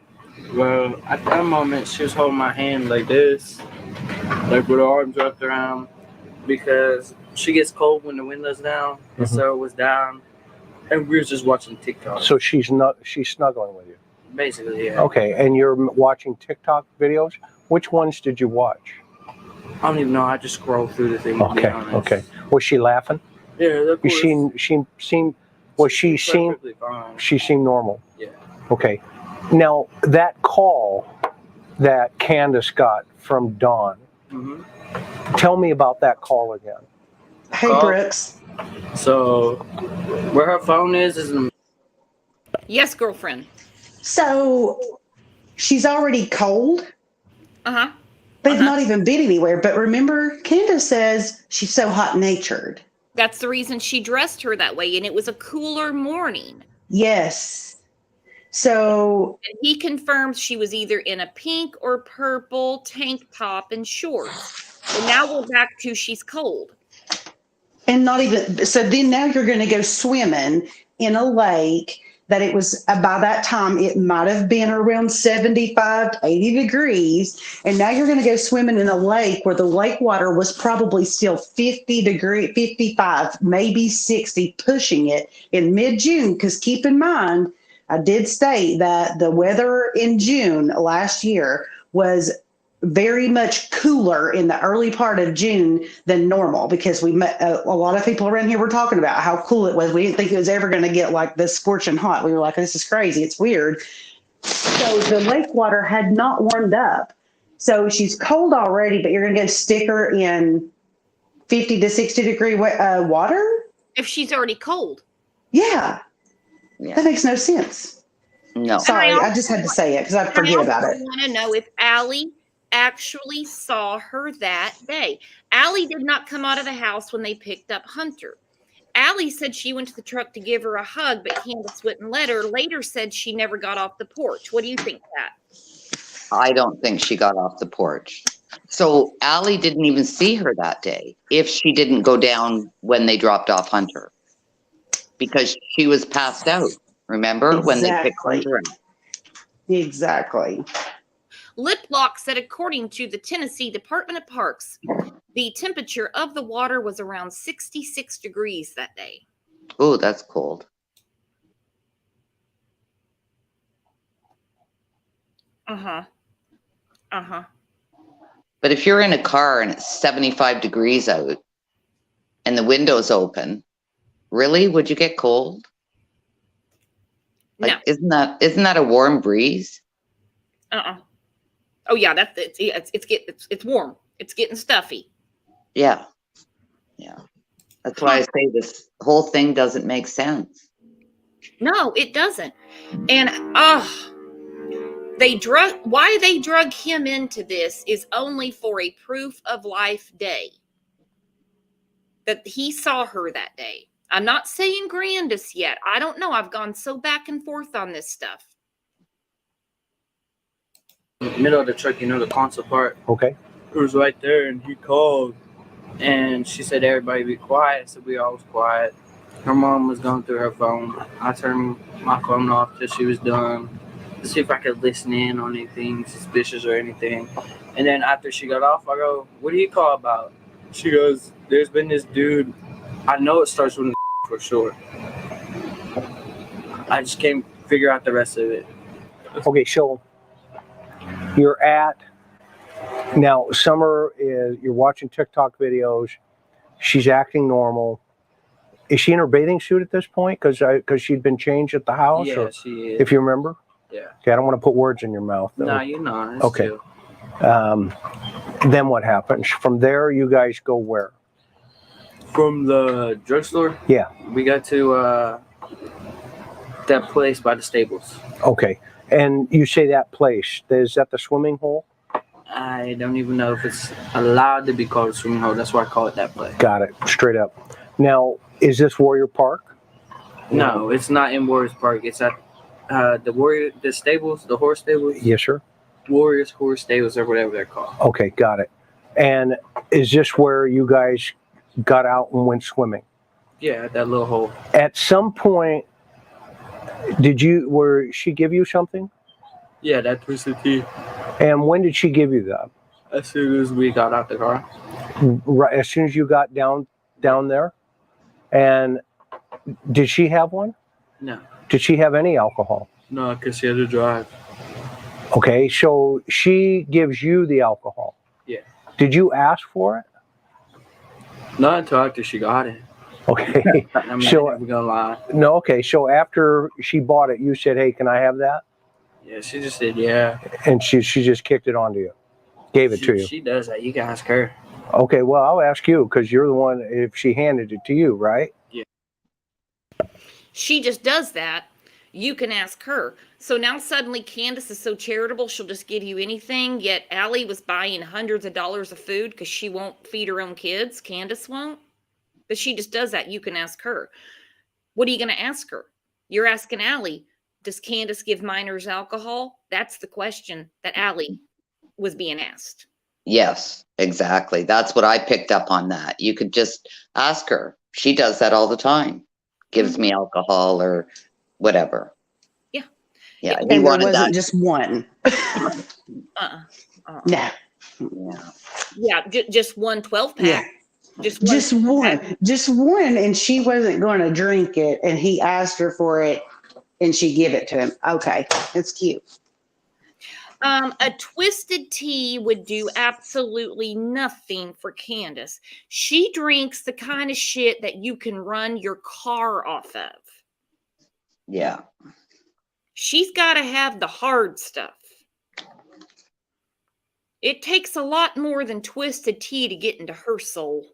Well, at that moment, she was holding my hand like this, like with her arms wrapped around, because she gets cold when the window's down, and so it was down, and we were just watching TikTok. So she's snuggling with you. Basically, yeah. Okay, and you're watching TikTok videos. Which ones did you watch? I don't even know. I just scrolled through the thing. To be honest. Okay. Was she laughing? Yeah, of course. She seemed. Was she seemed? Perfectly fine. She seemed normal. Yeah. Okay. Now that call that Candace got from Dawn. Mm-hmm. Tell me about that call again. Hey, Call. Brooks. So, where her phone is in. Yes, girlfriend. So she's already cold. Uh-huh. They've not even been anywhere. But remember, Candace says she's so hot natured. That's the reason she dressed her that way, and it was a cooler morning. Yes. So And he confirms she was either in a pink or purple tank top and shorts. And now we're back to she's cold. And not even, so then now you're going to go swimming in a lake that it was, by that time, it might have been around 75 to 80 degrees. And now you're going to go swimming in a lake where the lake water was probably still 55, maybe 60, pushing it in mid-June. Because keep in mind, I did state that the weather in June last year was very much cooler in the early part of June than normal, because we met a lot of people around here were talking about how cool it was. We didn't think it was ever going to get like this scorching hot. We were like, this is crazy. It's weird. So the lake water had not warmed up. So she's cold already, but you're going to go stick her in 50 to 60 degree water? If she's already cold. Yeah. Yeah. That makes no sense. No. Sorry, I just had to say it because I forget about it. I want to know if Allie actually saw her that day. Allie did not come out of the house when they picked up Hunter. Allie said she went to the truck to give her a hug, but Candace wouldn't let her. Later said she never got off the porch. What do you think, Pat? I don't think she got off the porch. So Allie didn't even see her that day if she didn't go down when they dropped off Hunter. Because she was passed out, remember? When they picked Hunter up. Exactly. Liplock said, according to the Tennessee Department of Parks, the temperature of the water was around 66 degrees that day. Oh, that's cold. Uh-huh. Uh-huh. But if you're in a car and it's 75 degrees out and the window's open, really, would you get cold? Like, No. Isn't that a warm breeze? Uh-uh. Oh yeah, it's warm. It's getting stuffy. Yeah. Yeah. That's why I say this whole thing doesn't make sense. No, it doesn't. And why they drug him into this is only for a proof of life day. That he saw her that day. I'm not saying Grandis yet. I don't know. I've gone so back and forth on this stuff. Middle of the truck, the console part. Okay. It was right there, and he called, and she said, everybody be quiet. So we all was quiet. Her mom was going through her phone. I turned my phone off till she was done to see if I could listen in on anything suspicious or anything. And then after she got off, I go, what do you call about? She goes, there's been this dude. I know it starts with for sure. I just can't figure out the rest of it. Okay, so you're at, now Summer you're watching TikTok videos. She's acting normal. Is she in her bathing suit at this point? Because she'd been changed at the house? Yeah, or, she is. if you remember? Yeah. Okay, I don't want to put words in your mouth, though. No, you're not. It's Okay. chill. Then what happens? From there, you guys go where? From the drugstore? Yeah. We got to that place by the stables. Okay. And you say that place, is that the swimming hole? I don't even know if it's allowed to be called a swimming hole. That's why I call it that place. Got it. Straight up. Now, is this Warrior Park? No, it's not in Warriors Park. It's at the stables, the horse stables. Yes, sir. Warriors Horse Stables or whatever they're called. Okay, got it. And is this where you guys got out and went swimming? Yeah, that little hole. At some point, where she give you something? Yeah, that Twisted Tea. And when did she give you that? As soon as we got out the car. Right, as soon as you got down there? And did she have one? No. Did she have any alcohol? No, because she had to drive. Okay, so she gives you the alcohol. Yeah. Did you ask for it? Not until after she got it. Okay. I mean, So- I'm never gonna lie. No, okay, so after she bought it, you said, hey, can I have that? Yeah, she just said yeah. And she just kicked it onto you, gave it to you. She does that. You can ask her. Okay, well, I'll ask you because you're the one, if she handed it to you, right? She just does that. You can ask her. So now suddenly Candace is so charitable, she'll just give you anything. Yet Allie was buying hundreds of dollars of food because she won't feed her own kids. Candace won't. But she just does that. You can ask her. What are you going to ask her? You're asking Allie, does Candace give minors alcohol? That's the question that Allie was being asked. Yes, exactly. That's what I picked up on that. You could just ask her, She does that all the time. Gives me alcohol or whatever. Yeah. Yeah. And He there wanted wasn't that. just one. No. Yeah. Yeah, just one 12 pack. Yeah. Just one. Just one. Just one. And she wasn't going to drink it. And he asked her for it and she give it to him. Okay. It's cute. A twisted tea would do absolutely nothing for Candace. She drinks the kind of shit that you can run your car off of. Yeah. She's got to have the hard stuff. It takes a lot more than twisted tea to get into her soul.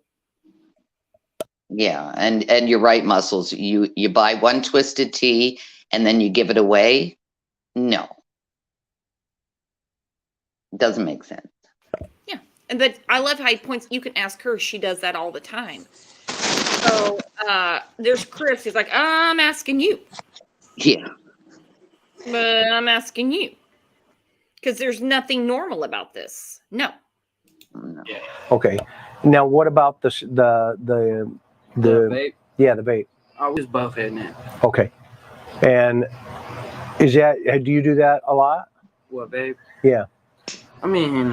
Yeah. And you're right, Muscles. You buy one twisted tea and then you give it away. No. Doesn't make sense. Yeah. But I love how he points, you can ask her, she does that all the time. So there's Chris, he's like, I'm asking you. Yeah. But I'm asking you. Because there's nothing normal about this. No. No. Okay. Now, what about the vape. yeah, the vape? I was both hitting it. Okay. And is that, do you do that a lot? What, vape? Yeah. I mean,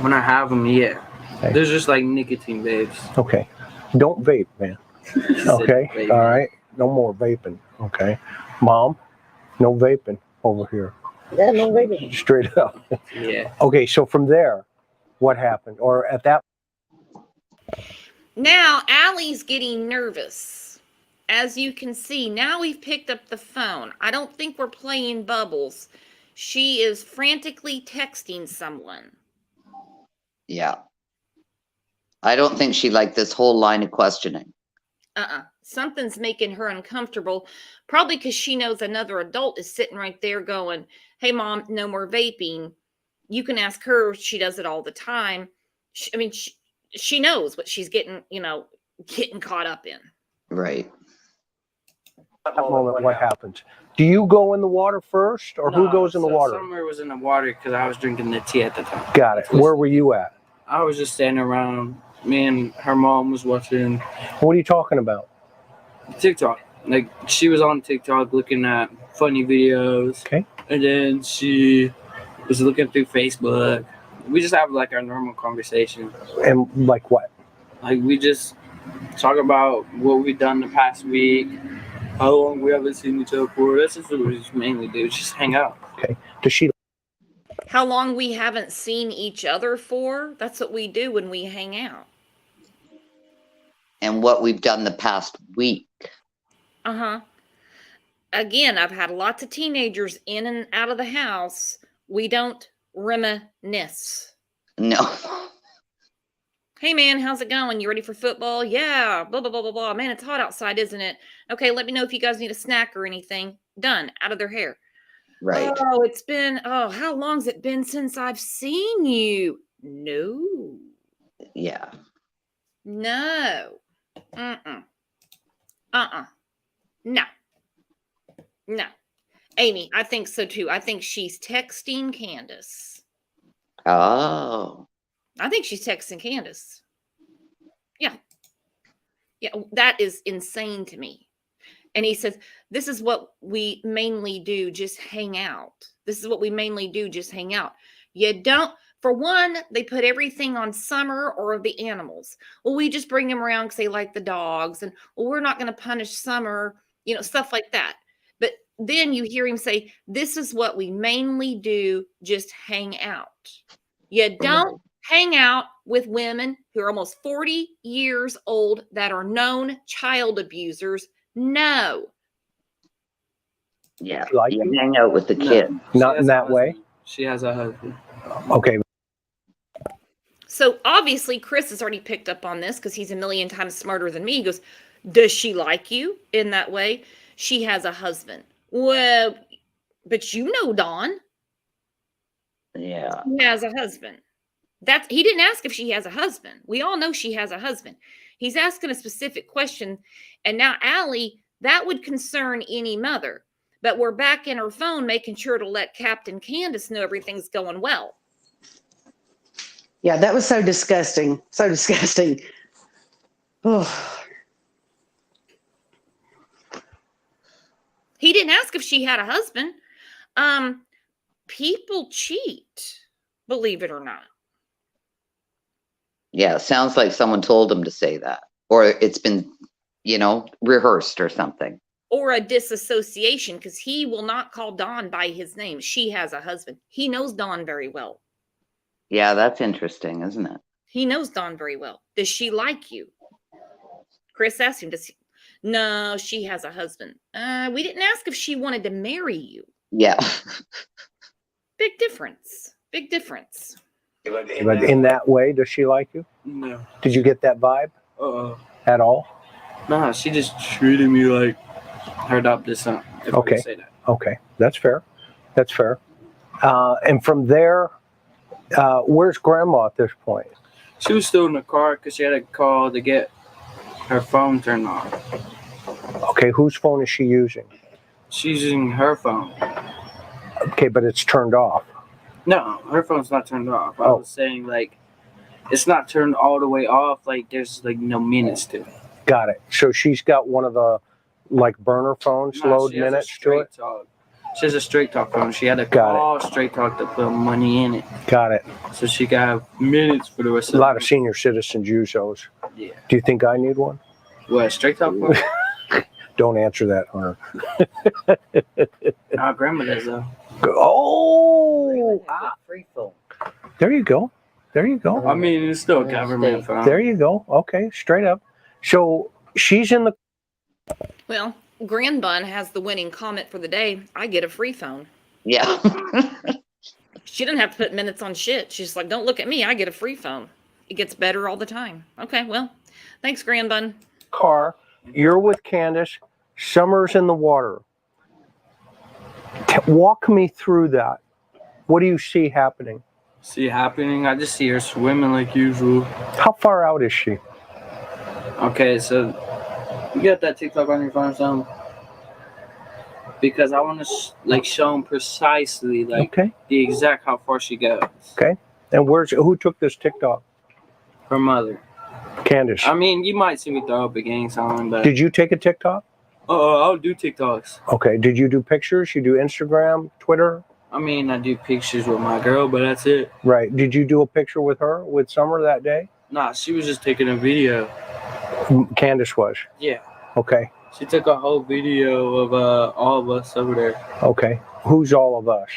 when I have them, yeah. Okay. There's just like nicotine vapes. Okay. Don't vape, man. Okay. Vape. All right. No more vaping. Okay. Mom, no vaping over here. Yeah, no vaping. Straight up. Yeah. Okay. So from there, what happened? Or at that. Now, Allie's getting nervous. As you can see, now we've picked up the phone. I don't think we're playing bubbles. She is frantically texting someone. Yeah. I don't think she liked this whole line of questioning. Something's making her uncomfortable. Probably because she knows another adult is sitting right there going, hey, Mom, no more vaping. You can ask her. She does it all the time. She knows what she's getting caught up in. Right. That moment, what happens? Do you go in the water first, or who goes in the water? Summer was in the water because I was drinking the tea at the time. Got it. Where were you at? I was just standing around. Me and her mom was watching What are you talking about? TikTok. Like, she was on TikTok looking at funny videos. Okay. And then she was looking through Facebook. We just have like our normal conversation. And like what? Like, we just talk about what we've done the past week, how long we haven't seen each other for. That's just what we just mainly do. Just hang out. Okay. Does she? How long we haven't seen each other for? That's what we do when we hang out. And what we've done the past week. Again, I've had lots of teenagers in and out of the house. We don't reminisce. No. Hey, man, how's it going? You ready for football? Yeah, blah, blah, blah, blah, blah. Man, it's hot outside, isn't it? Okay, let me know if you guys need a snack or anything. Done. Out of their hair. Right. How long's it been since I've seen you? No. Yeah. No. No. No. Amy, I think so too. I think she's texting Candace. Oh. I think she's texting Candace. Yeah. Yeah, that is insane to me. And he says, this is what we mainly do, just hang out. This is what we mainly do, just hang out. You don't, for one, they put everything on Summer or the animals. Well, we just bring them around because they like the dogs. And, well, we're not going to punish Summer, stuff like that. But then you hear him say, this is what we mainly do, just hang out. You don't hang out with women who are almost 40 years old that are known child abusers. No. Yeah. Like you hang out with the kid. Not in that way. She has a husband. Okay. So obviously Chris has already picked up on this because he's a million times smarter than me. He goes, does she like you in that way? She has a husband. Well, but Dawn. Yeah. She has a husband. He didn't ask if she has a husband. We all know she has a husband. He's asking a specific question. And now Allie, that would concern any mother. But we're back in her phone making sure to let Captain Candace know everything's going well. Yeah, that was so disgusting. So disgusting. Oh. He didn't ask if she had a husband. People cheat, believe it or not. Yeah, sounds like someone told him to say that, or it's been, rehearsed or something. Or a disassociation, because he will not call Dawn by his name. She has a husband. He knows Dawn very well. Yeah, that's interesting, isn't it? He knows Dawn very well. Does she like you? Chris asked him, no, she has a husband. We didn't ask if she wanted to marry you. Yeah. Big difference. Big difference. But in that way, does she like you? No. Did you get that vibe at all? Nah, she just treated me like her adopted son. If I could say that. Okay, that's fair. That's fair. And from there, where's Grandma at this point? She was still in the car because she had a call to get her phone turned on. Okay, whose phone is she using? She's using her phone. Okay, but it's turned off. No, her phone's not turned off. I was saying, like, it's not turned all the way off. Like, there's, like, no minutes to it. Got it. So she's got one of the, like, burner phones, load minutes to it? She has a Straight Talk phone. She had to call Straight Talk to put money in it. Got it. So she can have minutes for the rest of a lot of senior citizens use those. Yeah. Do you think I need one? What, Straight Talk phone? Don't answer that, Hunter. Nah, Grandma does, though. Oh! Free phone. There you go. There you go. I mean, it's still a government phone. There you go. Okay, straight up. So she's in the... Well, Grandbun has the winning comment for the day. I get a free phone. Yeah. She didn't have to put minutes on shit. She's like, don't look at me. I get a free phone. It gets better all the time. Okay, well, thanks, Grandbun. Car. You're with Candace. Summer's in the water. Walk me through that. What do you see happening? I just see her swimming like usual. How far out is she? Okay, so you got that TikTok on your phone or something? Because I want to show them precisely the exact how far she goes. Okay. And who took this TikTok? Her mother. Candace. I mean, you might see me throw up a gang sign, but Did you take a TikTok? I'll do TikToks. Okay. Did you do pictures? You do Instagram, Twitter? I mean, I do pictures with my girl, but that's it. Right. Did you do a picture with her, with Summer that day? Nah, she was just taking a video. Candace was? Yeah. Okay. She took a whole video of all of us over there. Okay. Who's all of us?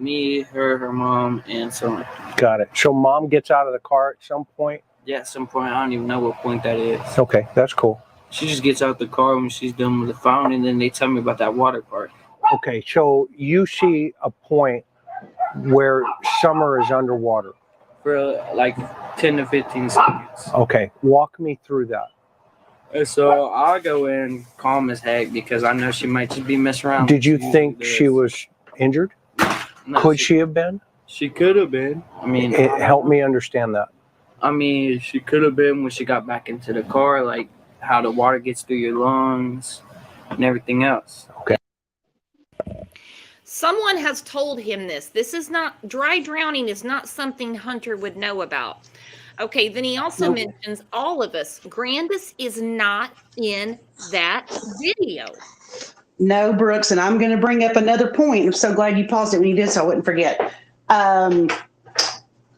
Me, her mom, and Summer. Got it. So mom gets out of the car at some point? Yeah, at some point. I don't even know what point that is. Okay, that's cool. She just gets out the car when she's done with the phone, and then they tell me about that water park. Okay, so you see a point where Summer is underwater. For like 10 to 15 seconds. Okay, walk me through that. And so I'll go in calm as heck because I know she might just be messing around. Did you think she was injured? No, Could she have been? She could have been. I mean, help me understand that. I mean, she could have been when she got back into the car, like how the water gets through your lungs and everything else. Okay. Someone has told him this. This is not, dry drowning is not something Hunter would know about. Okay, then he also mentions all of us. Grandis is not in that video. No, Brooks, and I'm going to bring up another point. I'm so glad you paused it when you did so I wouldn't forget.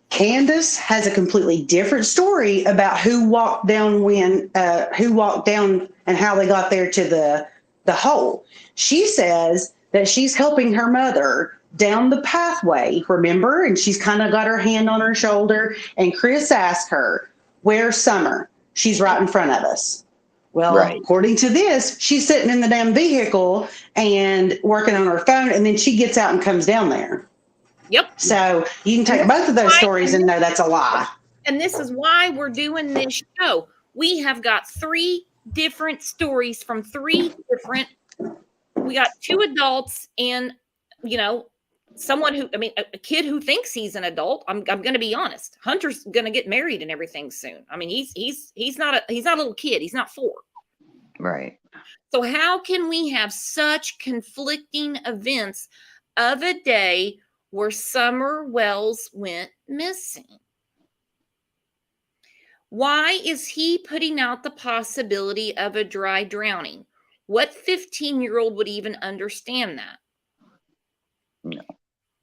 Candace has a completely different story about who walked down and how they got there to the hole. She says that she's helping her mother down the pathway, remember? And she's kind of got her hand on her shoulder. And Chris asked her, "Where's Summer?" She's right in front of us. Well, according to this, she's sitting in the damn vehicle and working on her phone. And then she gets out and comes down there. Yep. So you can take both of those stories and know that's a lie. And this is why we're doing this show. We have got 3 different stories from 3 different, we got 2 adults and, someone who, a kid who thinks he's an adult. I'm going to be honest. Hunter's going to get married and everything soon. I mean, he's not a little kid. He's not 4. Right. So how can we have such conflicting events of a day where Summer Wells went missing? Why is he putting out the possibility of a dry drowning? What 15-year-old would even understand that? No,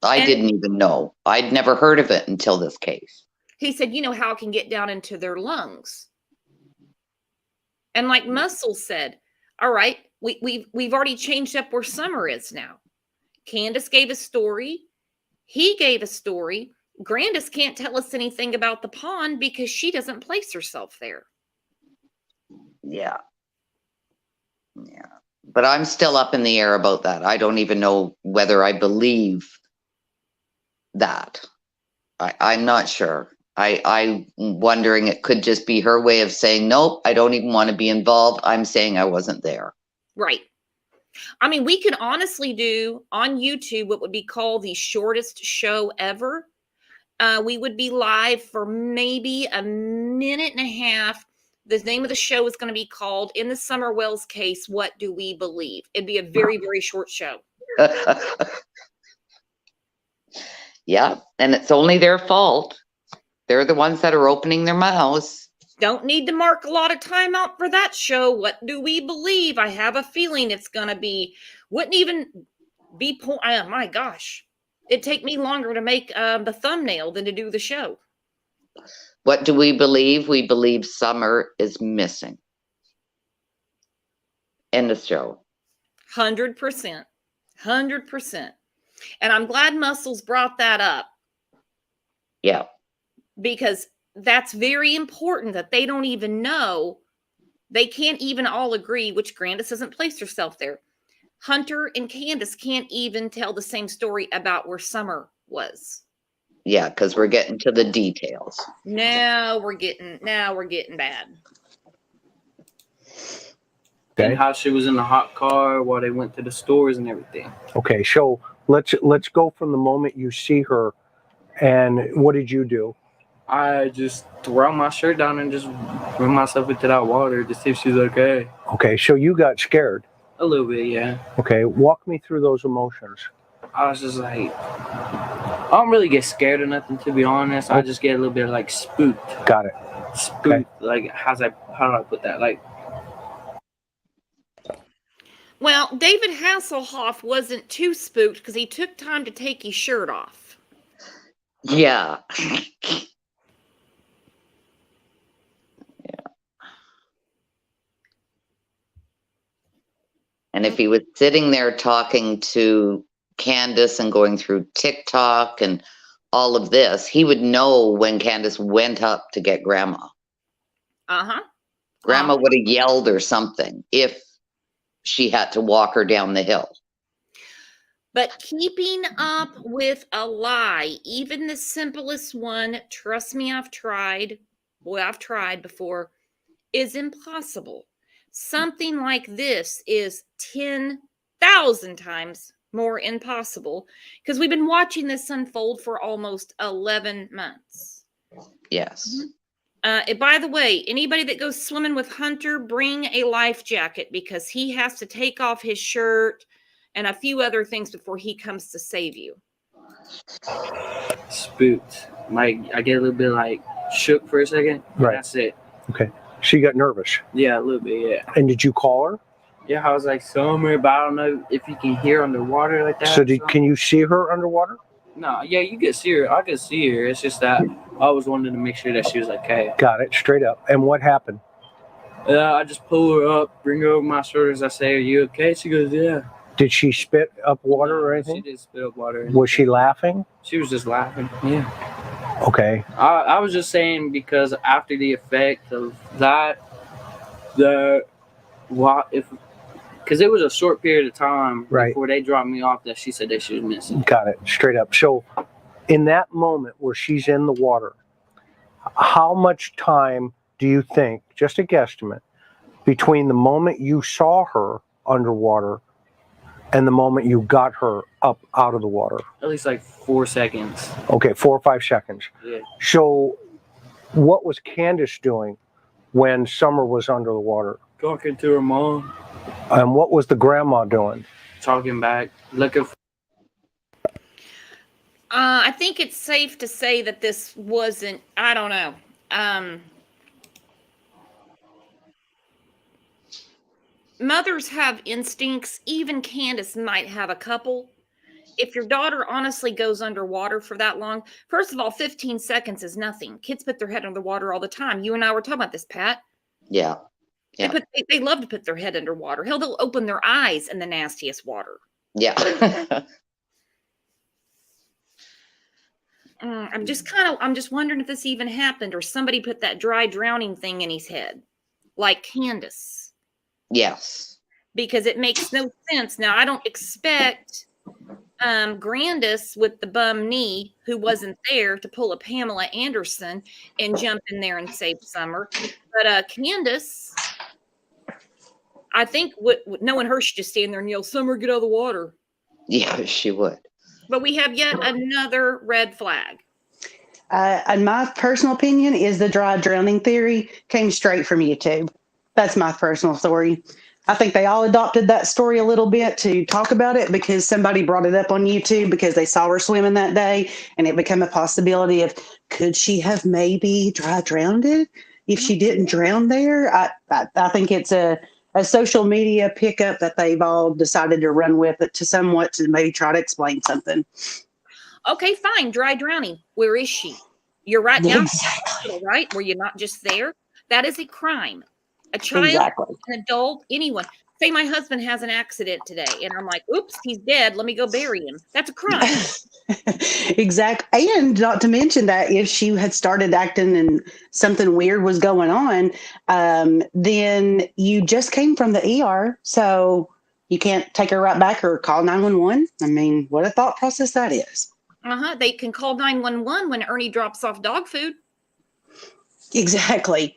I And- didn't even know. I'd never heard of it until this case. He said, you know how it can get down into their lungs. And like Muscle said, all right, we've already changed up where Summer is now. Candace gave a story. He gave a story. Grandis can't tell us anything about the pond because she doesn't place herself there. Yeah. Yeah. But I'm still up in the air about that. I don't even know whether I believe that. I'm not sure. I'm wondering it could just be her way of saying, nope, I don't even want to be involved. I'm saying I wasn't there. Right. I mean, we could honestly do on YouTube what would be called the shortest show ever. We would be live for maybe a minute and a half. The name of the show is going to be called, in the Summer Wells case, What Do We Believe? It'd be a very, very short show. Yeah, and it's only their fault. They're the ones that are opening their mouths. Don't need to mark a lot of time out for that show. What do we believe? I have a feeling it's going to be, wouldn't even be, my gosh. It'd take me longer to make the thumbnail than to do the show. What do we believe? We believe Summer is missing. End of show. 100%. 100%. And I'm glad Muscles brought that up. Yeah. Because that's very important that they don't even know. They can't even all agree, which Grandis hasn't placed herself there. Hunter and Candace can't even tell the same story about where Summer was. Yeah, because we're getting to the details. Now we're getting bad. Okay. And how she was in the hot car while they went to the stores and everything. Okay, so let's go from the moment you see her, and what did you do? I just threw my shirt down and just threw myself into that water to see if she's okay. Okay, so you got scared. A little bit, yeah. Okay, walk me through those emotions. I was just like, I don't really get scared or nothing, to be honest. I just get a little bit like spooked. Got it. Spooked. Okay. Like, how do I put that? Like, Well, David Hasselhoff wasn't too spooked because he took time to take his shirt off. Yeah. And if he was sitting there talking to Candace and going through TikTok and all of this, he would know when Candace went up to get Grandma. Uh-huh. Grandma would have yelled or something if she had to walk her down the hill. But keeping up with a lie, even the simplest one, trust me, I've tried before, is impossible. Something like this is 10,000 times more impossible because we've been watching this unfold for almost 11 months. Yes. By the way, anybody that goes swimming with Hunter, bring a life jacket because he has to take off his shirt and a few other things before he comes to save you. spooked. Like, I get a little bit like shook for a second. Right. That's it. Okay. She got nervous. Yeah, a little bit, yeah. And did you call her? Yeah, I was like, Summer, but I don't know if you can hear underwater like that. So can you see her underwater? No, yeah, you can see her. I could see her. It's just that I was wanting to make sure that she was okay. Got it. Straight up. And what happened? I just pull her up, bring her over my shoulders. I say, "Are you okay?" She goes, "Yeah." Did she spit up water or She anything? did spit up water. Was she laughing? She was just laughing. Yeah. Okay. I was just saying because after the effect of that, because it was a short period of time before they dropped me off that she said that she was missing. Got it. Straight up. So in that moment where she's in the water, how much time do you think, just a guesstimate, between the moment you saw her underwater and the moment you got her up out of the water? At least like 4 seconds. Okay, 4 or 5 seconds. Yeah. So what was Candace doing when Summer was under the water? Talking to her mom. And what was the grandma doing? Talking back, looking for. I think it's safe to say that this wasn't, I don't know. mothers have instincts. Even Candace might have a couple. If your daughter honestly goes underwater for that long, first of all, 15 seconds is nothing. Kids put their head under the water all the time. You and I were talking about this, Pat. Yeah. Yeah. They love to put their head underwater. Hell, they'll open their eyes in the nastiest water. Yeah. I'm just wondering if this even happened, or somebody put that dry drowning thing in his head, like Candace. Yes. Because it makes no sense. Now, I don't expect Grandis with the bum knee, who wasn't there, to pull a Pamela Anderson and jump in there and save Summer. But Candace, I think knowing her, she just stand there and yell, "Summer, get out of the water." Yeah, she would. But we have yet another red flag. And my personal opinion is the dry drowning theory came straight from YouTube. That's my personal story. I think they all adopted that story a little bit to talk about it because somebody brought it up on YouTube because they saw her swimming that day, and it became a possibility of, could she have maybe dry drowned it if she didn't drown there? I think it's a social media pickup that they've all decided to run with it to somewhat to maybe try to explain something. Okay, fine. Dry drowning. Where is she? You're right now, Exactly. right? Were you not just there? That is a crime. A child, Exactly. an adult, anyone. Say my husband has an accident today, and I'm like, oops, he's dead. Let me go bury him. That's a crime. Exactly. And not to mention that if she had started acting and something weird was going on, then you just came from the ER. So you can't take her right back or call 911. I mean, what a thought process that is. They can call 911 when Ernie drops off dog food. Exactly.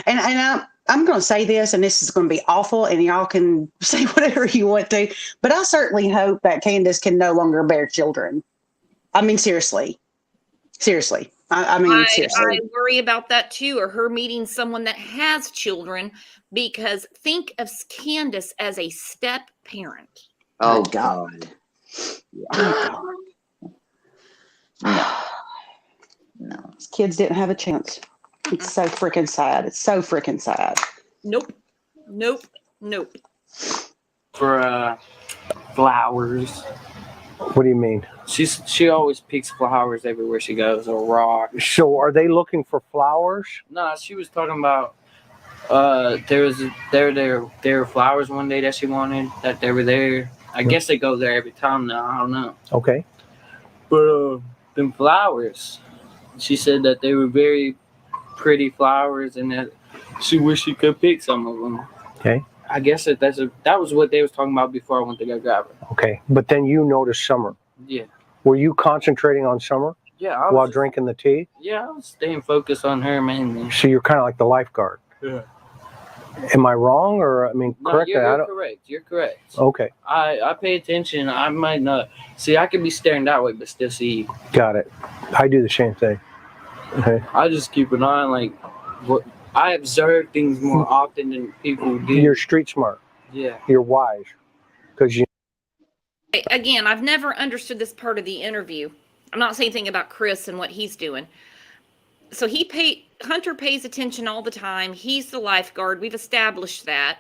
And I'm going to say this, and this is going to be awful, and y'all can say whatever you want to, but I certainly hope that Candace can no longer bear children. I mean, seriously. Seriously. I mean, seriously. I worry about that too, or her meeting someone that has children, because think of Candace as a step parent. Oh, God. Oh, God. No. Kids didn't have a chance. It's so freaking sad. It's so freaking sad. Nope. For flowers. What do you mean? She always picks flowers everywhere she goes, or rocks. So are they looking for flowers? No, she was talking about there were flowers one day that she wanted, that they were there. I guess they go there every time now. I don't know. Okay. But them flowers, she said that they were very pretty flowers, and that she wished she could pick some of them. Okay. I guess that was what they was talking about before I went to go grab her. Okay. But then you noticed Summer. Yeah. Were you concentrating on Summer Yeah. while drinking the tea? Yeah, I was staying focused on her mainly. So you're kind of like the lifeguard. Yeah. Am I wrong, or I mean, No, correct? you're correct. You're correct. Okay. I pay attention. I might not see. I could be staring that way, but still see. Got it. I do the same thing. Okay. I just keep an eye on what I observe things more often than people do. You're street smart. Yeah. You're wise. Because you. Again, I've never understood this part of the interview. I'm not saying anything about Chris and what he's doing. So Hunter pays attention all the time. He's the lifeguard. We've established that.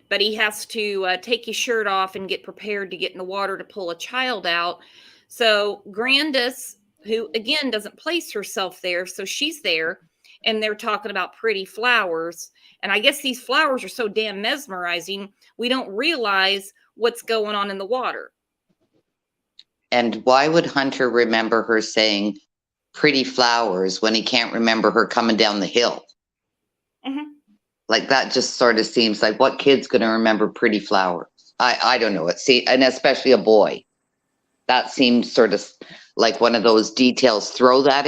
But he has to take his shirt off and get prepared to get in the water to pull a child out. So Grandis, who again doesn't place herself there, so she's there, and they're talking about pretty flowers. And I guess these flowers are so damn mesmerizing, we don't realize what's going on in the water. And why would Hunter remember her saying pretty flowers when he can't remember her coming down the hill? Mm-hmm. Like, that just sort of seems like, what kid's going to remember pretty flowers? I don't know. And especially a boy. That seems sort of like one of those details. Throw that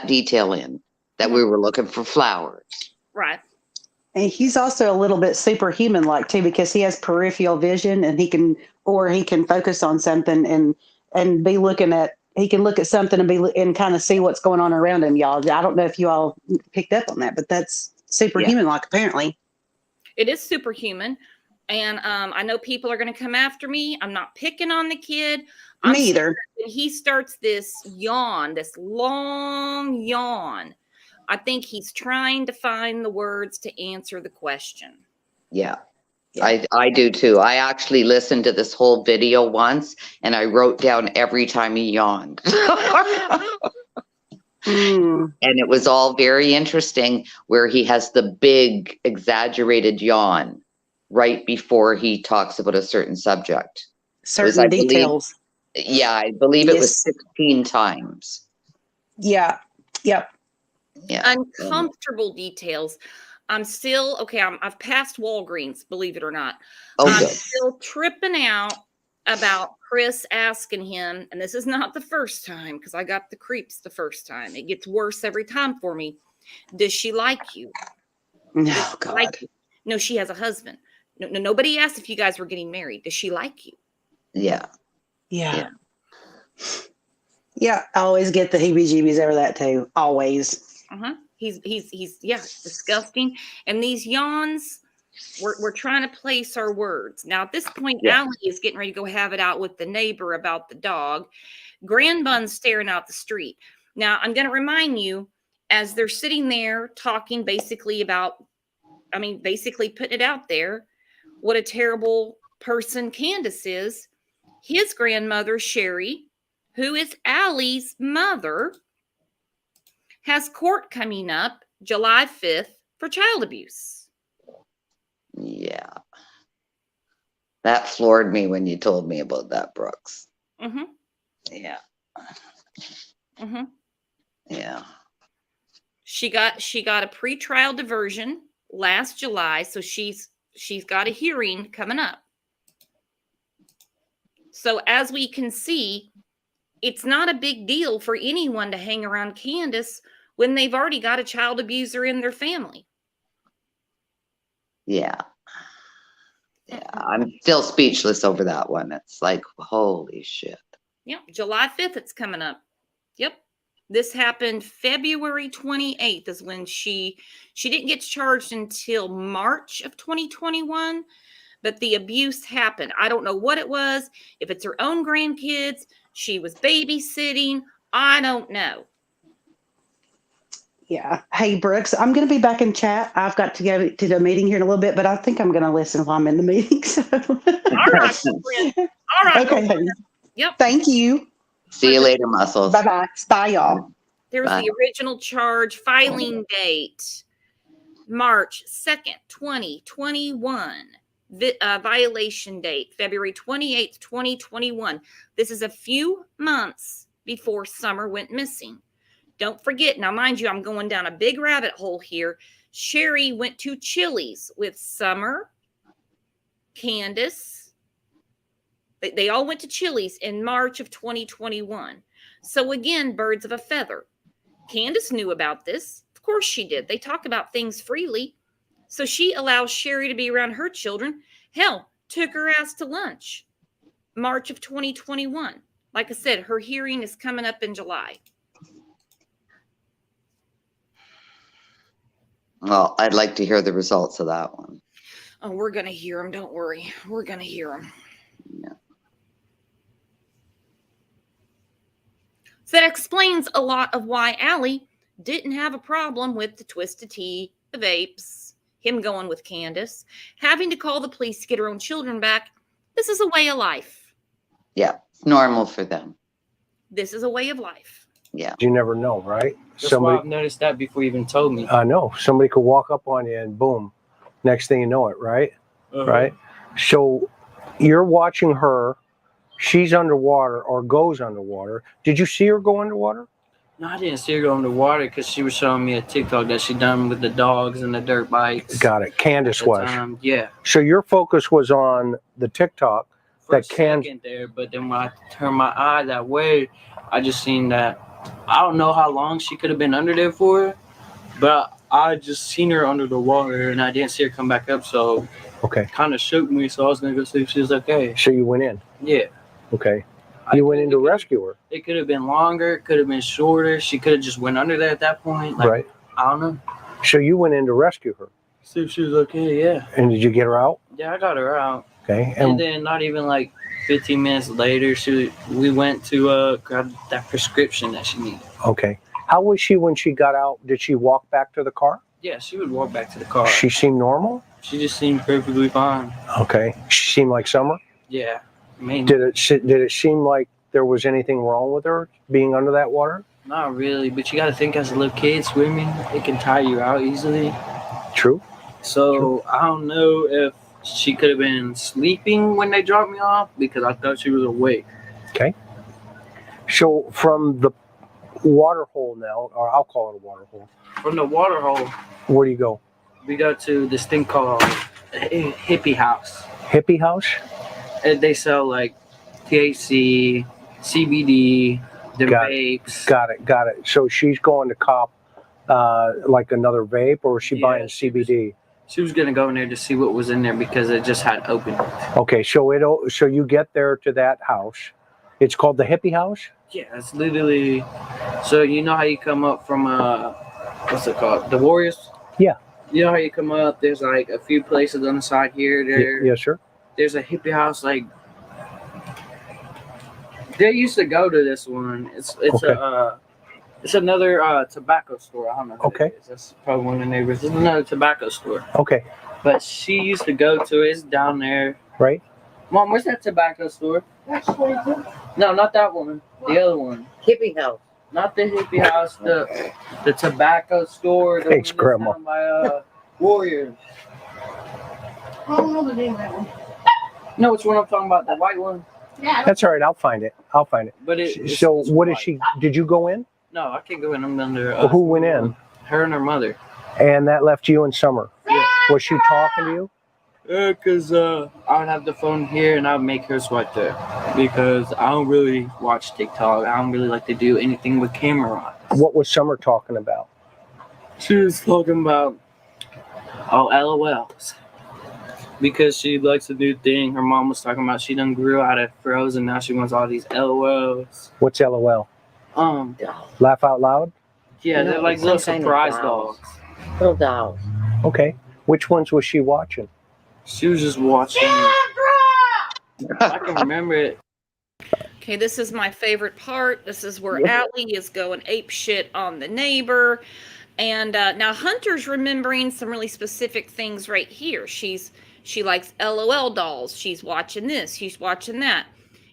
detail in, that we were looking for flowers. Right. And he's also a little bit superhuman like too, because he has peripheral vision, and he can focus on something and be looking at, he can look at something and kind of see what's going on around him, y'all. I don't know if you all picked up on that, but that's superhuman like, apparently. It is superhuman. And I know people are going to come after me. I'm not picking on the kid. Me either. When he starts this yawn, this long yawn, I think he's trying to find the words to answer the question. Yeah. I do too. I actually listened to this whole video once and I wrote down every time he yawned. Mm. And it was all very interesting where he has the big exaggerated yawn right before he talks about a certain subject. Certain I believe- details. Yeah, I believe it was Yes. 16 times. Yeah. Yep. Yeah. Uncomfortable details. I'm still okay. I've passed Walgreens, believe it or not. Oh, I'm good. still tripping out about Chris asking him, and this is not the first time because I got the creeps the first time. It gets worse every time for me. Does she like you? No, Does she God. like you? No, she has a husband. No, nobody asked if you guys were getting married. Does she like you? Yeah. Yeah. Yeah. I always get the heebie-jeebies over that too. Always. Uh-huh. He's yeah, disgusting. And these yawns, we're trying to place our words. Now at this point, Yeah. Allie is getting ready to go have it out with the neighbor about the dog. Grandbun's staring out the street. Now I'm gonna remind you, as they're sitting there talking basically putting it out there, what a terrible person Candace is. His grandmother, Sherry, who is Allie's mother, has court coming up July 5th for child abuse. Yeah. That floored me when you told me about that, Brooks. Mm-hmm. Yeah. Mm-hmm. Yeah. She got a pretrial diversion last July, so she's got a hearing coming up. So as we can see, it's not a big deal for anyone to hang around Candace when they've already got a child abuser in their family. Yeah. Yeah. I'm still speechless over that one. It's like, holy shit. Yep, July 5th it's coming up. Yep. This happened February 28th is when she didn't get charged until March of 2021, but the abuse happened. I don't know what it was, if it's her own grandkids, she was babysitting, I don't know. Yeah. Hey, Brooks, I'm going to be back in chat. I've got to go to the meeting here in a little bit, but I think I'm going to listen while I'm in the meeting. So. All right, friend. All right. Okay. Honey. Yep. Thank you. See you later, muscles. Bye-bye. Bye, y'all. There's Bye. the original charge, filing date, March 2nd, 2021. Violation date, February 28th, 2021. This is a few months before Summer went missing. Don't forget, now mind you, I'm going down a big rabbit hole here. Sherry went to Chili's with Summer, Candace. They all went to Chili's in March of 2021. So again, birds of a feather. Candace knew about this. Of course she did. They talk about things freely. So she allows Sherry to be around her children. Hell, took her ass to lunch. March of 2021. Like I said, her hearing is coming up in July. Well, I'd like to hear the results of that one. Oh, we're going to hear them. Don't worry. We're going to hear them. Yeah. So that explains a lot of why Allie didn't have a problem with the twisted tea, the vapes, him going with Candace, having to call the police to get her own children back. This is a way of life. Yeah. It's normal for them. This is a way of life. Yeah. You never know, right? That's why I've noticed that before you even told me. I know somebody could walk up on you and boom, next thing you know it, right? Right. So you're watching her. She's underwater or goes underwater. Did you see her go underwater? No, I didn't see her go underwater because she was showing me a TikTok that she done with the dogs and the dirt bikes. Got it. Candace was. Yeah. So your focus was on the TikTok. For a That can second there, but then when I turned my eye that way, I just seen that. I don't know how long she could have been under there for, but I just seen her under the water and I didn't see her come back up, so okay. Kind of shook me. So I was gonna go see if she was okay. So you went in. Yeah. Okay. You went in to rescue her. It could have been longer. It could have been shorter. She could have just went under there at that point. Like, Right. I don't know. So you went in to rescue her. See if she was okay. Yeah. And did you get her out? Yeah, I got her out. Okay. And then not even like 15 minutes later, we went to grab that prescription that she needed. Okay. How was she when she got out? Did she walk back to the car? Yeah, she would walk back to the car. She seemed normal? She just seemed perfectly fine. Okay. She seemed like Summer? Yeah. I mean, Did it seem like there was anything wrong with her being under that water? not really, but you got to think as a little kid swimming, it can tire you out easily. True. So I don't know if she could have been sleeping when they dropped me off because I thought she was awake. Okay. So from the water hole now, or I'll call it a water hole, From the water hole, where do you go? we go to this thing called Hippie House. Hippie house? And they sell like THC, CBD, the Got vapes. Got it. So she's going to cop like another vape, or is she Yeah, buying she CBD? She was gonna go in there to see what was in there because it just had opened. Okay, so you get there to that house. It's called the Hippie House? Yeah, it's literally. So you know how you come up from what's it called? The Warriors. Yeah. You know how you come up? There's like a few places on the side here. There. Yes, sir. There's a hippie house. Like they used to go to this one. It's Okay. it's another tobacco store. I don't know. Who Okay. it is. That's probably one of the neighbors. It's another tobacco store. Okay, But she used to go to it. It's down there. right? Mom, where's that tobacco store? No, not that one. The other one. Hippie house. Not the hippie house. The tobacco store. The Thanks, one that's Grandma. down by Warriors. I don't know the name of that one. No, which one I'm talking about? The white one. Yeah. That's all right. I'll find it. But it's So it's what is white. she? Did you go in? No, I can't go in. I'm under. Well, who went in? Her and her mother. And that left you in Summer. Yeah. Was she talking to you? Cause I would have the phone here and I would make her swipe there because I don't really watch TikTok. I don't really like to do anything with camera on. What was Summer talking about? She was talking about LOLs because she likes a new thing. Her mom was talking about she done grew out of Frozen. Now she wants all these LOLs. What's LOL? Laugh out loud? Yeah, No, they're like some little kind of surprise dolls. dogs. Little dolls. Okay. Which ones was she watching? She was just watching. I can remember it. Okay, this is my favorite part. This is where Allie is going ape shit on the neighbor. And now Hunter's remembering some really specific things right here. She likes LOL dolls. She's watching this. She's watching that.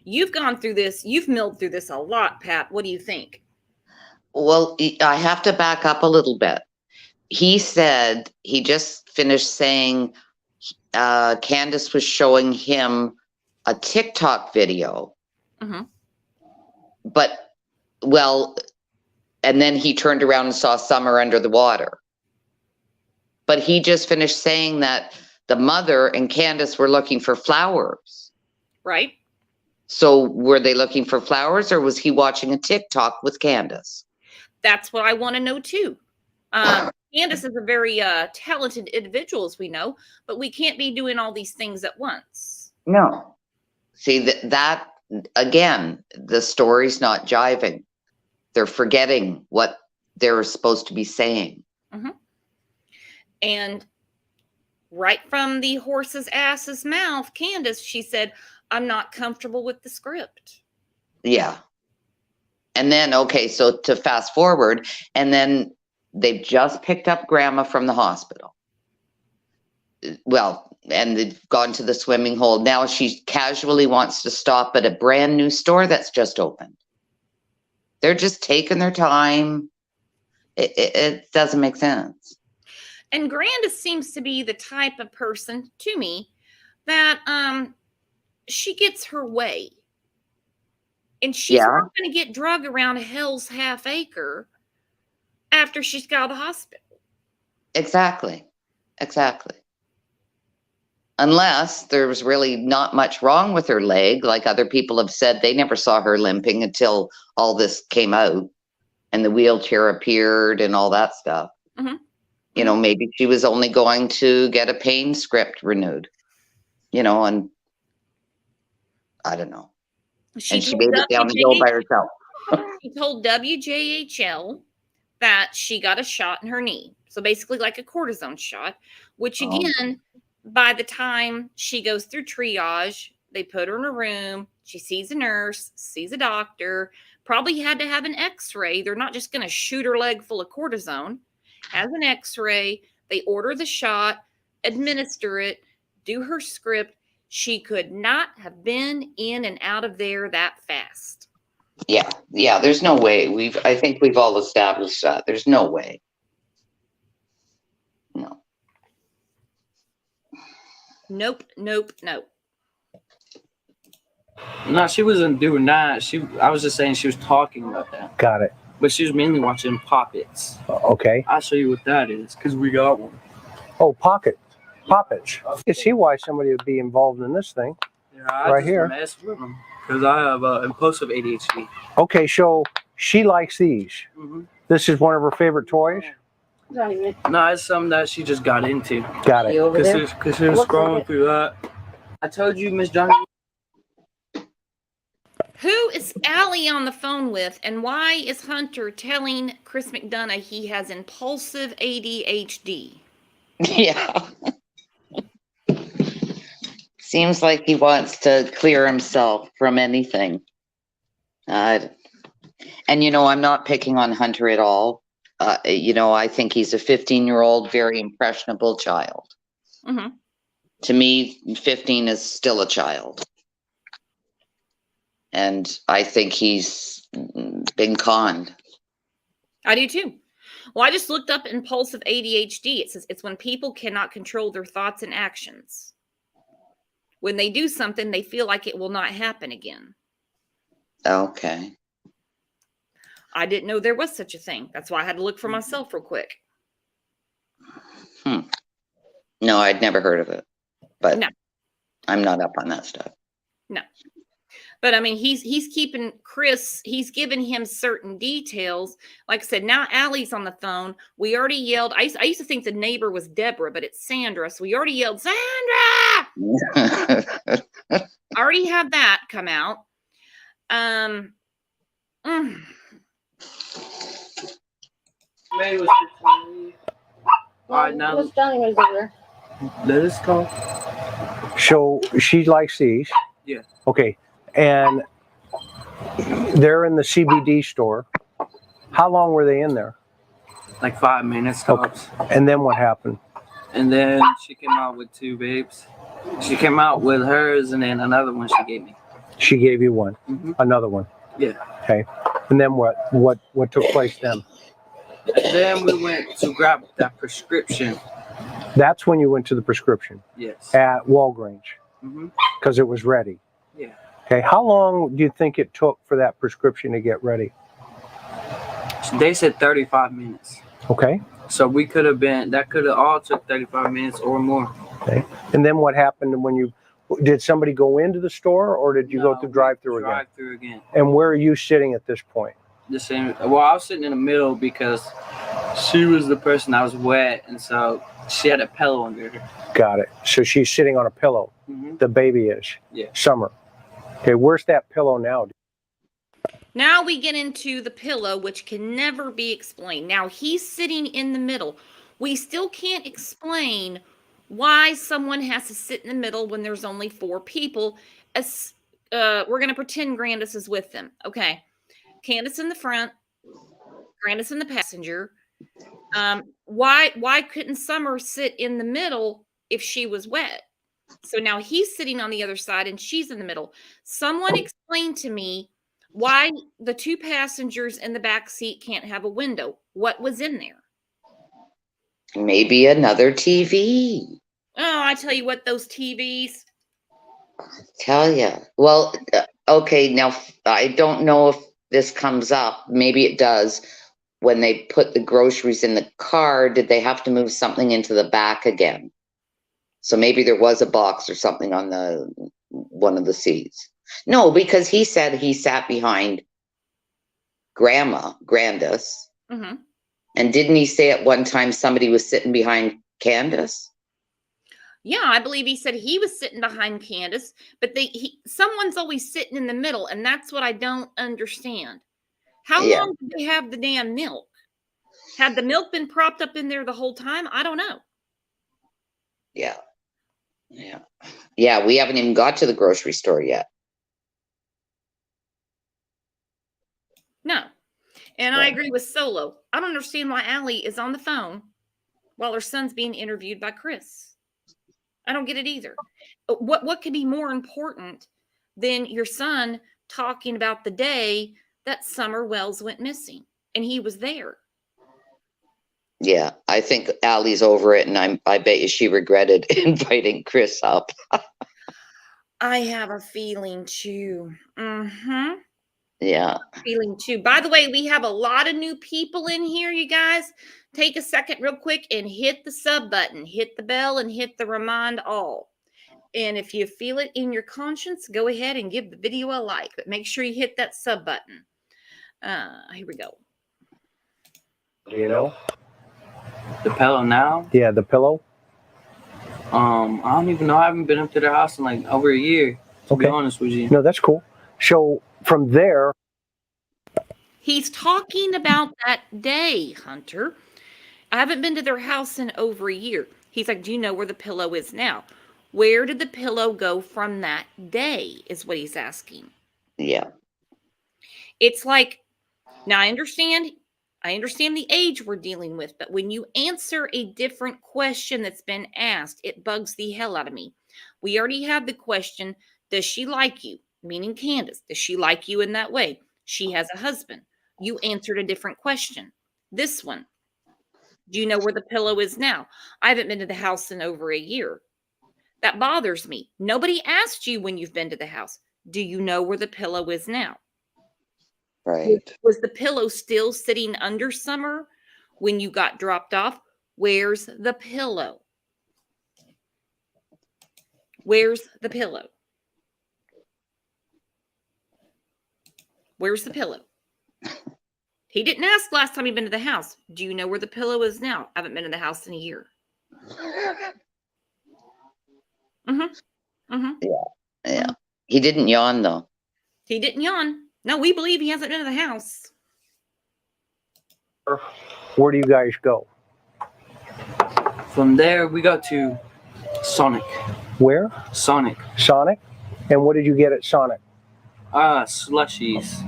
You've gone through this. You've milled through this a lot, Pat. What do you think? Well, I have to back up a little bit. He said he just finished saying Candace was showing him a TikTok video. Mm-hmm. But, well, and then he turned around and saw Summer under the water. But he just finished saying that the mother and Candace were looking for flowers. Right. So were they looking for flowers or was he watching a TikTok with Candace? That's what I want to know too. Candace is a very talented individual, as we know, but we can't be doing all these things at once. No. See, that again, the story's not jiving. They're forgetting what they're supposed to be saying. Mm-hmm. And right from the horse's ass's mouth, Candace, she said, I'm not comfortable with the script. Yeah. And then, okay, so to fast forward, and then they've just picked up Grandma from the hospital. Well, and they've gone to the swimming hole. Now she casually wants to stop at a brand new store that's just opened. They're just taking their time. It doesn't make sense. And Grandis seems to be the type of person, to me, that she gets her way. And she's not going to get drug around Hell's Half Acre after she's got out of the hospital. Exactly. Unless there was really not much wrong with her leg, like other people have said, they never saw her limping until all this came out and the wheelchair appeared and all that stuff. Mm-hmm. You know, maybe she was only going to get a pain script renewed, you know, and I don't know. And she made it down the hill by herself. She told WJHL that she got a shot in her knee. So basically like a cortisone shot, which again, by the time she goes through triage, they put her in a room. She sees a nurse, sees a doctor, probably had to have an x-ray. They're not just going to shoot her leg full of cortisone. Has an x-ray. They order the shot. administer it, do her script. She could not have been in and out of there that fast. Yeah, there's no way. I think we've all established that. There's no way. No. Nope. No, she wasn't doing that. I was just saying she was talking about that. Got it. But she was mainly watching Poppets. Okay. I'll show you what that is, because we got one. Oh, Poppets. You see why somebody would be involved in this thing. Yeah, Right just here. mess with them because I have impulsive ADHD. Okay, so she likes these. Mm-hmm. This is one of her favorite toys. Johnny, No, it's something that she just got into. Got it. over there. Because she was Looks like scrolling it. through that. I told you, Miss Johnny. Who is Allie on the phone with, and why is Hunter telling Chris McDonough he has impulsive ADHD? Yeah. Seems like he wants to clear himself from anything. And I'm not picking on Hunter at all. I think he's a 15-year-old, very impressionable child. Mm-hmm. To me, 15 is still a child. And I think he's been conned. I do too. Well, I just looked up impulsive ADHD. It says it's when people cannot control their thoughts and actions. When they do something, they feel like it will not happen again. Okay. I didn't know there was such a thing. That's why I had to look for myself real quick. No, I'd never heard of it. But No. I'm not up on that stuff. No. But I mean, he's keeping Chris, he's giving him certain details. Like I said, now Allie's on the phone. We already yelled. I used to think the neighbor was Deborah, but it's Sandra. So we already yelled, Sandra! I already had that come out. Maybe it was 15. All right, now Miss Johnny was over there. let us go. So she likes these. Yeah. Okay. And they're in the CBD store. How long were they in there? Like 5 minutes tops. And then what happened? And then she came out with 2 babes. She came out with hers and then another one she gave me. She gave you one, Mm-hmm. another one. Yeah. Okay. And then what took place then? And then we went to grab that prescription. That's when you went to the prescription Yes. at Walgreens Mm-hmm. because it was ready. Yeah. Okay. How long do you think it took for that prescription to get ready? They said 35 minutes. Okay. So we could have that could have all took 35 minutes or more. Okay. And then what happened when did somebody go into the store or did you go through drive-through again? Drive-through again. And where are you sitting at this point? The same. Well, I was sitting in the middle because she was the person that was wet, and so she had a pillow under her. Got it. So she's sitting on a pillow. Mm-hmm. The baby is. Yeah. Summer. Okay. Where's that pillow now? Now we get into the pillow, which can never be explained. Now he's sitting in the middle. We still can't explain why someone has to sit in the middle when there's only 4 people. We're going to pretend Grandis is with them. Okay. Candace in the front, Grandis in the passenger. Why couldn't Summer sit in the middle if she was wet? So now he's sitting on the other side and she's in the middle. Someone explain to me why the 2 passengers in the back seat can't have a window. What was in there? Maybe another TV. Oh, I tell you what, those TVs. Tell ya. Well, okay, now I don't know if this comes up. Maybe it does. When they put the groceries in the car, did they have to move something into the back again? So maybe there was a box or something on one of the seats. No, because he said he sat behind Grandis. Mm-hmm. And didn't he say at one time somebody was sitting behind Candace? Yeah, I believe he said he was sitting behind Candace, but someone's always sitting in the middle, and that's what I don't understand. How long did they have the damn milk? Had the milk been propped up in there the whole time? I don't know. Yeah. We haven't even got to the grocery store yet. No. And I agree with Solo. I don't understand why Allie is on the phone while her son's being interviewed by Chris. I don't get it either. What could be more important than your son talking about the day that Summer Wells went missing and he was there? Yeah, I think Allie's over it, and I bet you she regretted inviting Chris up. I have a feeling too. Mm-hmm. Yeah. Feeling too. By the way, we have a lot of new people in here, you guys. Take a second real quick and hit the sub button, hit the bell, and hit the remind all. And if you feel it in your conscience, go ahead and give the video a like, but make sure you hit that sub button. Here we go. Do you know? The pillow now? Yeah, the pillow. I don't even know. I haven't been up to their house in like over a year, to be Okay. honest with you. No, that's cool. So from there, He's talking about that day, Hunter. I haven't been to their house in over a year. He's like, do you know where the pillow is now? Where did the pillow go from that day is what he's asking. Yeah. It's like, now I understand the age we're dealing with, but when you answer a different question that's been asked, it bugs the hell out of me. We already have the question, does she like you? Meaning Candace, does she like you in that way? She has a husband. You answered a different question. This one, do you know where the pillow is now? I haven't been to the house in over a year. That bothers me. Nobody asked you when you've been to the house. Do you know where the pillow is now? Right. Was the pillow still sitting under Summer when you got dropped off? Where's the pillow? Where's the pillow? Where's the pillow? He didn't ask last time he'd been to the house. Do you know where the pillow is now? I haven't been to the house in a year. Yeah. He didn't yawn though. He didn't yawn. No, we believe he hasn't been to the house. where do you guys go? From there, we go to Sonic. Where? Sonic. Sonic? And what did you get at Sonic? Slushies.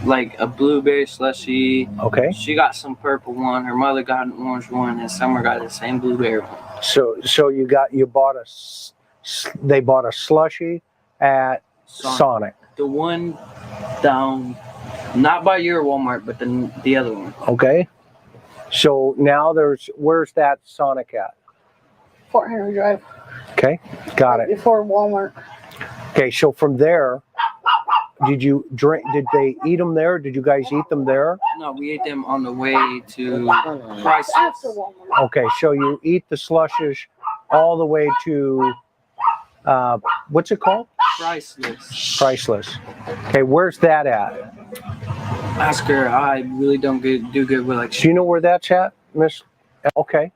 Like a blueberry slushie. Okay. She got some purple one. Her mother got an orange one, and Summer got the same blueberry one. So they bought a slushie at Sonic. The one down, not by your Walmart, but the other one. Okay. So now where's that Sonic at? Fort Henry Drive. Okay. Got it. Before Walmart. Okay. So from there, did they eat them there? Did you guys eat them there? No, we ate them on the way to After Priceless. Walmart. Okay. So you eat the slushes all the way to, what's it called? Priceless. Priceless. Okay. Where's that at? Ask her. I really don't do good with like. Do you know where that's at, Miss? Okay.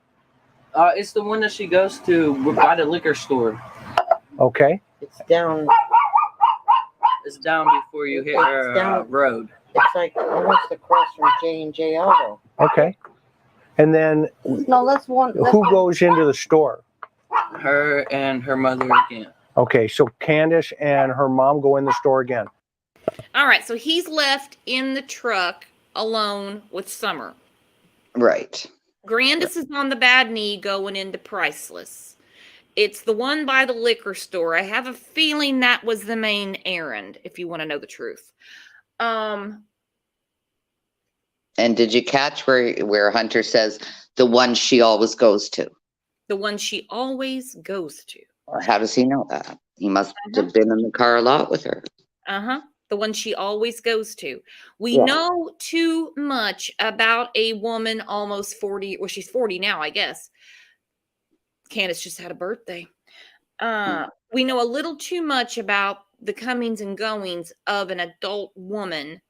It's the one that she goes to by the liquor store. Okay. It's down. It's down before you hit her road. It's like almost across from J&J Auto. Okay. And then No, that's one. who goes into the store? Her and her mother again. Okay, so Candace and her mom go in the store again. All right, so he's left in the truck alone with Summer. Right. Grandis is on the bad knee going into Priceless. It's the one by the liquor store. I have a feeling that was the main errand, if you want to know the truth. And did you catch where Hunter says the one she always goes to? The one she always goes to. How does he know that? He must have been in the car a lot with her. Uh-huh. The one she always goes to. We Yeah. know too much about a woman almost 40. Well, she's 40 now, I guess. Candace just had a birthday. We know a little too much about the comings and goings of an adult woman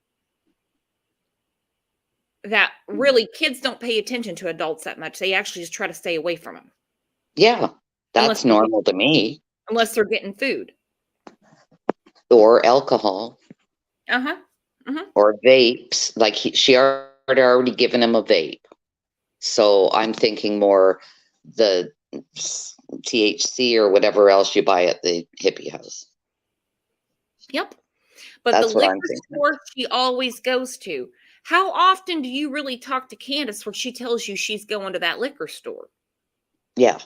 that really kids don't pay attention to adults that much. They actually just try to stay away from them. Yeah, Unless that's they're normal to me. Unless they're getting food. Or alcohol. Uh-huh. Or vapes. Like she had already given him a vape. So I'm thinking more the THC or whatever else you buy at the hippie house. Yep. But That's the what I'm liquor thinking. store she always goes to. How often do you really talk to Candace where she tells you she's going to that liquor store? Yeah.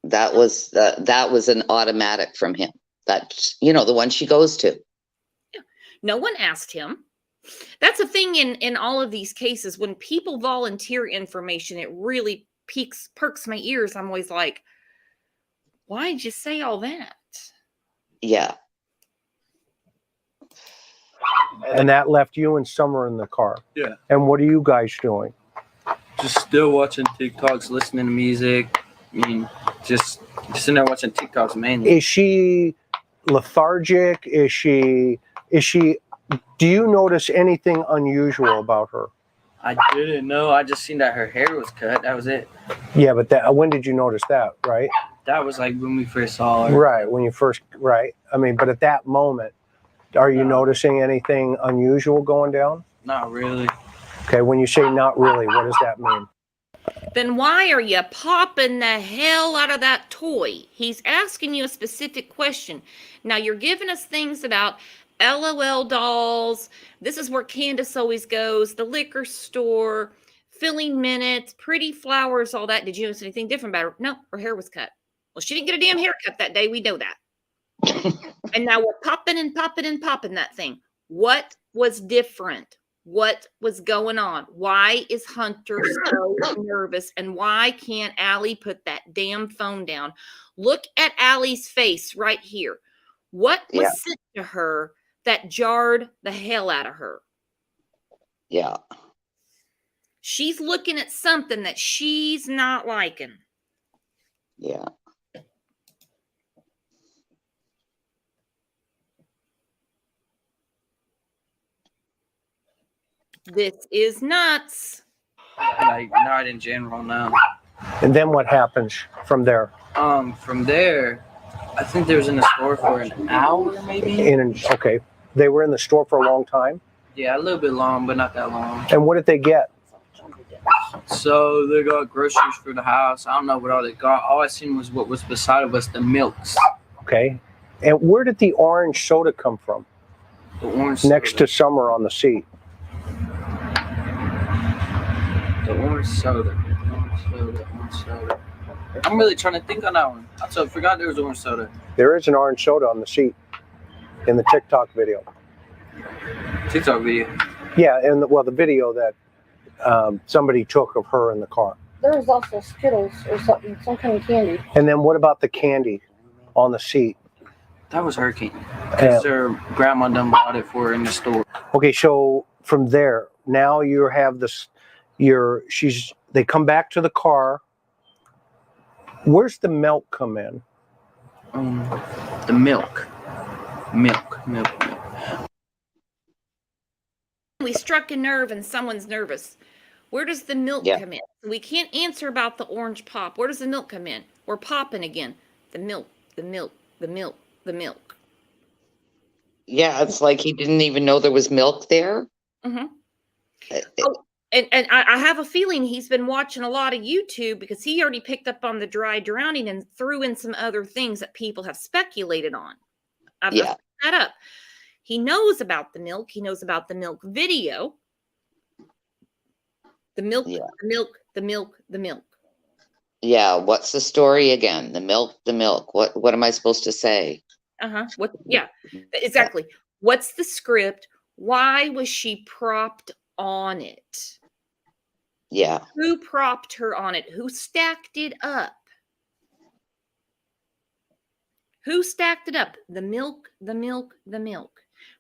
That was an automatic from him. That, the one she goes to. No one asked him. That's the thing in all of these cases. When people volunteer information, it really perks my ears. I'm always like, why did you say all that? Yeah. And that left you and Summer in the car. Yeah. And what are you guys doing? Just still watching TikToks, listening to music. I mean, just sitting there watching TikToks mainly. Is she lethargic? Is she, do you notice anything unusual about her? I didn't know. I just seen that her hair was cut. That was it. Yeah, but when did you notice that, right? That was like when we first saw her. Right, when you first, right. I mean, but at that moment, are you noticing anything unusual going down? Not really. Okay, when you say not really, what does that mean? Then why are you popping the hell out of that toy? He's asking you a specific question. Now you're giving us things about LOL dolls. This is where Candace always goes. The liquor store, filling minutes, pretty flowers, all that. Did you notice anything different about her? No, her hair was cut. Well, she didn't get a damn haircut that day. We know that. And now we're popping and popping and popping that thing. What was different? What was going on? Why is Hunter so nervous? And why can't Allie put that damn phone down? Look at Allie's face right here. What was sent to her that jarred the hell out of her? Yeah. She's looking at something that she's not liking. Yeah. This is nuts. Like, not in general, no. And then what happens from there? From there, I think they was in the store for an hour, maybe. Okay, they were in the store for a long time. Yeah, a little bit long, but not that long. And what did they get? So they got groceries for the house. I don't know what all they got. All I seen was what was beside of us, the milks. Okay, and where did the orange soda come from? The orange next soda. to Summer on the seat. The orange soda. Orange soda. I'm really trying to think on that one. I forgot there was orange soda. There is an orange soda on the seat in the TikTok video. TikTok video? Yeah, and the video that somebody took of her in the car. There was also Skittles or something, some kind of candy. And then what about the candy on the seat? That was her candy. Because her grandma done bought it for her in the store. Okay, so from there, now you have this, they come back to the car. Where's the milk come in? The milk. Milk. We struck a nerve and someone's nervous. Where does the milk come in? We can't answer about the orange pop. Where does the milk come in? We're popping again. The milk. Yeah, it's like he didn't even know there was milk there. Mm-hmm. And I have a feeling he's been watching a lot of YouTube because he already picked up on the dry drowning and threw in some other things that people have speculated on. I've picked that up. He knows about the milk. He knows about the milk video. The milk, the milk. Yeah, what's the story again? The milk. What am I supposed to say? What? Yeah, exactly. What's the script? Why was she propped on it? Yeah. Who propped her on it? Who stacked it up? Who stacked it up? The milk.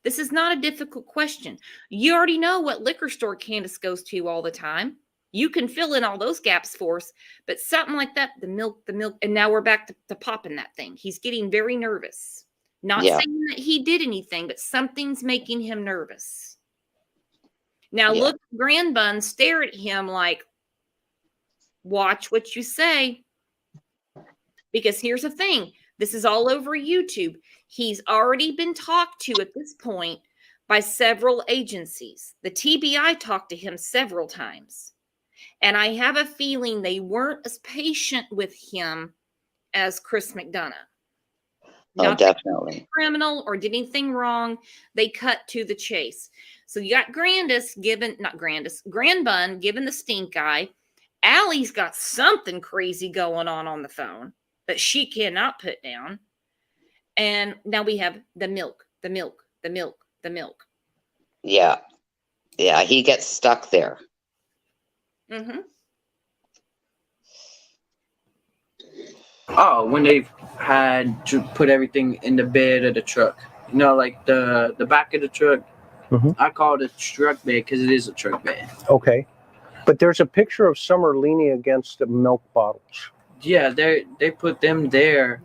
This is not a difficult question. You already know what liquor store Candace goes to all the time. You can fill in all those gaps for us, but something like that, the milk, and now we're back to popping that thing. He's getting very nervous. Not saying that he did anything, but something's making him nervous. Now look, Grandbun stare at him like, watch what you say. Because here's the thing. This is all over YouTube. He's already been talked to at this point by several agencies. The TBI talked to him several times. And I have a feeling they weren't as patient with him as Chris McDonough. Oh, definitely. Criminal or did anything wrong. They cut to the chase. So you got Grandbun giving the stink eye. Allie's got something crazy going on the phone. but she cannot put down. And now we have the milk. Yeah. Yeah, he gets stuck there. Mm-hmm. Oh, when they had to put everything in the bed of the truck, like the back of the truck. Mhm. I call it a truck bed because it is a truck bed. Okay. But there's a picture of Summer leaning against the milk bottles. Yeah, they put them there.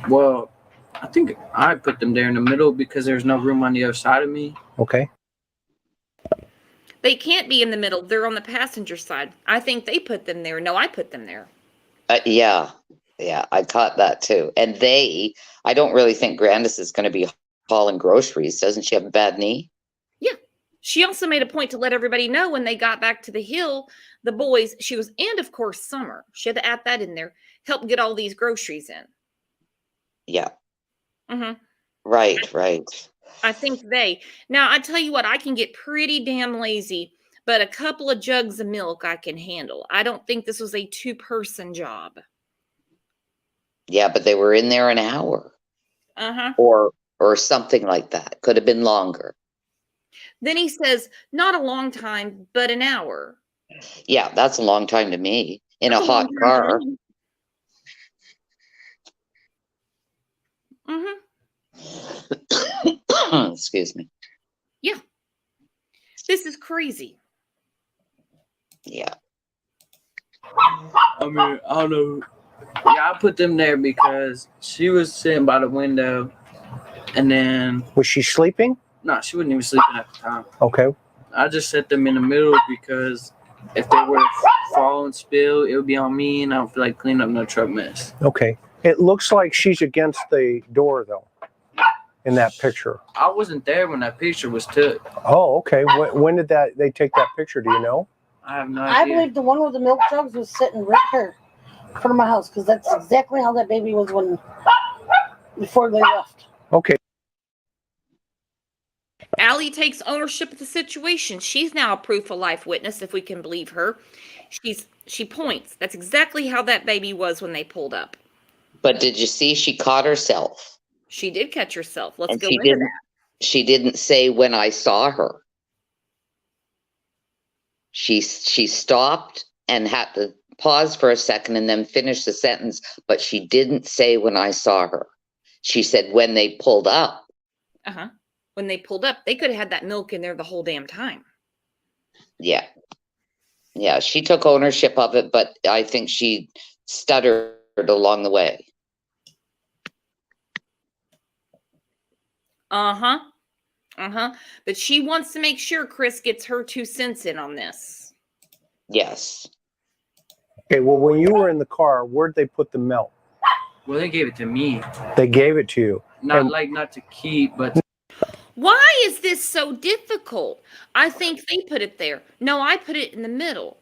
Well, I think I put them there in the middle because there's no room on the other side of me. Okay. They can't be in the middle. They're on the passenger side. I think they put them there. No, I put them there. Yeah, I caught that too. And I don't really think Grandis is going to be hauling groceries. Doesn't she have a bad knee? Yeah. She also made a point to let everybody know when they got back to the hill, the boys, and of course, Summer, she had to add that in there, help get all these groceries in. Yeah. Mm-hmm. Right. I think now I tell you what, I can get pretty damn lazy, but a couple of jugs of milk I can handle. I don't think this was a 2-person job. Yeah, but they were in there an hour. Uh-huh. Or something like that. Could have been longer. Then he says, not a long time, but an hour. Yeah, that's a long time to me in a hot car. Mm-hmm. Excuse me. Yeah. This is crazy. Yeah. I mean, I don't know. Yeah, I put them there because she was sitting by the window, and then Was she sleeping? no, she wasn't even sleeping at the time. Okay. I just set them in the middle because if they were to fall and spill, it would be on me, and I don't feel like cleaning up no truck mess. Okay. It looks like she's against the door, though, in that picture. I wasn't there when that picture was took. Oh, okay. When did they take that picture? Do you know? I have no I idea. believe the one with the milk jugs was sitting right here in front of my house because that's exactly how that baby was before they left. Okay. Allie takes ownership of the situation. She's now a proof of life witness, if we can believe her. She points. That's exactly how that baby was when they pulled up. But did you see she caught herself? She did catch herself. Let's And go into that. She didn't say when I saw her. She stopped and had to pause for a second and then finish the sentence, but she didn't say when I saw her. She said when they pulled up. Uh-huh. When they pulled up, they could have had that milk in there the whole damn time. Yeah. Yeah, she took ownership of it, but I think she stuttered along the way. Uh-huh. Uh-huh. But she wants to make sure Chris gets her 2 cents in on this. Yes. Okay. Well, when you were in the car, where'd they put the milk? Well, they gave it to me. They gave it to you. Not to keep, but Why is this so difficult? I think they put it there. No, I put it in the middle.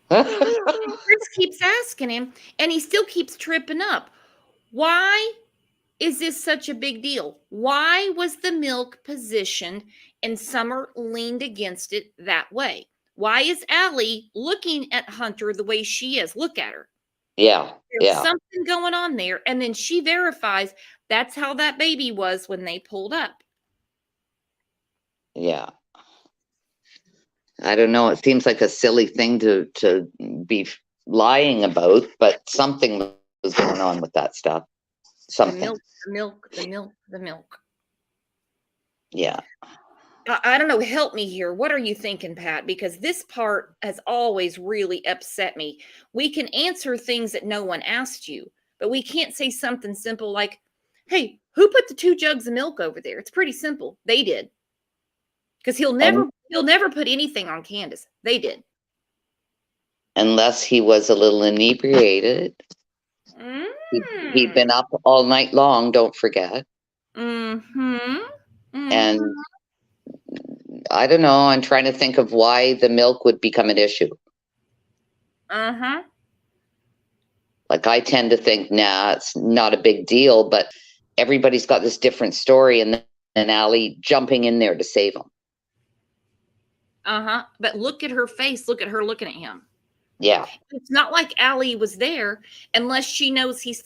Chris keeps asking him, and he still keeps tripping up. Why is this such a big deal? Why was the milk positioned and Summer leaned against it that way? Why is Allie looking at Hunter the way she is? Look at her. Yeah. There's something going on there. And then she verifies that's how that baby was when they pulled up. Yeah. I don't know. It seems like a silly thing to be lying about, but something was going on with that stuff. Something. The milk. Yeah. I don't know. Help me here. What are you thinking, Pat? Because this part has always really upset me. We can answer things that no one asked you, but we can't say something simple like, hey, who put the 2 jugs of milk over there? It's pretty simple. They did. Because he'll never put anything on Candace. They did. Unless he was a little inebriated. He'd been up all night long, don't forget. And I don't know, I'm trying to think of why the milk would become an issue. Like I tend to think, nah, it's not a big deal, but everybody's got this different story, and then Allie jumping in there to save him. But look at her face. Look at her looking at him. Yeah. It's not like Allie was there unless she knows he's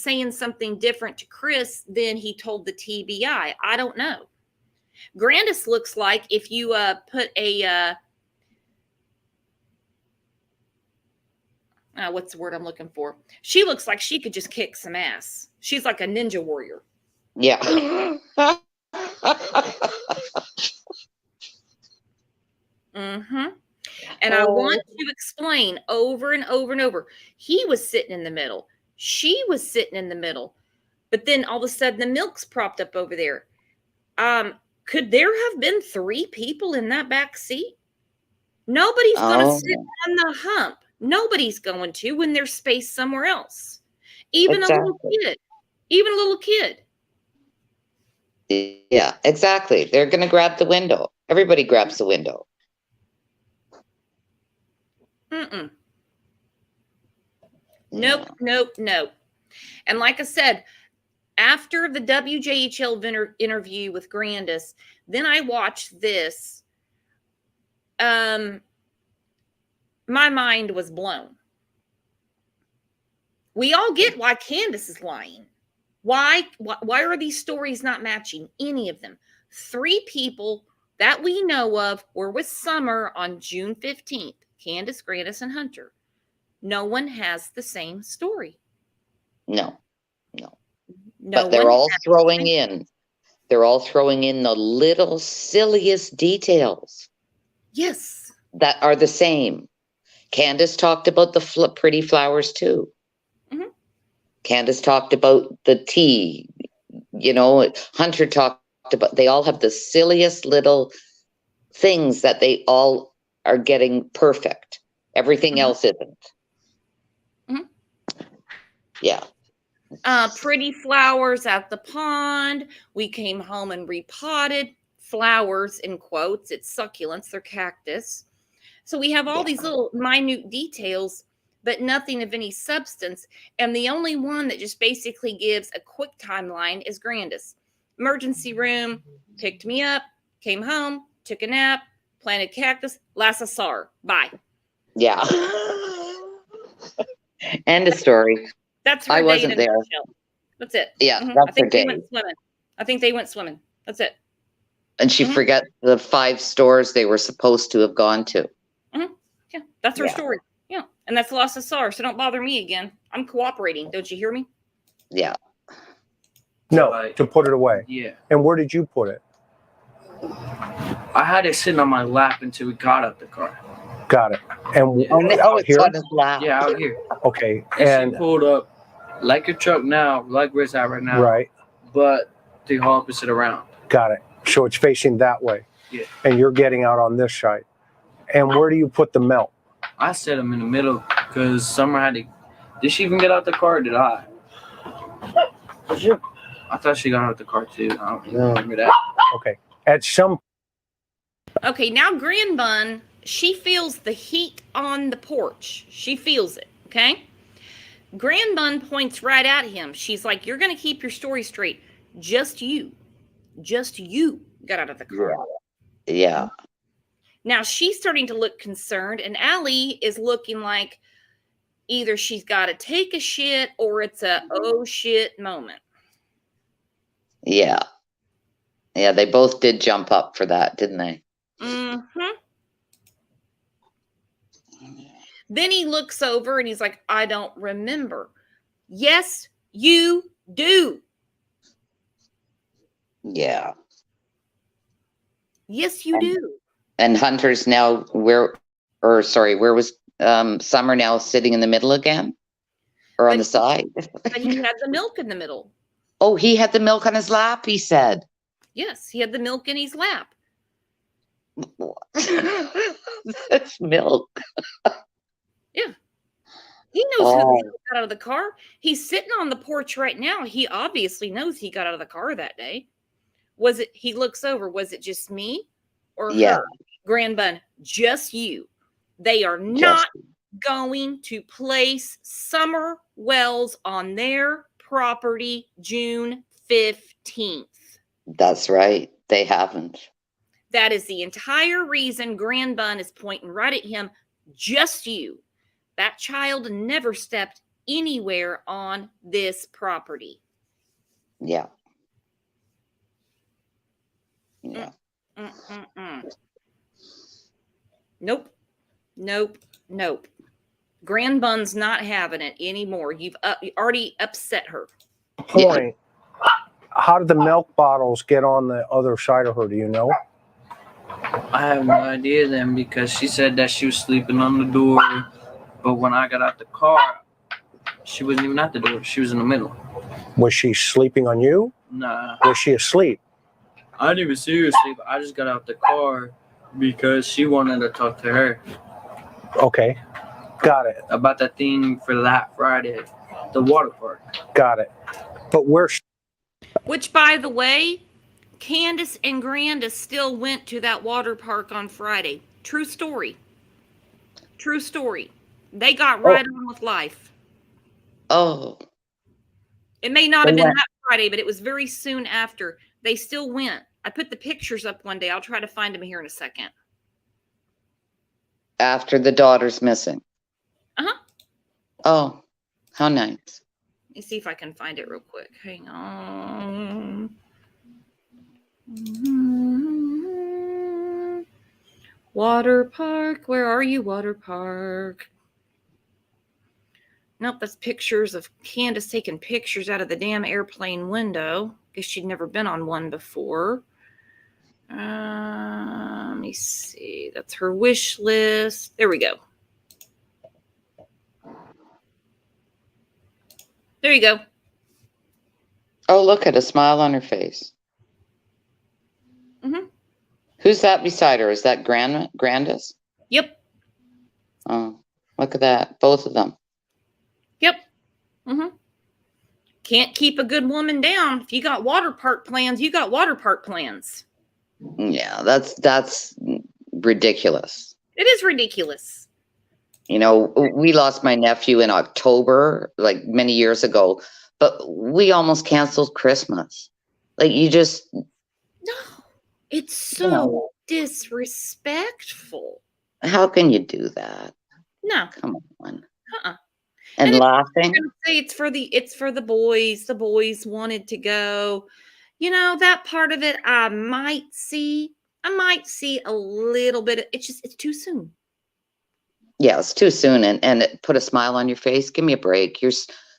saying something different to Chris than he told the TBI. I don't know. Grandis looks like if you put a what's the word I'm looking for? She looks like she could just kick some ass. She's like a ninja warrior. Yeah. Mm-hmm. And I want to explain over and over and over. He was sitting in the middle. She was sitting in the middle. But then all of a sudden the milk's propped up over there. Could there have been 3 people in that back seat? Nobody's going to sit on the hump. Nobody's going to when there's space somewhere else. Even a little kid. Even a little kid. Yeah, exactly. They're going to grab the window. Everybody grabs the window. Mm-mm. Nope, nope, nope. And like I said, after the WJHL interview with Grandis, then I watched this. My mind was blown. We all get why Candace is lying. Why are these stories not matching? Any of them. 3 people that we know of were with Summer on June 15th. Candace, Grandis, and Hunter. No one has the same story. No. But they're all throwing in. They're all throwing in the little silliest details. Yes. That are the same. Candace talked about the pretty flowers too. Mm-hmm. Candace talked about the tea. Hunter talked about, they all have the silliest little things that they all are getting perfect. Everything else isn't. Mm-hmm. Yeah. Pretty flowers at the pond. We came home and repotted flowers in quotes. It's succulents. They're cactus. So we have all these little minute details, but nothing of any substance. And the only one that just basically gives a quick timeline is Grandis. Emergency room, picked me up, came home, took a nap, planted cactus, last I saw her. Bye. Yeah. End of story. That's her I day wasn't in a there. nutshell. That's it. Yeah, Mm-hmm. that's I think her they day. went swimming. I think they went swimming. That's it. And she forgot the 5 stores they were supposed to have gone to. Mm-hmm. Yeah, that's her story. Yeah, and that's the last I saw her. So don't bother me again. I'm cooperating. Don't you hear me? Yeah. No, to put it away. Yeah. And where did you put it? I had it sitting on my lap until we got out the car. Got it. And out it's here? on his lap. Yeah, out here. Okay. And she pulled up like your truck now, like where it's at right now. Right. But the opposite around. Got it. So it's facing that way. Yeah. And you're getting out on this side. And where do you put the milk? I set them in the middle because Summer had to. Did she even get out the car or did I? I thought she got out the car too. I don't remember that. Okay. At some. Okay, now Grand Bun, she feels the heat on the porch. She feels it, okay? Grand Bun points right at him. She's like, you're going to keep your story straight. Just you got out of the car. Yeah. Now she's starting to look concerned, and Allie is looking like either she's got to take a shit or it's a oh shit moment. Yeah. Yeah, they both did jump up for that, didn't they? Mm-hmm. Then he looks over and he's like, I don't remember. Yes, you do. Yeah. Yes, you do. And Hunter's now where was Summer now sitting in the middle again? Or on the side? But he had the milk in the middle. Oh, he had the milk on his lap, he said. Yes, he had the milk in his lap. That's milk. Yeah. He knows who got out of the car. He's sitting on the porch right now. He obviously knows he got out of the car that day. He looks over, was it just me or her? Grand Bun, just you. They are not going to place Summer Wells on their property June 15th. That's right. They haven't. That is the entire reason Grand Bun is pointing right at him. Just you. That child never stepped anywhere on this property. Yeah. Yeah. Nope. Nope. Nope. Grandbun's not having it anymore. You already upset her. Point. How did the milk bottles get on the other side of her? Do you know? I have no idea then, because she said that she was sleeping on the door, but when I got out the car, she wasn't even at the door. She was in the middle. Was she sleeping on you? Nah. Was she asleep? I didn't even see her sleep. I just got out the car because she wanted to talk to her. Okay. Got it. About that thing for that Friday, the water park. Got it. But which, by the way, Candace and Grandis still went to that water park on Friday. True story. True story. They got right on with life. Oh. It may not have been that Friday, but it was very soon after. They still went. I put the pictures up one day. I'll try to find them here in a second. After the daughter's missing. Uh-huh. Oh, how nice. Let me see if I can find it real quick. Hang on. Water park. Where are you, water park? Nope, that's pictures of Candace taking pictures out of the damn airplane window. Guess she'd never been on one before. Let me see. That's her wish list. There we go. There you go. Oh, look at a smile on her face. Mm-hmm. Who's that beside her? Is that Grandis? Yep. Oh, look at that. Both of them. Yep. Mm-hmm. Can't keep a good woman down. If you got water park plans, you got water park plans. Yeah, that's ridiculous. It is ridiculous. You know, we lost my nephew in October, like many years ago, but we almost canceled Christmas. Like, you just... No, it's so disrespectful. How can you do that? No. Come on. Uh-uh. And laughing? Say it's for the boys. The boys wanted to go. You know, that part of it I might see a little bit. It's too soon. Yeah, it's too soon, and it put a smile on your face. Give me a break.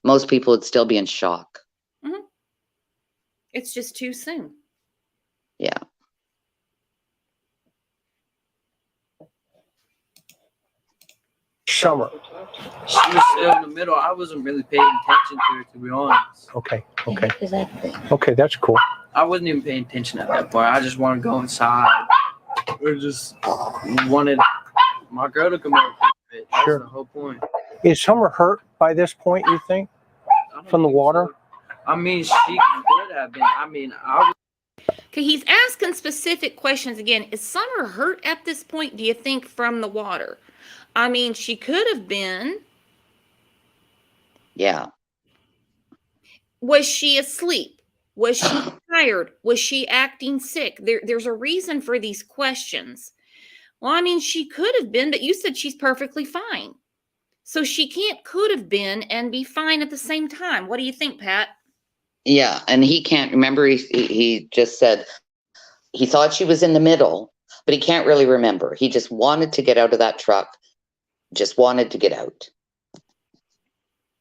Most people would still be in shock. Mm-hmm. It's just too soon. Yeah. Summer. She was still in the middle. I wasn't really paying attention to her, to be honest. Okay. Okay, that's cool. I wasn't even paying attention at that point. I just wanted to go inside. I just wanted my girl to come over. That's Sure. the whole point. Is Summer hurt by this point, you think? From the water? So. I mean, she could have been. I mean, Okay, he's asking specific questions again. Is Summer hurt at this point, do you think, from the water? I mean, she could have been. Yeah. Was she asleep? Was she tired? Was she acting sick? There's a reason for these questions. Well, I mean, she could have been, but you said she's perfectly fine. So she could have been and be fine at the same time. What do you think, Pat? Yeah, and he can't remember. He just said he thought she was in the middle, but he can't really remember. He just wanted to get out of that truck, just wanted to get out.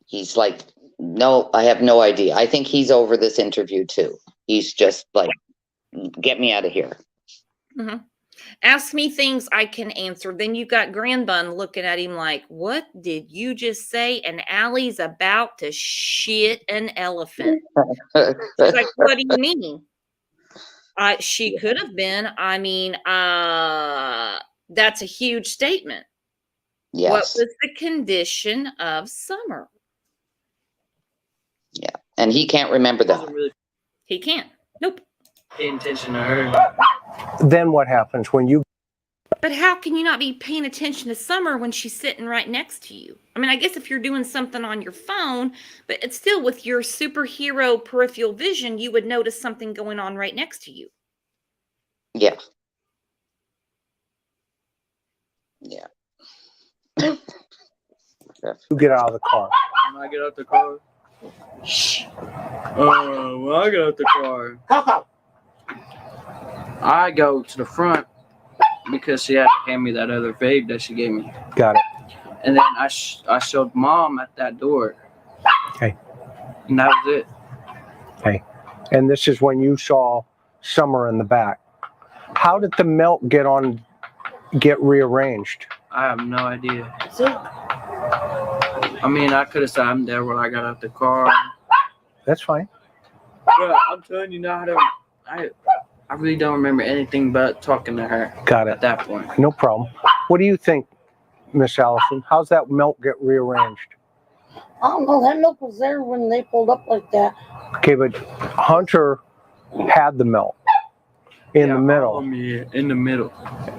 He's like, no, I have no idea. I think he's over this interview too. He's just like, get me out of here. Mm-hmm. Ask me things I can answer. Then you got Grandbun looking at him like, what did you just say? And Allie's about to shit an elephant. She's like, what do you mean? She could have been. I mean, that's a huge statement. Yes. What was the condition of Summer? Yeah. And he can't remember that. really He can't. Nope. paying attention to her. Then what happens when you... But how can you not be paying attention to Summer when she's sitting right next to you? I mean, I guess if you're doing something on your phone, but it's still with your superhero peripheral vision, you would notice something going on right next to you. Yeah. Yeah. Griff. You get out of the car. When I get out the car. When I get out the car, I go to the front because she had to hand me that other vape that she gave me. Got it. And then I showed Mom at that door. Okay. And that was it. Okay. And this is when you saw Summer in the back. How did the milk get rearranged? I have no idea. I mean, I could have said I'm there when I got out the car. That's fine. But I'm telling you now, I really don't remember anything but talking to her. Got it. At that point. No problem. What do you think, Miss Allison? How's that milk get rearranged? I don't know. That milk was there when they pulled up like that. Okay, but Hunter had the milk in the middle. In the middle.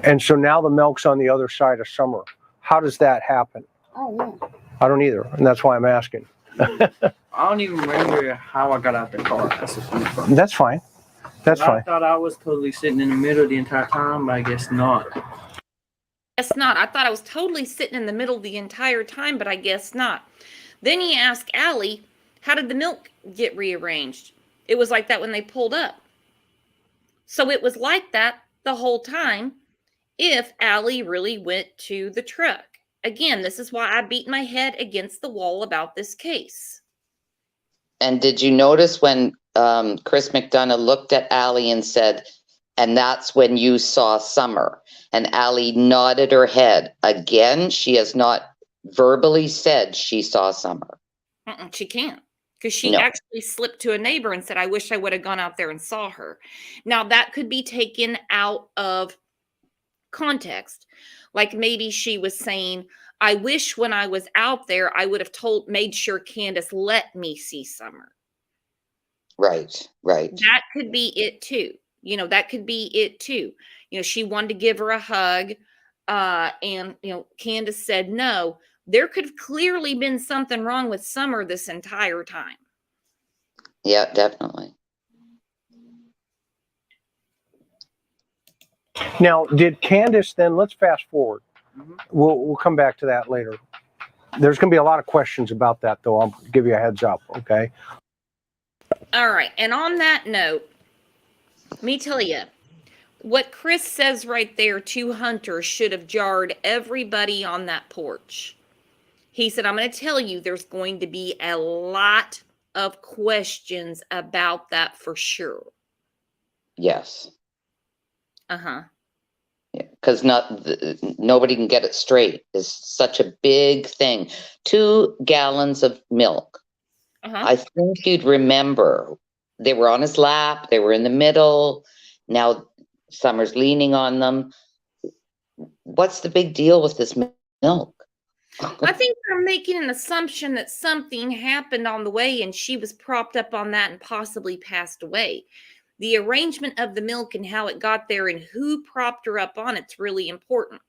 And so now the milk's on the other side of Summer. How does that happen? I don't know. I don't either, and that's why I'm asking. I don't even remember how I got out the car. That's the funny part. That's fine. That's I fine. thought I was totally sitting in the middle the entire time, but I guess not. Guess not. I thought I was totally sitting in the middle the entire time, but I guess not. Then he asked Allie, how did the milk get rearranged? It was like that when they pulled up. So it was like that the whole time if Allie really went to the truck. Again, this is why I beat my head against the wall about this case. And did you notice when Chris McDonough looked at Allie and said, and that's when you saw Summer? And Allie nodded her head. Again, she has not verbally said she saw Summer. She can't. Because she actually slipped to a neighbor and said, I wish I would have gone out there and saw her. Now, that could be taken out of context. Like maybe she was saying, I wish when I was out there, I would have made sure Candace let me see Summer. Right. That could be it too. That could be it too. She wanted to give her a hug. And Candace said no. There could have clearly been something wrong with Summer this entire time. Yeah, definitely. Now, did Candace then, let's fast forward. We'll come back to that later. There's going to be a lot of questions about that, though. I'll give you a heads up, okay? All right. And on that note, let me tell you, what Chris says right there to Hunter should have jarred everybody on that porch. He said, I'm going to tell you there's going to be a lot of questions about that for sure. Yes. Uh-huh. Yeah, because nobody can get it straight. It's such a big thing. 2 gallons of milk. Uh-huh. I think you'd remember they were on his lap. They were in the middle. Now Summer's leaning on them. What's the big deal with this milk? I think they're making an assumption that something happened on the way and she was propped up on that and possibly passed away. The arrangement of the milk and how it got there and who propped her up on it's really important.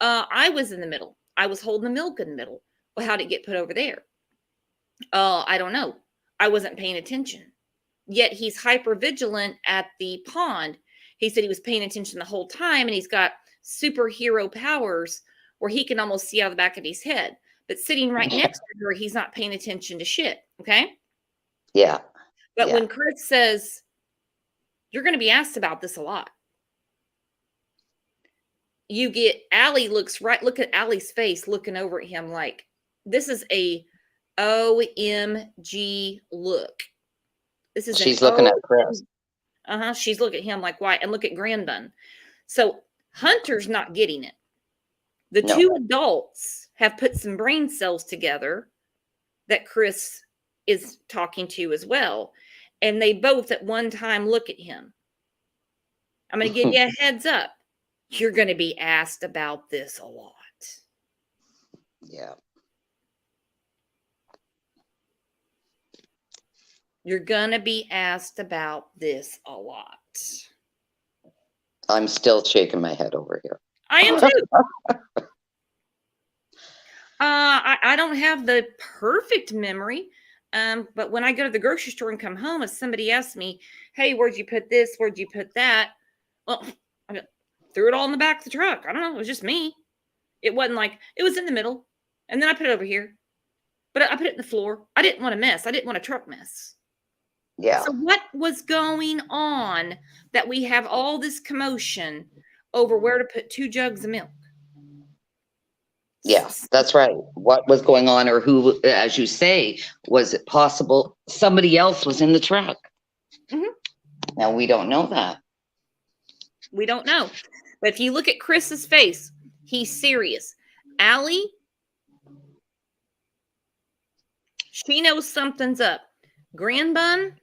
I was in the middle. I was holding the milk in the middle. Well, how did it get put over there? I don't know. I wasn't paying attention. Yet he's hyper vigilant at the pond. He said he was paying attention the whole time and he's got superhero powers where he can almost see out of the back of his head. But sitting right next to her, he's not paying attention to shit. Okay? Yeah. But when Chris says, you're going to be asked about this a lot. You get Allie look at Allie's face looking over at him like, this is a OMG look. This is she's looking at Chris. She's looking at him like, why? And look at Grandbun. So Hunter's not getting it. The 2 adults have put some brain cells together that Chris is talking to as well. And they both at one time look at him. I'm going to give you a heads up. You're going to be asked about this a lot. Yeah. You're going to be asked about this a lot. I'm still shaking my head over here. I am too. I don't have the perfect memory. But when I go to the grocery store and come home, if somebody asks me, hey, where'd you put this? Where'd you put that? Well, I threw it all in the back of the truck. I don't know. It was just me. It wasn't like, it was in the middle. And then I put it over here. but I put it in the floor. I didn't want a mess. I didn't want a truck mess. Yeah. So what was going on that we have all this commotion over where to put 2 jugs of milk? Yeah, that's right. What was going on, or who, as you say, was it possible somebody else was in the truck? Mhm. Now we don't know that. We don't know. But if you look at Chris's face, he's serious. Allie, she knows something's up. Grandbun,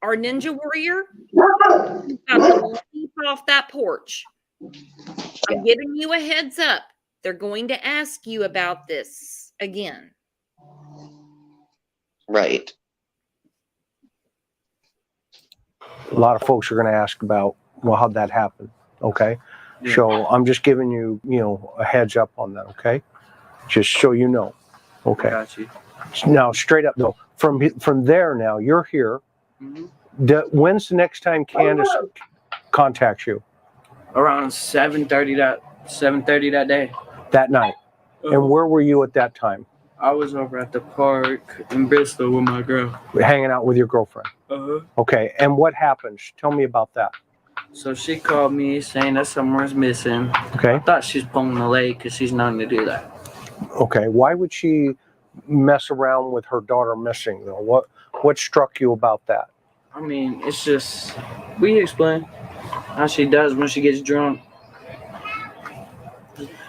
our ninja warrior, got to leap off that porch. I'm giving you a heads up. They're going to ask you about this again. Right. A lot of folks are going to ask about, well, how'd that happen? Okay. Yeah. So I'm just giving you, a heads up on that. Okay. Just so you know. Okay. Got you. Now, straight up though, from there now, you're here. Mhm. When's the next time Candace contacts you? Around 7:30 that day. That night. And where were you at that time? I was over at the park in Bristol with my girl. Hanging out with your girlfriend. Uh-huh. Okay. And what happened? Tell me about that. So she called me saying that someone's missing. Okay. I thought she was pulling the leg because she's known to do that. Okay. Why would she mess around with her daughter missing though? What struck you about that? I mean, it's just, we explain how she does when she gets drunk.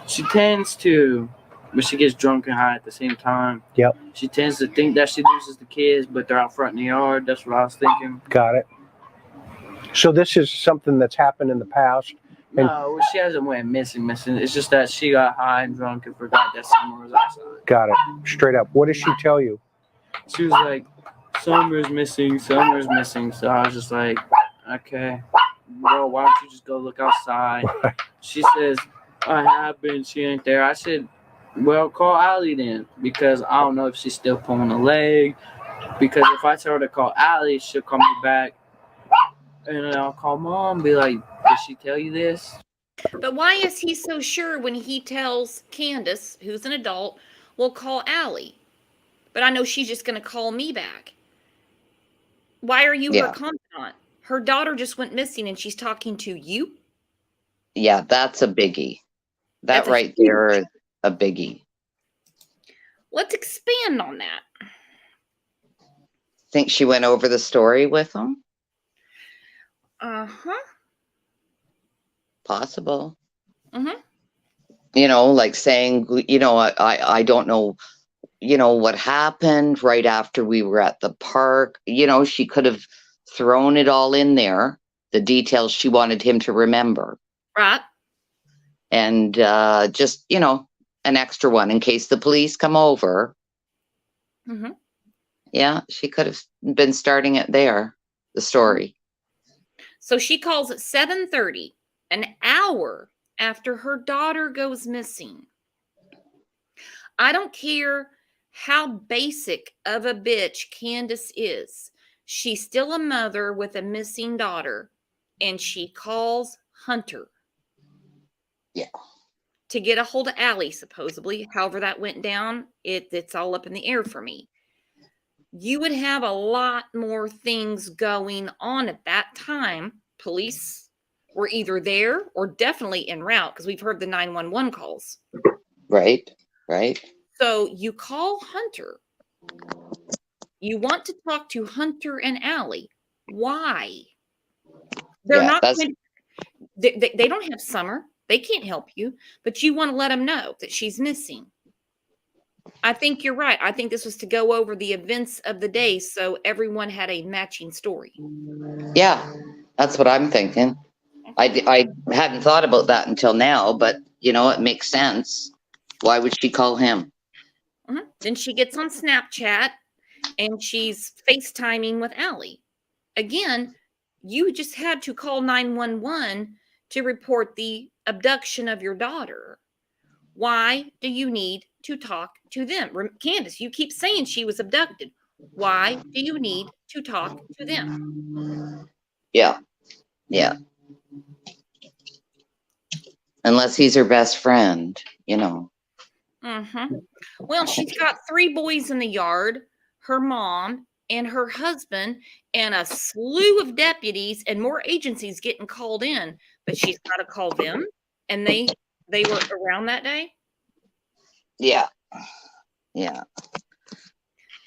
She tends to, when she gets drunk and high at the same time. Yep. She tends to think that she loses the kids, but they're out front in the yard. That's what I was thinking. Got it. So this is something that's happened in the past. No, she hasn't went missing. It's just that she got high and drunk and forgot that Summer was outside. Got it. Straight up. What did she tell you? She was like, Summer's missing. So I was just like, okay, well, why don't you just go look outside? She says, I have been. She ain't there. I said, well, call Allie then, because I don't know if she's still pulling a leg. Because if I tell her to call Allie, she'll call me back. And then I'll call Mom and be like, did she tell you this? But why is he so sure when he tells Candace, who's an adult, we'll call Allie? But I know she's just going to call me back. Why are you her confidant? Her daughter just went missing and she's talking to you? Yeah, that's a biggie. That right there is a biggie. Let's expand on that. Think she went over the story with him? Uh-huh. Possible. Mm-hmm. Like saying, I don't know, what happened right after we were at the park. She could have thrown it all in there, the details she wanted him to remember. Right. And just, an extra one in case the police come over. Mm-hmm. Yeah, she could have been starting it there, the story. So she calls at 7:30, an hour after her daughter goes missing. I don't care how basic of a bitch Candace is. She's still a mother with a missing daughter, and she calls Hunter. Yeah. To get a hold of Allie, supposedly. However that went down, it's all up in the air for me. You would have a lot more things going on at that time. Police were either there or definitely en route because we've heard the 911 calls. Right. So you call Hunter. You want to talk to Hunter and Allie. Why? They're not going to, they don't have Summer. They can't help you, but you want to let them know that she's missing. I think you're right. I think this was to go over the events of the day so everyone had a matching story. Yeah, that's what I'm thinking. I hadn't thought about that until now, but, it makes sense. Why would she call him? Mm-hmm. Then she gets on Snapchat and she's FaceTiming with Allie. Again, you just had to call 911 to report the abduction of your daughter. Why do you need to talk to them? Candace, you keep saying she was abducted. Why do you need to talk to them? Yeah. Unless he's her best friend, Mm-hmm. Well, she's got 3 boys in the yard, her mom and her husband, and a slew of deputies and more agencies getting called in. But she's got to call them, and they were around that day. Yeah. Yeah.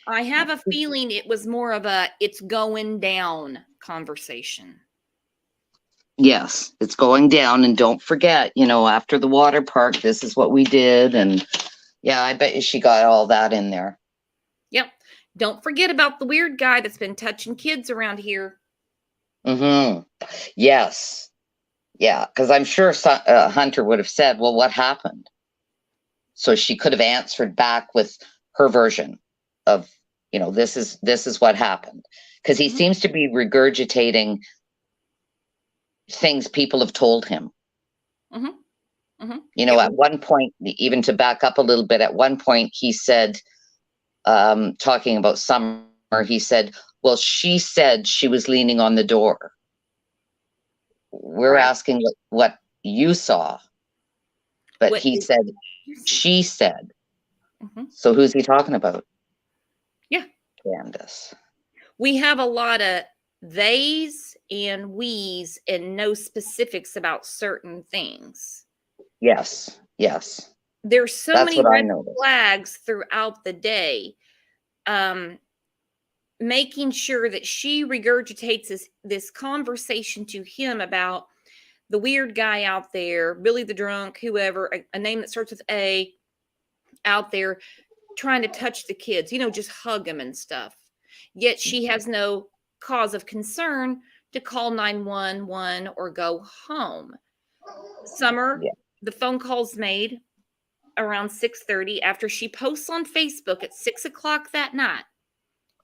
I have a feeling it was more of a "it's going down" conversation. Yes, it's going down. And don't forget, after the water park, this is what we did. And yeah, I bet you she got all that in there. Yep. Don't forget about the weird guy that's been touching kids around here. Mm-hmm. Yes. Yeah, because I'm sure Hunter would have said, well, what happened? So she could have answered back with her version of, this is what happened. Because he seems to be regurgitating things people have told him. At one point, even to back up a little bit, at one point he said, talking about Summer, he said, well, she said she was leaning on the door. We're asking what you saw. But he said, she said. So who's he talking about? Yeah. Candace. We have a lot of theys and we's and no specifics about certain things. Yes. There's so That's many what I red noticed. flags throughout the day. Making sure that she regurgitates this conversation to him about the weird guy out there, Billy the drunk, whoever, a name that starts with A, out there trying to touch the kids, just hug them and stuff. Yet she has no cause of concern to call 911 or go home. Summer, the phone call's made around 6:30 after she posts on Facebook at 6:00 that night.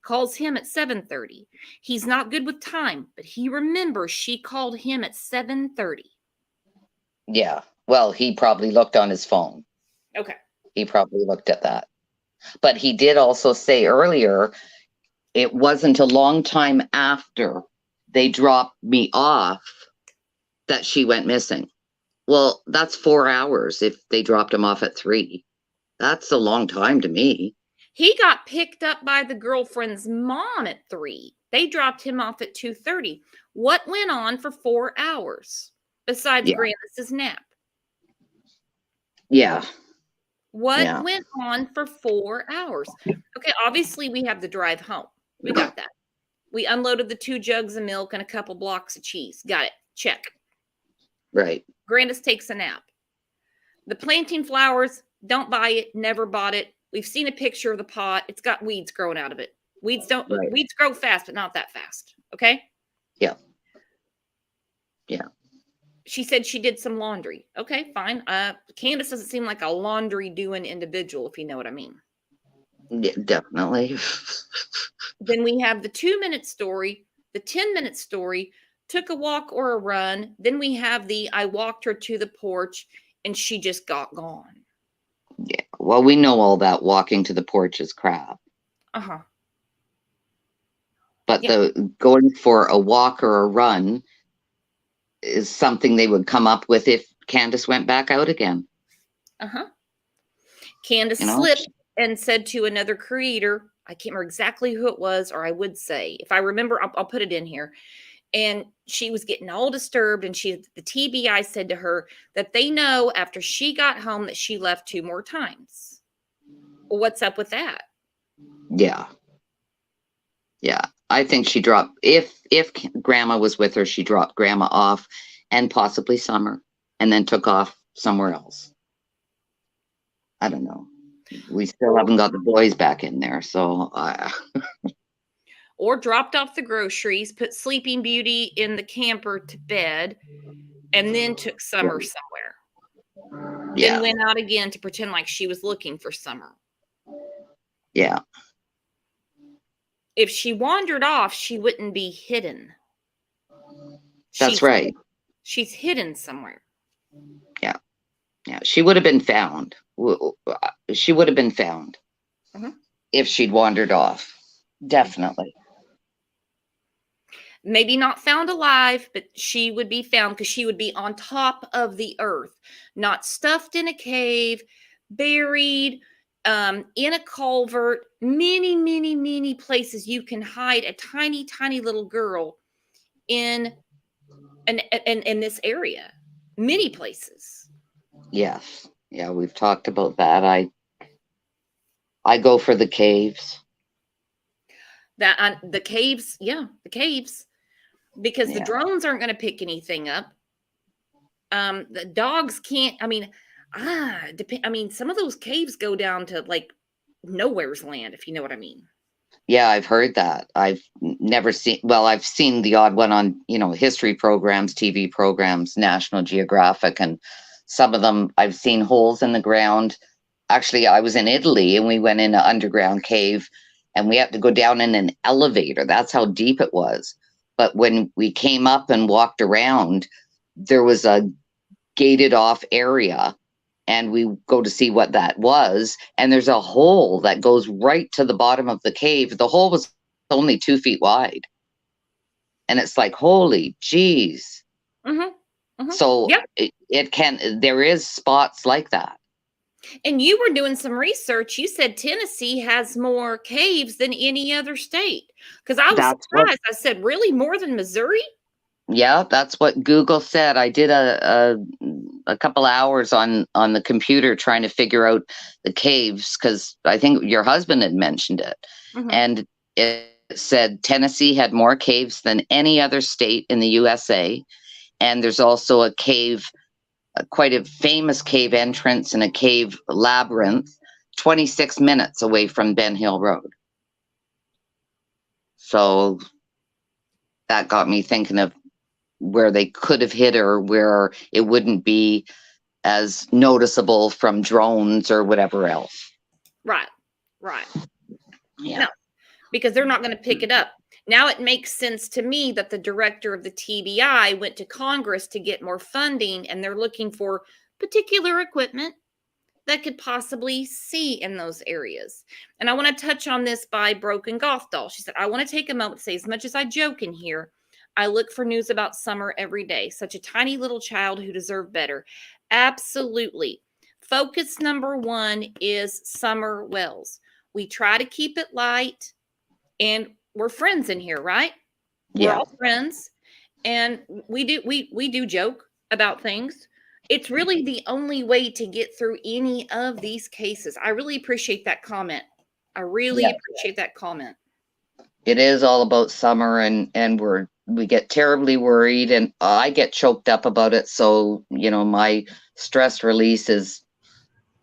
Calls him at 7:30. He's not good with time, but he remembers she called him at 7:30. Yeah. Well, he probably looked on his phone. Okay. He probably looked at that. But he did also say earlier, it wasn't a long time after they dropped me off that she went missing. Well, that's 4 hours if they dropped him off at 3. That's a long time to me. He got picked up by the girlfriend's mom at 3. They dropped him off at 2:30. What went on for 4 hours besides Grandis's nap? Yeah. What went on for 4 hours? Okay, obviously we have the drive home. We got that. We unloaded the 2 jugs of milk and a couple blocks of cheese. Got it. Check. Right. Grandis takes a nap. The planting flowers, don't buy it, never bought it. We've seen a picture of the pot. It's got weeds growing out of it. Weeds grow fast, but not that fast. Okay? Yeah. Yeah. She said she did some laundry. Okay, fine. Candace doesn't seem like a laundry doing individual, if you know what I mean. Yeah, definitely. Then we have the 2-minute story, the 10-minute story, took a walk or a run. Then we have the I walked her to the porch and she just got gone. Yeah. Well, we know all that walking to the porch is crap. Uh-huh. But the going for a walk or a run is something they would come up with if Candace went back out again. Uh-huh. Candace slipped and said to another creator, I can't remember exactly who it was, or I would say, if I remember, I'll put it in here. And she was getting all disturbed, and the TBI said to her that they know after she got home that she left 2 more times. Well, what's up with that? Yeah. Yeah. I think she dropped, if Grandma was with her, she dropped Grandma off and possibly Summer and then took off somewhere else. I don't know. We still haven't got the boys back in there, so or dropped off the groceries, put Sleeping Beauty in the camper to bed, and then took Summer somewhere. Yeah. Then went out again to pretend like she was looking for Summer. Yeah. If she wandered off, she wouldn't be hidden. That's right. She's hidden somewhere. Yeah. Yeah. She would have been found. She would have been found if she'd wandered off. Definitely. Maybe not found alive, but she would be found because she would be on top of the earth, not stuffed in a cave, buried, in a culvert, many, many, many places you can hide a tiny, tiny little girl in this area. Many places. Yes. Yeah, we've talked about that. I go for the caves. The caves, the caves, because the Yeah. drones aren't going to pick anything up. The dogs can't. I mean, some of those caves go down to like nowhere's land, if you know what I mean. Yeah, I've heard that. I've never seen, well, I've seen the odd one on, history programs, TV programs, National Geographic, and some of them I've seen holes in the ground. Actually, I was in Italy and we went in an underground cave and we had to go down in an elevator. That's how deep it was. But when we came up and walked around, there was a gated off area and we go to see what that was. And there's a hole that goes right to the bottom of the cave. The hole was only 2 feet wide. And it's like, holy geez. So there is spots like that. And you were doing some research. You said Tennessee has more caves than any other state. Because I was surprised. I said, really? More than Missouri? Yeah, that's what Google said. I did a couple hours on the computer trying to figure out the caves because I think your husband had mentioned it. And it said Tennessee had more caves than any other state in the USA. And there's also a cave, quite a famous cave entrance and a cave labyrinth 26 minutes away from Ben Hill Road. So that got me thinking of where they could have hit her, where it wouldn't be as noticeable from drones or whatever else. Right. Yeah. No, because they're not going to pick it up. Now it makes sense to me that the director of the TBI went to Congress to get more funding, and they're looking for particular equipment that could possibly see in those areas. And I want to touch on this by Broken Golf Doll. She said, I want to take a moment to say, as much as I joke in here, I look for news about Summer every day. Such a tiny little child who deserved better. Absolutely. Focus number 1 is Summer Wells. We try to keep it light, and we're friends in here, right? Yeah. We're all friends, and we do joke about things. It's really the only way to get through any of these cases. I really appreciate that comment. Appreciate that comment. It is all about Summer, and we get terribly worried, and I get choked up about it. So, my stress release is,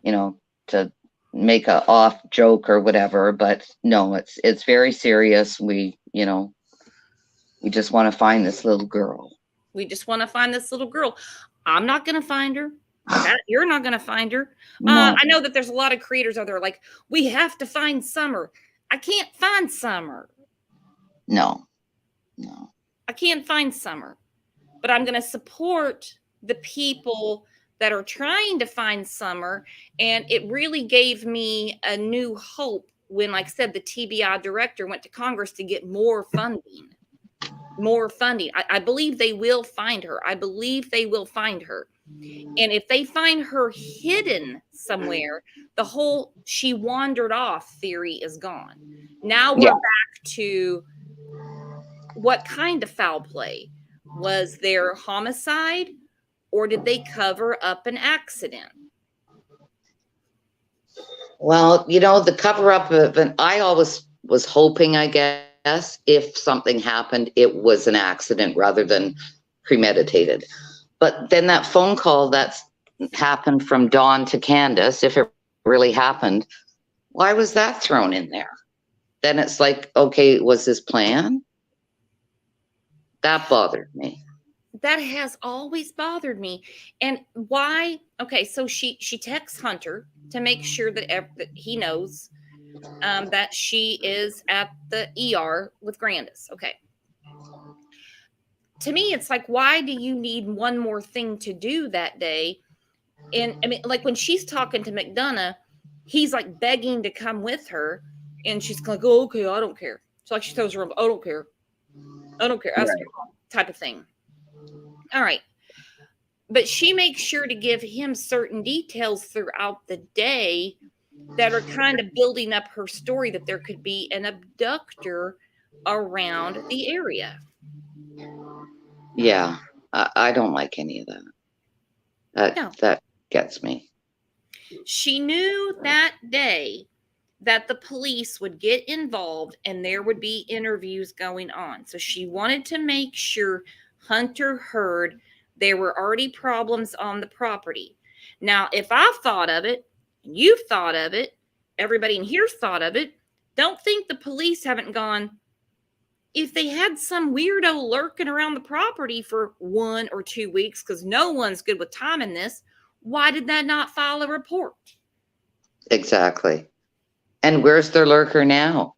to make a off joke or whatever, but no, it's very serious. We just want to find this little girl. I'm not going to find her. You're not going to find her. No. I know that there's a lot of creators out there like, we have to find Summer. I can't find Summer. No. I can't find Summer, but I'm going to support the people that are trying to find Summer. And it really gave me a new hope when, like I said, the TBI director went to Congress to get more funding. I believe they will find her. And if they find her hidden somewhere, the whole she wandered off theory is gone. Now we're back to what kind of foul play? Was there homicide, or did they cover up an accident? Well, the cover up of I always was hoping, I guess, if something happened, it was an accident rather than premeditated. But then that phone call that's happened from Dawn to Candace, if it really happened, why was that thrown in there? Then it's like, okay, was this plan? That bothered me. That has always bothered me. And why? Okay, so she texts Hunter to make sure that he knows that she is at the ER with Grandis. Okay. To me, it's like, why do you need one more thing to do that day? And I mean, like when she's talking to McDonough, he's like begging to come with her, and she's like, "Oh, okay, I don't care." So like she tells her, "I don't care, ask your mom," type of thing. All right, But she makes sure to give him certain details throughout the day that are kind of building up her story that there could be an abductor around the area. Yeah, I don't like any of that. No. That gets me. She knew that day that the police would get involved and there would be interviews going on. So she wanted to make sure Hunter heard there were already problems on the property. Now, if I've thought of it, and you've thought of it, everybody in here's thought of it, don't think the police haven't gone, if they had some weirdo lurking around the property for 1 or 2 weeks, because no one's good with timing this, why did that not file a report? Exactly. And where's their lurker now?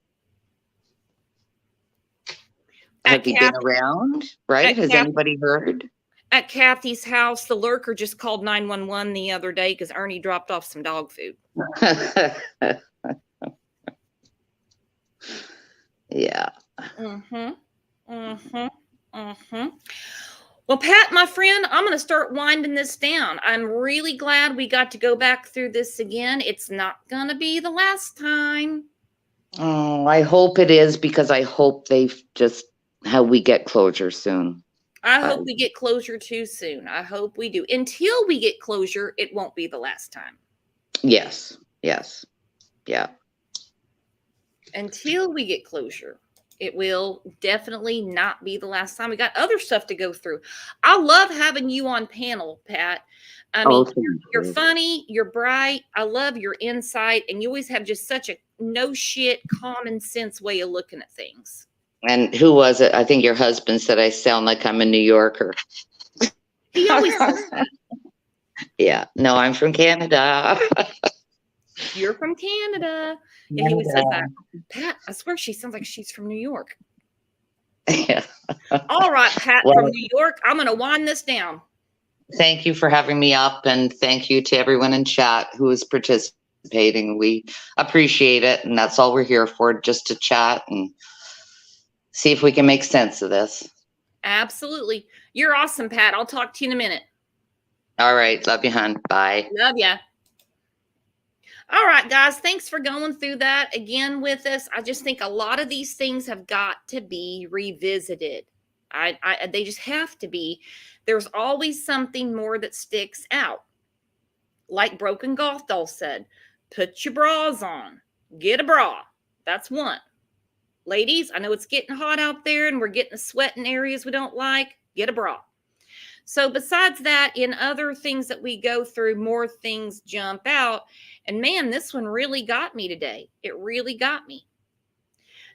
Have he been around? Right? Has anybody heard? At Kathy's house, the lurker just called 911 the other day because Ernie dropped off some dog food. Yeah. Well, Pat, my friend, I'm going to start winding this down. I'm really glad we got to go back through this again. It's not going to be the last time. Oh, I hope it is, because I hope we get closure soon. I hope we get closure too soon. I hope we do. Until we get closure, it won't be the last time. Yes. Yes. Yeah. Until we get closure, it will definitely not be the last time. We got other stuff to go through. I love having you on panel, Pat. I mean, you're funny, you're bright. I love your insight, and you always have just such a no shit, common sense way of looking at things. And who was it? I think your husband said I sound like I'm a New Yorker. He always says that. Yeah. No, I'm from Canada. You're from Canada. Yeah, he always says that. Pat, I swear she sounds like she's from New York. Yeah. All right, Pat from New York. I'm going to wind this down. Thank you for having me up, and thank you to everyone in chat who is participating. We appreciate it, and that's all we're here for, just to chat and see if we can make sense of this. Absolutely. You're awesome, Pat. I'll talk to you in a minute. All right. Love you, hon. Bye. Love ya. All right, guys. Thanks for going through that again with us. I just think a lot of these things have got to be revisited. They just have to be. There's always something more that sticks out. Like Broken Golf Doll said, put your bras on. Get a bra. That's one. Ladies, I know it's getting hot out there and we're getting a sweat in areas we don't like. Get a bra. So besides that, in other things that we go through, more things jump out. And man, this one really got me today. It really got me.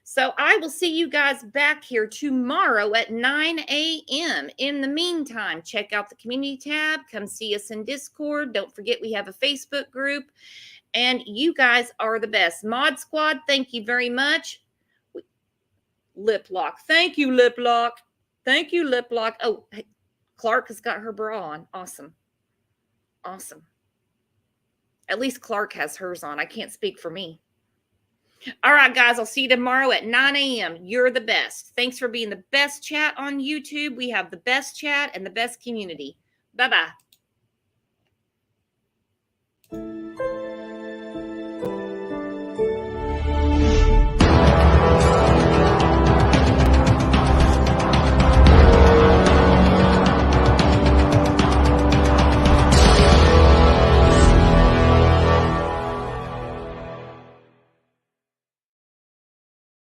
So I will see you guys back here tomorrow at 9 a.m. In the meantime, check out the community tab. Come see us in Discord. Don't forget we have a Facebook group. And you guys are the best. Mod Squad, thank you very much. Lip Lock. Thank you, Lip Lock. Thank you, Lip Lock. Oh, hey, Clark has got her bra on. Awesome. Awesome. At least Clark has hers on. I can't speak for me. All right, guys. I'll see you tomorrow at 9 a.m. You're the best. Thanks for being the best chat on YouTube. We have the best chat and the best community. Bye-bye.